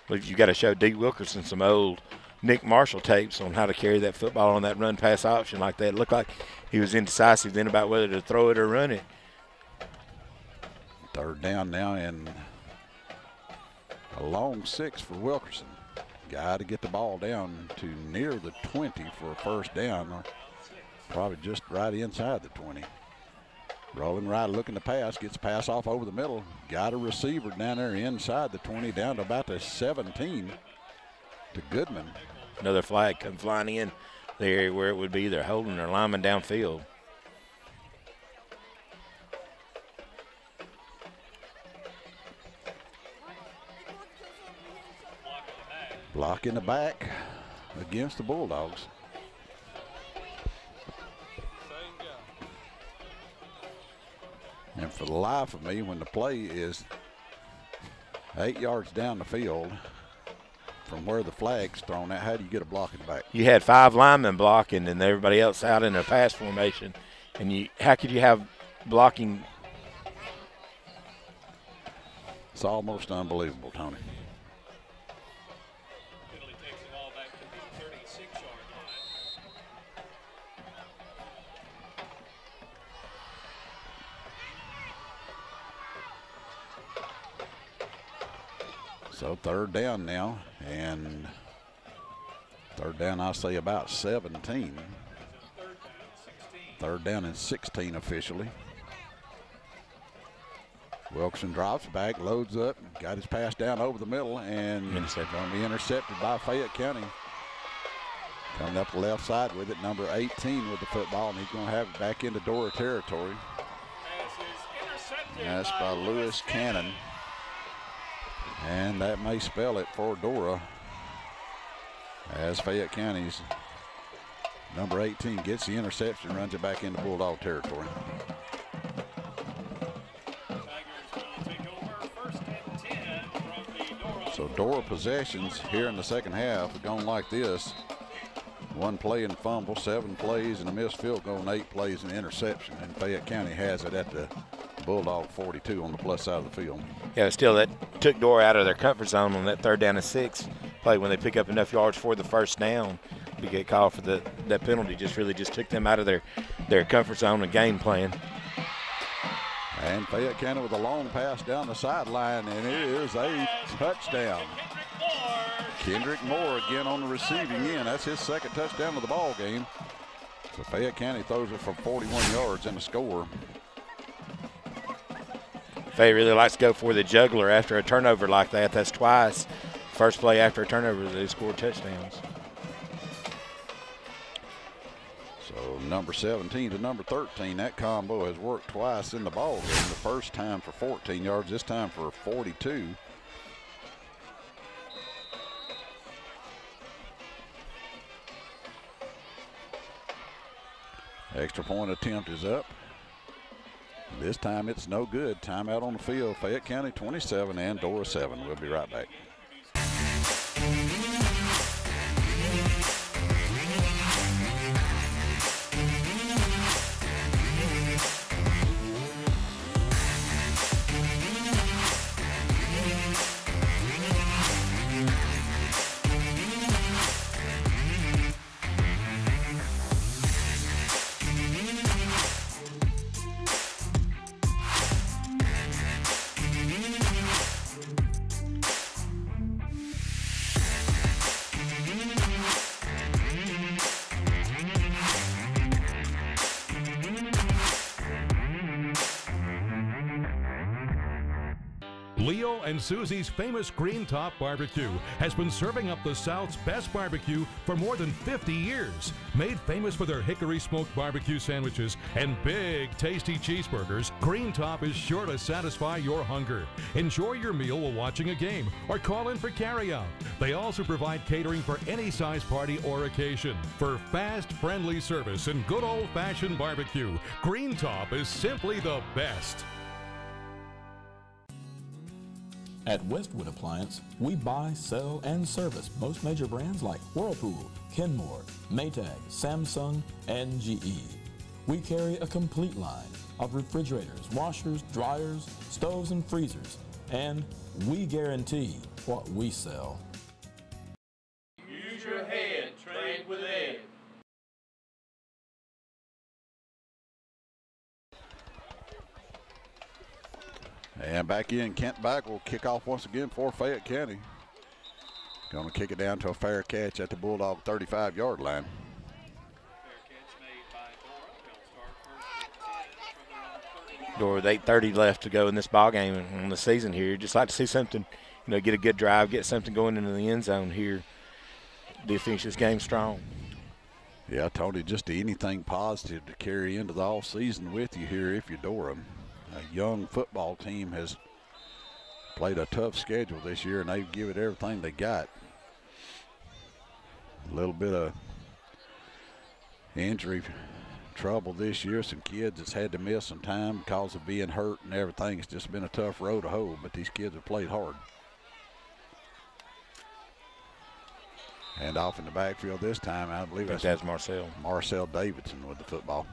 Well, you got to show D. Wilkerson some old Nick Marshall tapes on how to carry that football on that run-pass option like that. It looked like he was indecisive then about whether to throw it or run it. 3rd down now and a long 6 for Wilkerson. Got to get the ball down to near the 20 for a first down, or probably just right inside the 20. Rolling right, looking to pass, gets a pass off over the middle. Got a receiver down there inside the 20, down to about the 17 to Goodman. Another flag come flying in the area where it would be either holding or lineman downfield. Block in the back against the Bulldogs. And for the life of me, when the play is 8 yards down the field from where the flag's thrown at, how do you get a block in the back? You had 5 linemen blocking and everybody else out in a pass formation. And how could you have blocking? It's almost unbelievable, Tony. So 3rd down now, and 3rd down, I'll say about 17. 3rd down and 16 officially. Wilkerson drops back, loads up, got his pass down over the middle, and going to be intercepted by Fayette County. Coming up the left side with it, number 18 with the football, and he's going to have it back into Dora territory. And that's by Lewis Cannon. And that may spell it for Dora, as Fayette County's number 18 gets the interception, runs it back into Bulldog territory. So Dora possessions here in the second half have gone like this. 1 play and fumble, 7 plays and a missed field goal, and 8 plays and interception. And Fayette County has it at the Bulldog 42 on the plus side of the field. Yeah, still that took Dora out of their comfort zone on that 3rd down and 6 play when they pick up enough yards for the first down. to get called for that penalty. Just took them out of their comfort zone and game plan. And Fayette County with a long pass down the sideline, and it is a touchdown. Kendrick Moore again on the receiving end. That's his second touchdown of the ball game. So Fayette County throws it for 41 yards and a score. Fayette really likes to go for the juggler after a turnover like that. That's twice. First play after a turnover, they scored touchdowns. So number 17 to number 13, that combo has worked twice in the ball game. The first time for 14 yards, this time for 42. Extra point attempt is up. This time it's no good. Timeout on the field. Fayette County 27 and Dora 7. We'll be right back. Leo and Susie's famous Green Top Barbecue has been serving up the South's best barbecue for more than 50 years. Made famous for their hickory smoked barbecue sandwiches and big tasty cheeseburgers, Green Top is sure to satisfy your hunger. Enjoy your meal while watching a game or call in for carryout. They also provide catering for any size party or occasion. For fast, friendly service and good old-fashioned barbecue, Green Top is simply the best. At Westwood Appliance, we buy, sell, and service most major brands like Whirlpool, Kenmore, Maytag, Samsung, and GE. We carry a complete line of refrigerators, washers, dryers, stoves, and freezers, and we guarantee what we sell. Use your head, train with Ed. And back in, Kent Back will kick off once again for Fayette County. Going to kick it down to a fair catch at the Bulldog 35-yard line. Dora with 8:30 left to go in this ball game in the season here. Just like to see something, get a good drive, get something going into the end zone here. Do you finish this game strong? Yeah, Tony, just anything positive to carry into the off season with you here if you're Dora. A young football team has played a tough schedule this year, and they've given it everything they got. A little bit of injury trouble this year. Some kids that's had to miss some time because of being hurt and everything. It's just been a tough road to hoe, but these kids have played hard. And off in the backfield this time, I believe that's Marcel. Marcel Davidson with the football.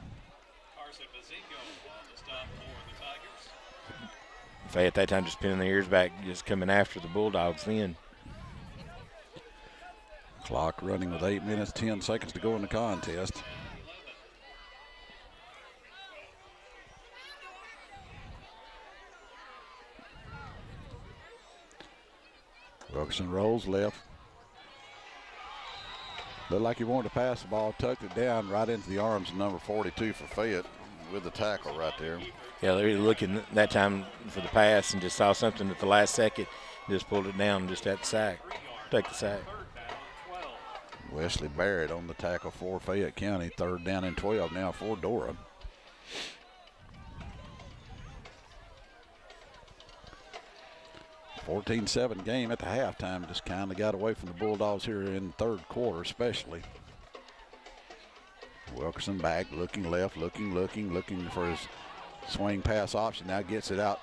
Fayette at that time just pinning their ears back, just coming after the Bulldogs then. Clock running with 8 minutes, 10 seconds to go in the contest. Wilkerson rolls left. Looked like he wanted to pass the ball, tucked it down right into the arms of number 42 for Fayette with the tackle right there. Yeah, they were looking that time for the pass and just saw something at the last second, just pulled it down, just at the sack, take the sack. Wesley Barrett on the tackle for Fayette County. 3rd down and 12 now for Dora. A 14-7 game at the halftime. Just kind of got away from the Bulldogs here in the third quarter especially. Wilkerson back, looking left, looking for his swing pass option. Now gets it out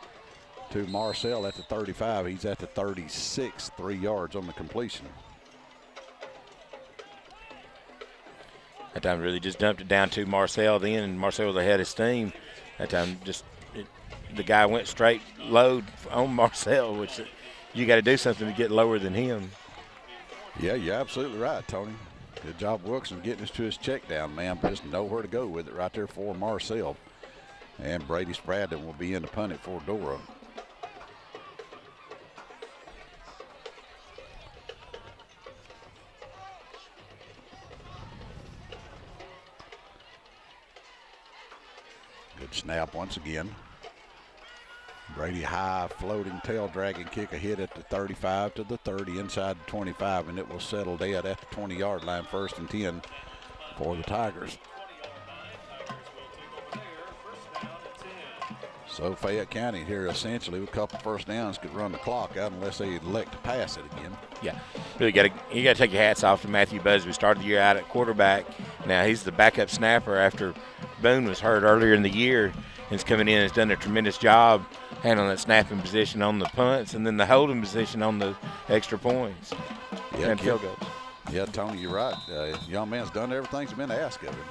to Marcel at the 35. He's at the 36, 3 yards on the completion. That time really just dumped it down to Marcel then, and Marcel was ahead of steam. That time the guy went straight load on Marcel, which you got to do something to get lower than him. Yeah, you're absolutely right, Tony. Good job, Wilkerson, getting us to his check down, man. Just nowhere to go with it right there for Marcel. And Brady Spradlin will be in to punt it for Dora. Good snap once again. Brady high floating tail dragging kick, a hit at the 35 to the 30 inside the 25, and it will settle dead at the 20-yard line, 1st and 10 for the Tigers. So Fayette County here essentially with a couple first downs could run the clock out unless they elect to pass it again. Yeah, really you got to take your hats off to Matthew Busby. Started the year out at quarterback. Now he's the backup snapper after Boone was hurt earlier in the year. He's coming in and has done a tremendous job handling that snapping position on the punts and then the holding position on the extra points and field goals. Yeah, Tony, you're right. Young man's done everything he's been asked of him.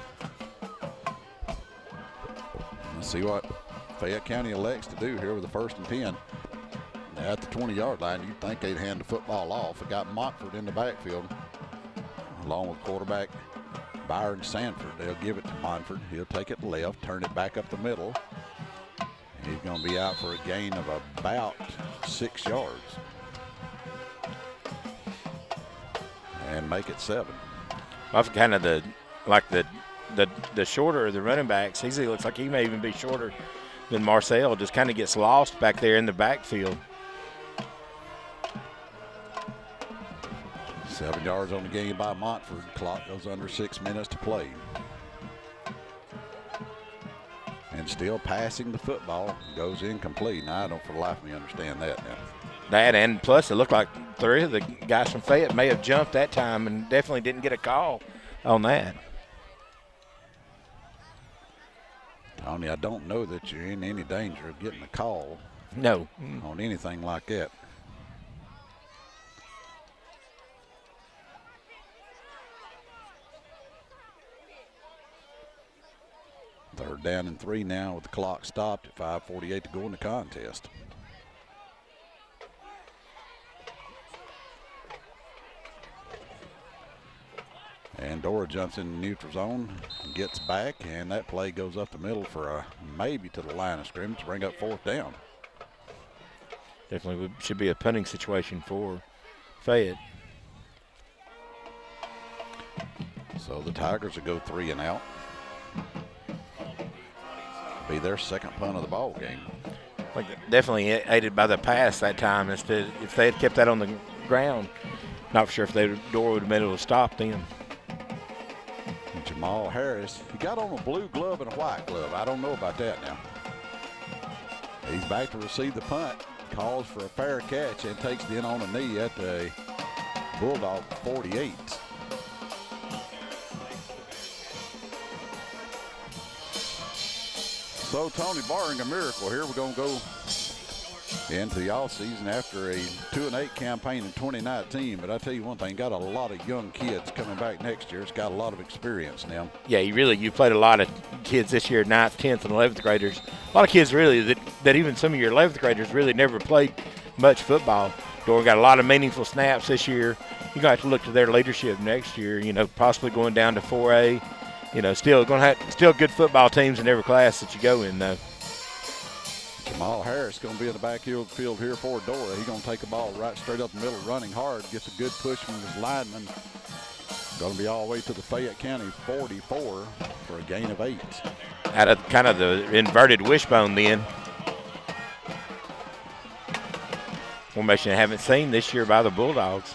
Let's see what Fayette County elects to do here with the 1st and 10. At the 20-yard line, you'd think they'd hand the football off. They got Montford in the backfield, along with quarterback Byron Sanford. They'll give it to Montford. He'll take it left, turn it back up the middle. He's going to be out for a gain of about 6 yards. And make it 7. Well, kind of the shorter of the running backs. He looks like he may even be shorter than Marcel. Just kind of gets lost back there in the backfield. 7 yards on the game by Montford. Clock goes under 6 minutes to play. And still passing the football, goes incomplete. Now I don't for the life of me understand that now. That, and plus it looked like 3 of the guys from Fayette may have jumped that time and definitely didn't get a call on that. Tony, I don't know that you're in any danger of getting a call. No. On anything like that. Third down and 3 now with the clock stopped at 5:48 to go in the contest. And Dora jumps in the neutral zone, gets back, and that play goes up the middle for a maybe to the line of scrimmage to bring up 4th down. Definitely should be a punting situation for Fayette. So the Tigers will go 3 and out. Be their 2nd punt of the ball game. Like definitely aided by the pass that time. If they had kept that on the ground, not for sure if Dora would have been able to stop them. Jamal Harris, he got on a blue glove and a white glove. I don't know about that now. He's back to receive the punt, calls for a fair catch, and takes it in on a knee at the Bulldog 48. So, Tony, barring a miracle here, we're going to go into the offseason after a 2-8 campaign in 2019. But I tell you one thing, got a lot of young kids coming back next year. It's got a lot of experience now. Yeah, you played a lot of kids this year, 9th, 10th, and 11th graders. A lot of kids really that even some of your 11th graders really never played much football. Dora got a lot of meaningful snaps this year. You're going to have to look to their leadership next year, possibly going down to 4A. Still good football teams in every class that you go in, though. Jamal Harris going to be in the backfield here for Dora. He's going to take the ball right straight up the middle, running hard, gets a good push from his lineman. Going to be all the way to the Fayette County 44 for a gain of 8. Out of kind of the inverted wishbone then. Formation I haven't seen this year by the Bulldogs.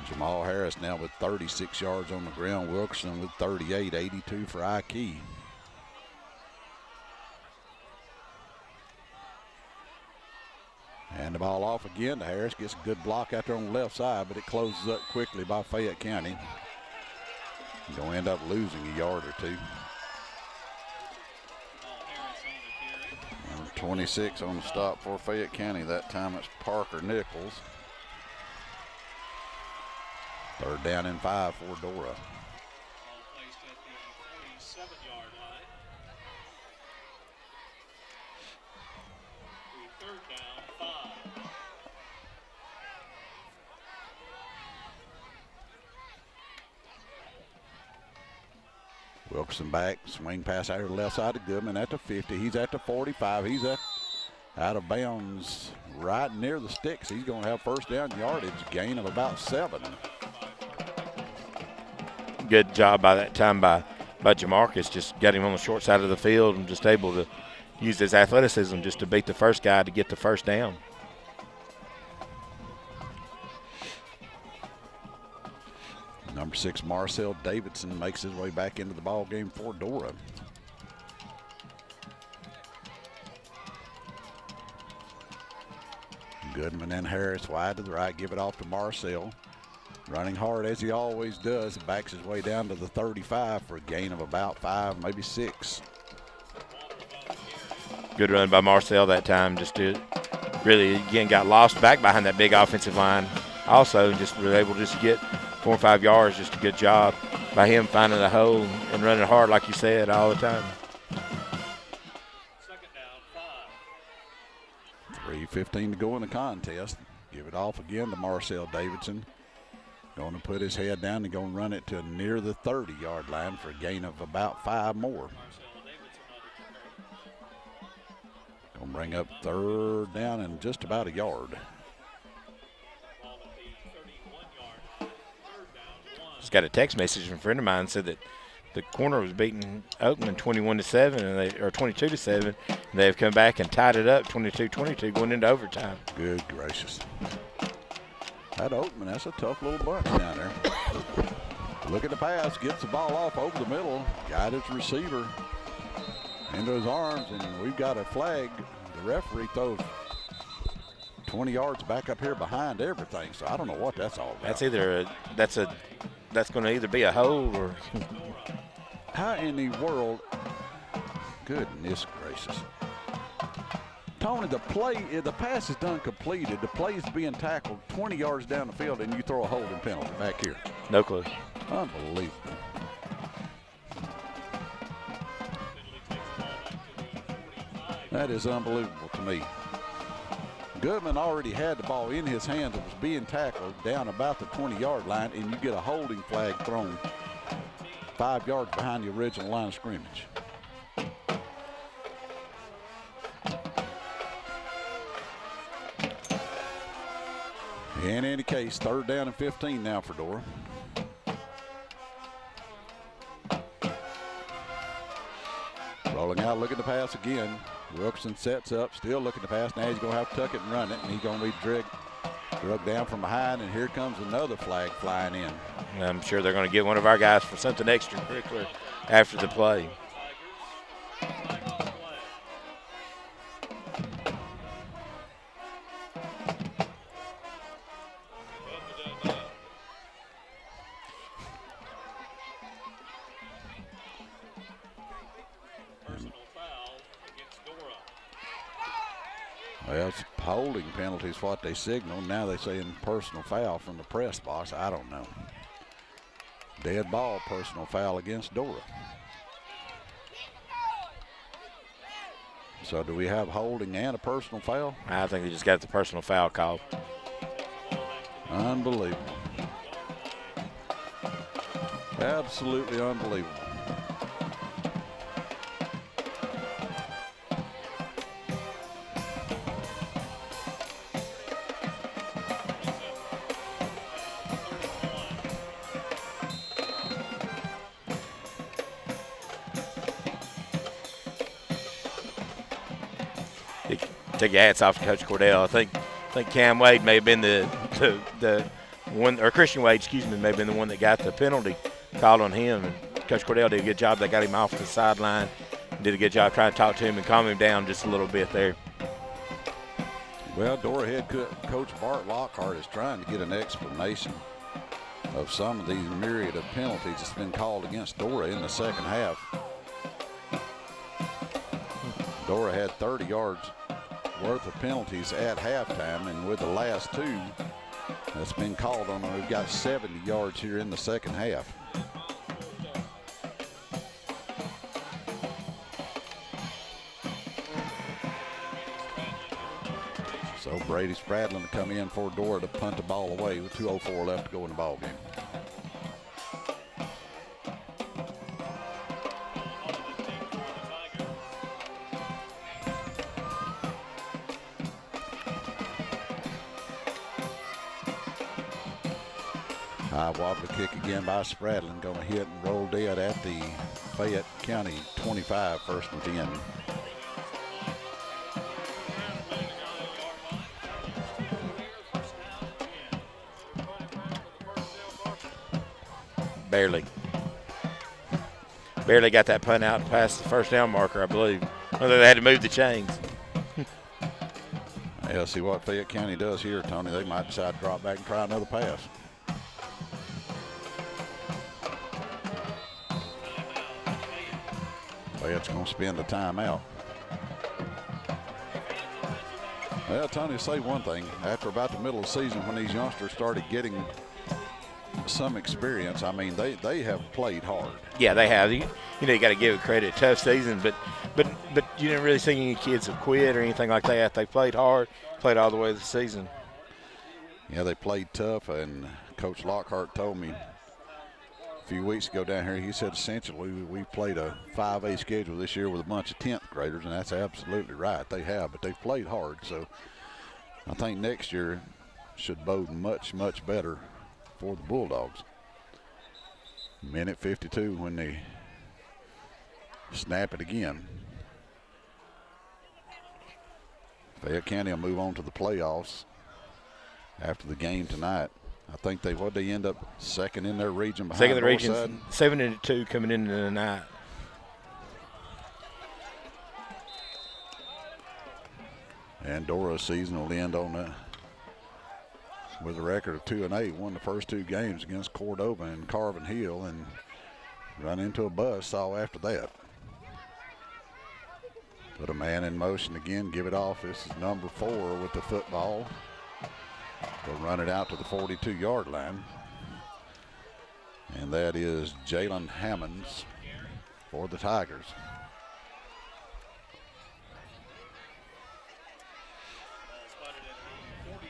Jamal Harris now with 36 yards on the ground. Wilkerson with 38, 82 for Ike. And the ball off again to Harris. Gets a good block out there on the left side, but it closes up quickly by Fayette County. Going to end up losing a yard or 2. And 26 on the stop for Fayette County. That time it's Parker Nichols. 3rd down and 5 for Dora. Placed at the 47-yard line. 3rd down, 5. Wilkerson back, swing pass out to the left side of Goodman at the 50. He's at the 45. He's out of bounds right near the sticks. He's going to have first down yardage, gain of about 7. Good job by that time by Jamarcus. Just got him on the short side of the field and just able to use his athleticism just to beat the first guy to get the first down. Number 6, Marcel Davidson makes his way back into the ball game for Dora. Goodman and Harris wide to the right, give it off to Marcel. Running hard as he always does, backs his way down to the 35 for a gain of about 5, maybe 6. Good run by Marcel that time. Just to really, again, got lost back behind that big offensive line. Also, just really able to just get 4 or 5 yards. Just a good job by him finding a hole and running hard, like you said, all the time. 3:15 to go in the contest. Give it off again to Marcel Davidson. Going to put his head down and going to run it to near the 30-yard line for a gain of about 5 more. Going to bring up third down and just about a yard. Just got a text message from a friend of mine said that the corner was beating Oakland 21-7 or 22-7. They've come back and tied it up 22-22 going into overtime. Good gracious. That Oakman, that's a tough little bunch down there. Look at the pass, gets the ball off over the middle, got its receiver into his arms, and we've got a flag. The referee throws 20 yards back up here behind everything, so I don't know what that's all about. That's going to either be a hole or. How in the world? Goodness gracious. Tony, the pass is done completed. The play is being tackled 20 yards down the field, and you throw a holding penalty back here. No clue. Unbelievable. That is unbelievable to me. Goodman already had the ball in his hands. It was being tackled down about the 20-yard line, and you get a holding flag thrown 5 yards behind the original line of scrimmage. In any case, third down and 15 now for Dora. Rolling out, looking to pass again. Wilkerson sets up, still looking to pass. Now he's going to have to tuck it and run it, and he's going to be drugged down from behind, and here comes another flag flying in. I'm sure they're going to get one of our guys for something extracurricular after the play. Well, it's holding penalties what they signal. Now they're saying personal foul from the press box. I don't know. Dead ball, personal foul against Dora. So do we have holding and a personal foul? I think they just got the personal foul called. Unbelievable. Absolutely unbelievable. Take your hats off to Coach Cordell. I think Cam Wade may have been the one, or Christian Wade, excuse me, may have been the one that got the penalty called on him. And Coach Cordell did a good job. They got him off the sideline. Did a good job trying to talk to him and calm him down just a little bit there. Well, Dora head coach Bart Lockhart is trying to get an explanation of some of these myriad of penalties that's been called against Dora in the second half. Dora had 30 yards worth of penalties at halftime, and with the last 2 that's been called on them, we've got 70 yards here in the second half. So Brady Spradlin to come in for Dora to punt the ball away with 2:04 left to go in the ball game. High wobbly kick again by Spradlin. Going to hit and roll dead at the Fayette County 25, 1st and 10. Barely got that punt out past the first down marker, I believe. Although they had to move the chains. Yeah, see what Fayette County does here, Tony. They might decide to drop back and try another pass. Fayette's going to spend the timeout. Well, Tony, say one thing. After about the middle of the season, when these youngsters started getting some experience, I mean, they have played hard. Yeah, they have. You got to give it credit. Tough season, but you didn't really see any kids have quit or anything like that. They played hard, played all the way through the season. Yeah, they played tough, and Coach Lockhart told me a few weeks ago down here, he said essentially we played a 5A schedule this year with a bunch of 10th graders, and that's absolutely right. They have, but they've played hard. So I think next year should bode much, much better for the Bulldogs. Minute 52 when they snap it again. Fayette County will move on to the playoffs after the game tonight. I think they end up second in their region behind second in the region, Northside. 7-2 coming into the night. And Dora's season will end on with a record of 2-8. Won the first 2 games against Cordova and Carvin Hill, and run into a buzzsaw after that. Put a man in motion again, give it off. This is number 4 with the football. They'll run it out to the 42-yard line. And that is Jalen Hammonds for the Tigers.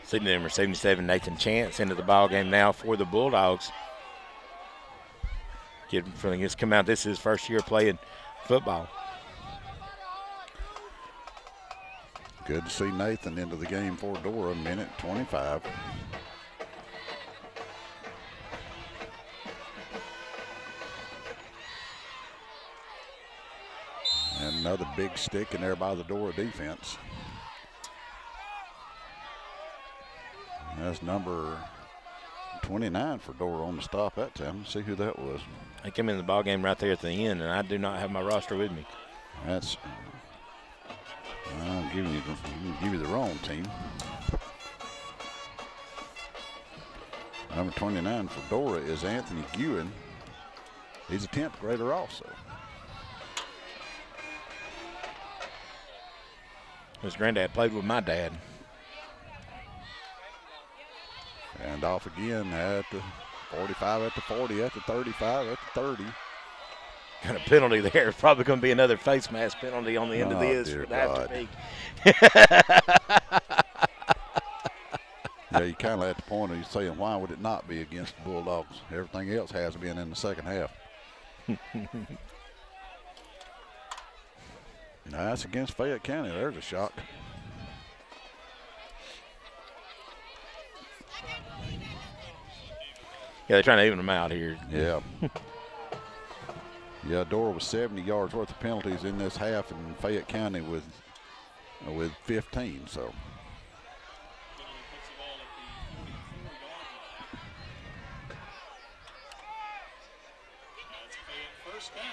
Sitting number 77, Nathan Chance, into the ball game now for the Bulldogs. Kid from just come out. This is his first year playing football. Good to see Nathan into the game for Dora, minute 25. And another big stick in there by the Dora defense. That's number 29 for Dora on the stop that time. Let's see who that was. They came in the ball game right there at the end, and I do not have my roster with me. That's I'll give you the wrong team. Number 29 for Dora is Anthony Ewan. He's a 10th grader also. His granddad played with my dad. And off again at the 45, at the 40, at the 35, at the 30. Got a penalty there. It's probably going to be another face mask penalty on the end of this for that to be. Yeah, you kind of at the point of you saying, why would it not be against the Bulldogs? Everything else has been in the second half. Now that's against Fayette County. There's a shock. Yeah, they're trying to even them out here. Yeah. Yeah, Dora was 70 yards worth of penalties in this half, and Fayette County with 15. So. First down.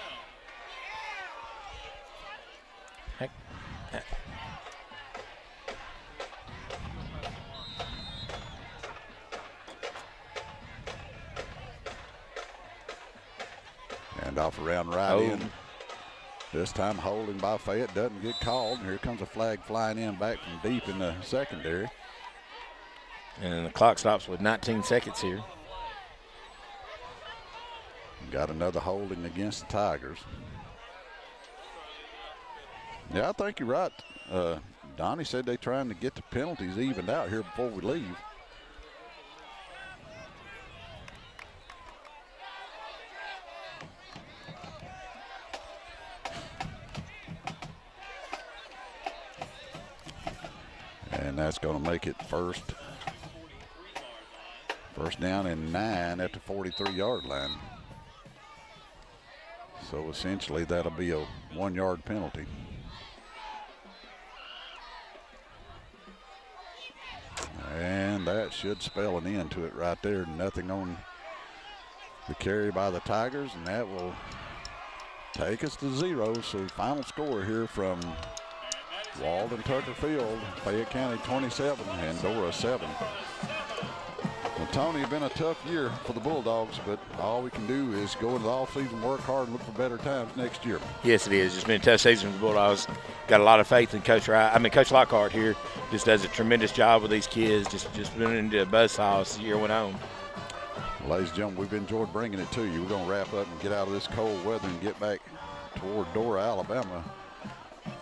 Heck. And off around right in. This time holding by Fayette doesn't get called. Here comes a flag flying in back from deep in the secondary. And the clock stops with 19 seconds here. Got another holding against the Tigers. Yeah, I think you're right. Donnie said they're trying to get the penalties evened out here before we leave. And that's going to make it first First down and 9 at the 43-yard line. So essentially that'll be a 1-yard penalty. And that should spell an end to it right there. Nothing on the carry by the Tigers, and that will take us to 0. So final score here from Walden Tucker Field, Fayette County 27 and Dora 7. Well, Tony, it's been a tough year for the Bulldogs, but all we can do is go into the offseason, work hard, and look for better times next year. Yes, it is. It's been a tough season for the Bulldogs. Got a lot of faith in Coach Lockhart here. Just does a tremendous job with these kids. Just running into a buzzsaw as the year went on. Ladies and gentlemen, we've enjoyed bringing it to you. We're going to wrap up and get out of this cold weather and get back toward Dora, Alabama.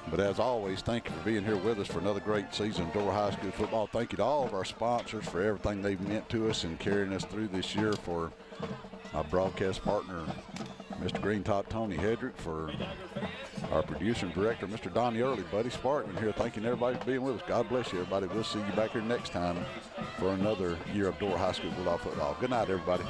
But as always, thank you for being here with us for another great season of Dora High School football. Thank you to all of our sponsors for everything they've meant to us and carrying us through this year. For our broadcast partner, Mr. Greentop Tony Hedrick, for our producer and director, Mr. Donnie Early, Buddy Sparkman here, thanking everybody for being with us. God bless you, everybody. We'll see you back here next time for another year of Dora High School football. Good night, everybody.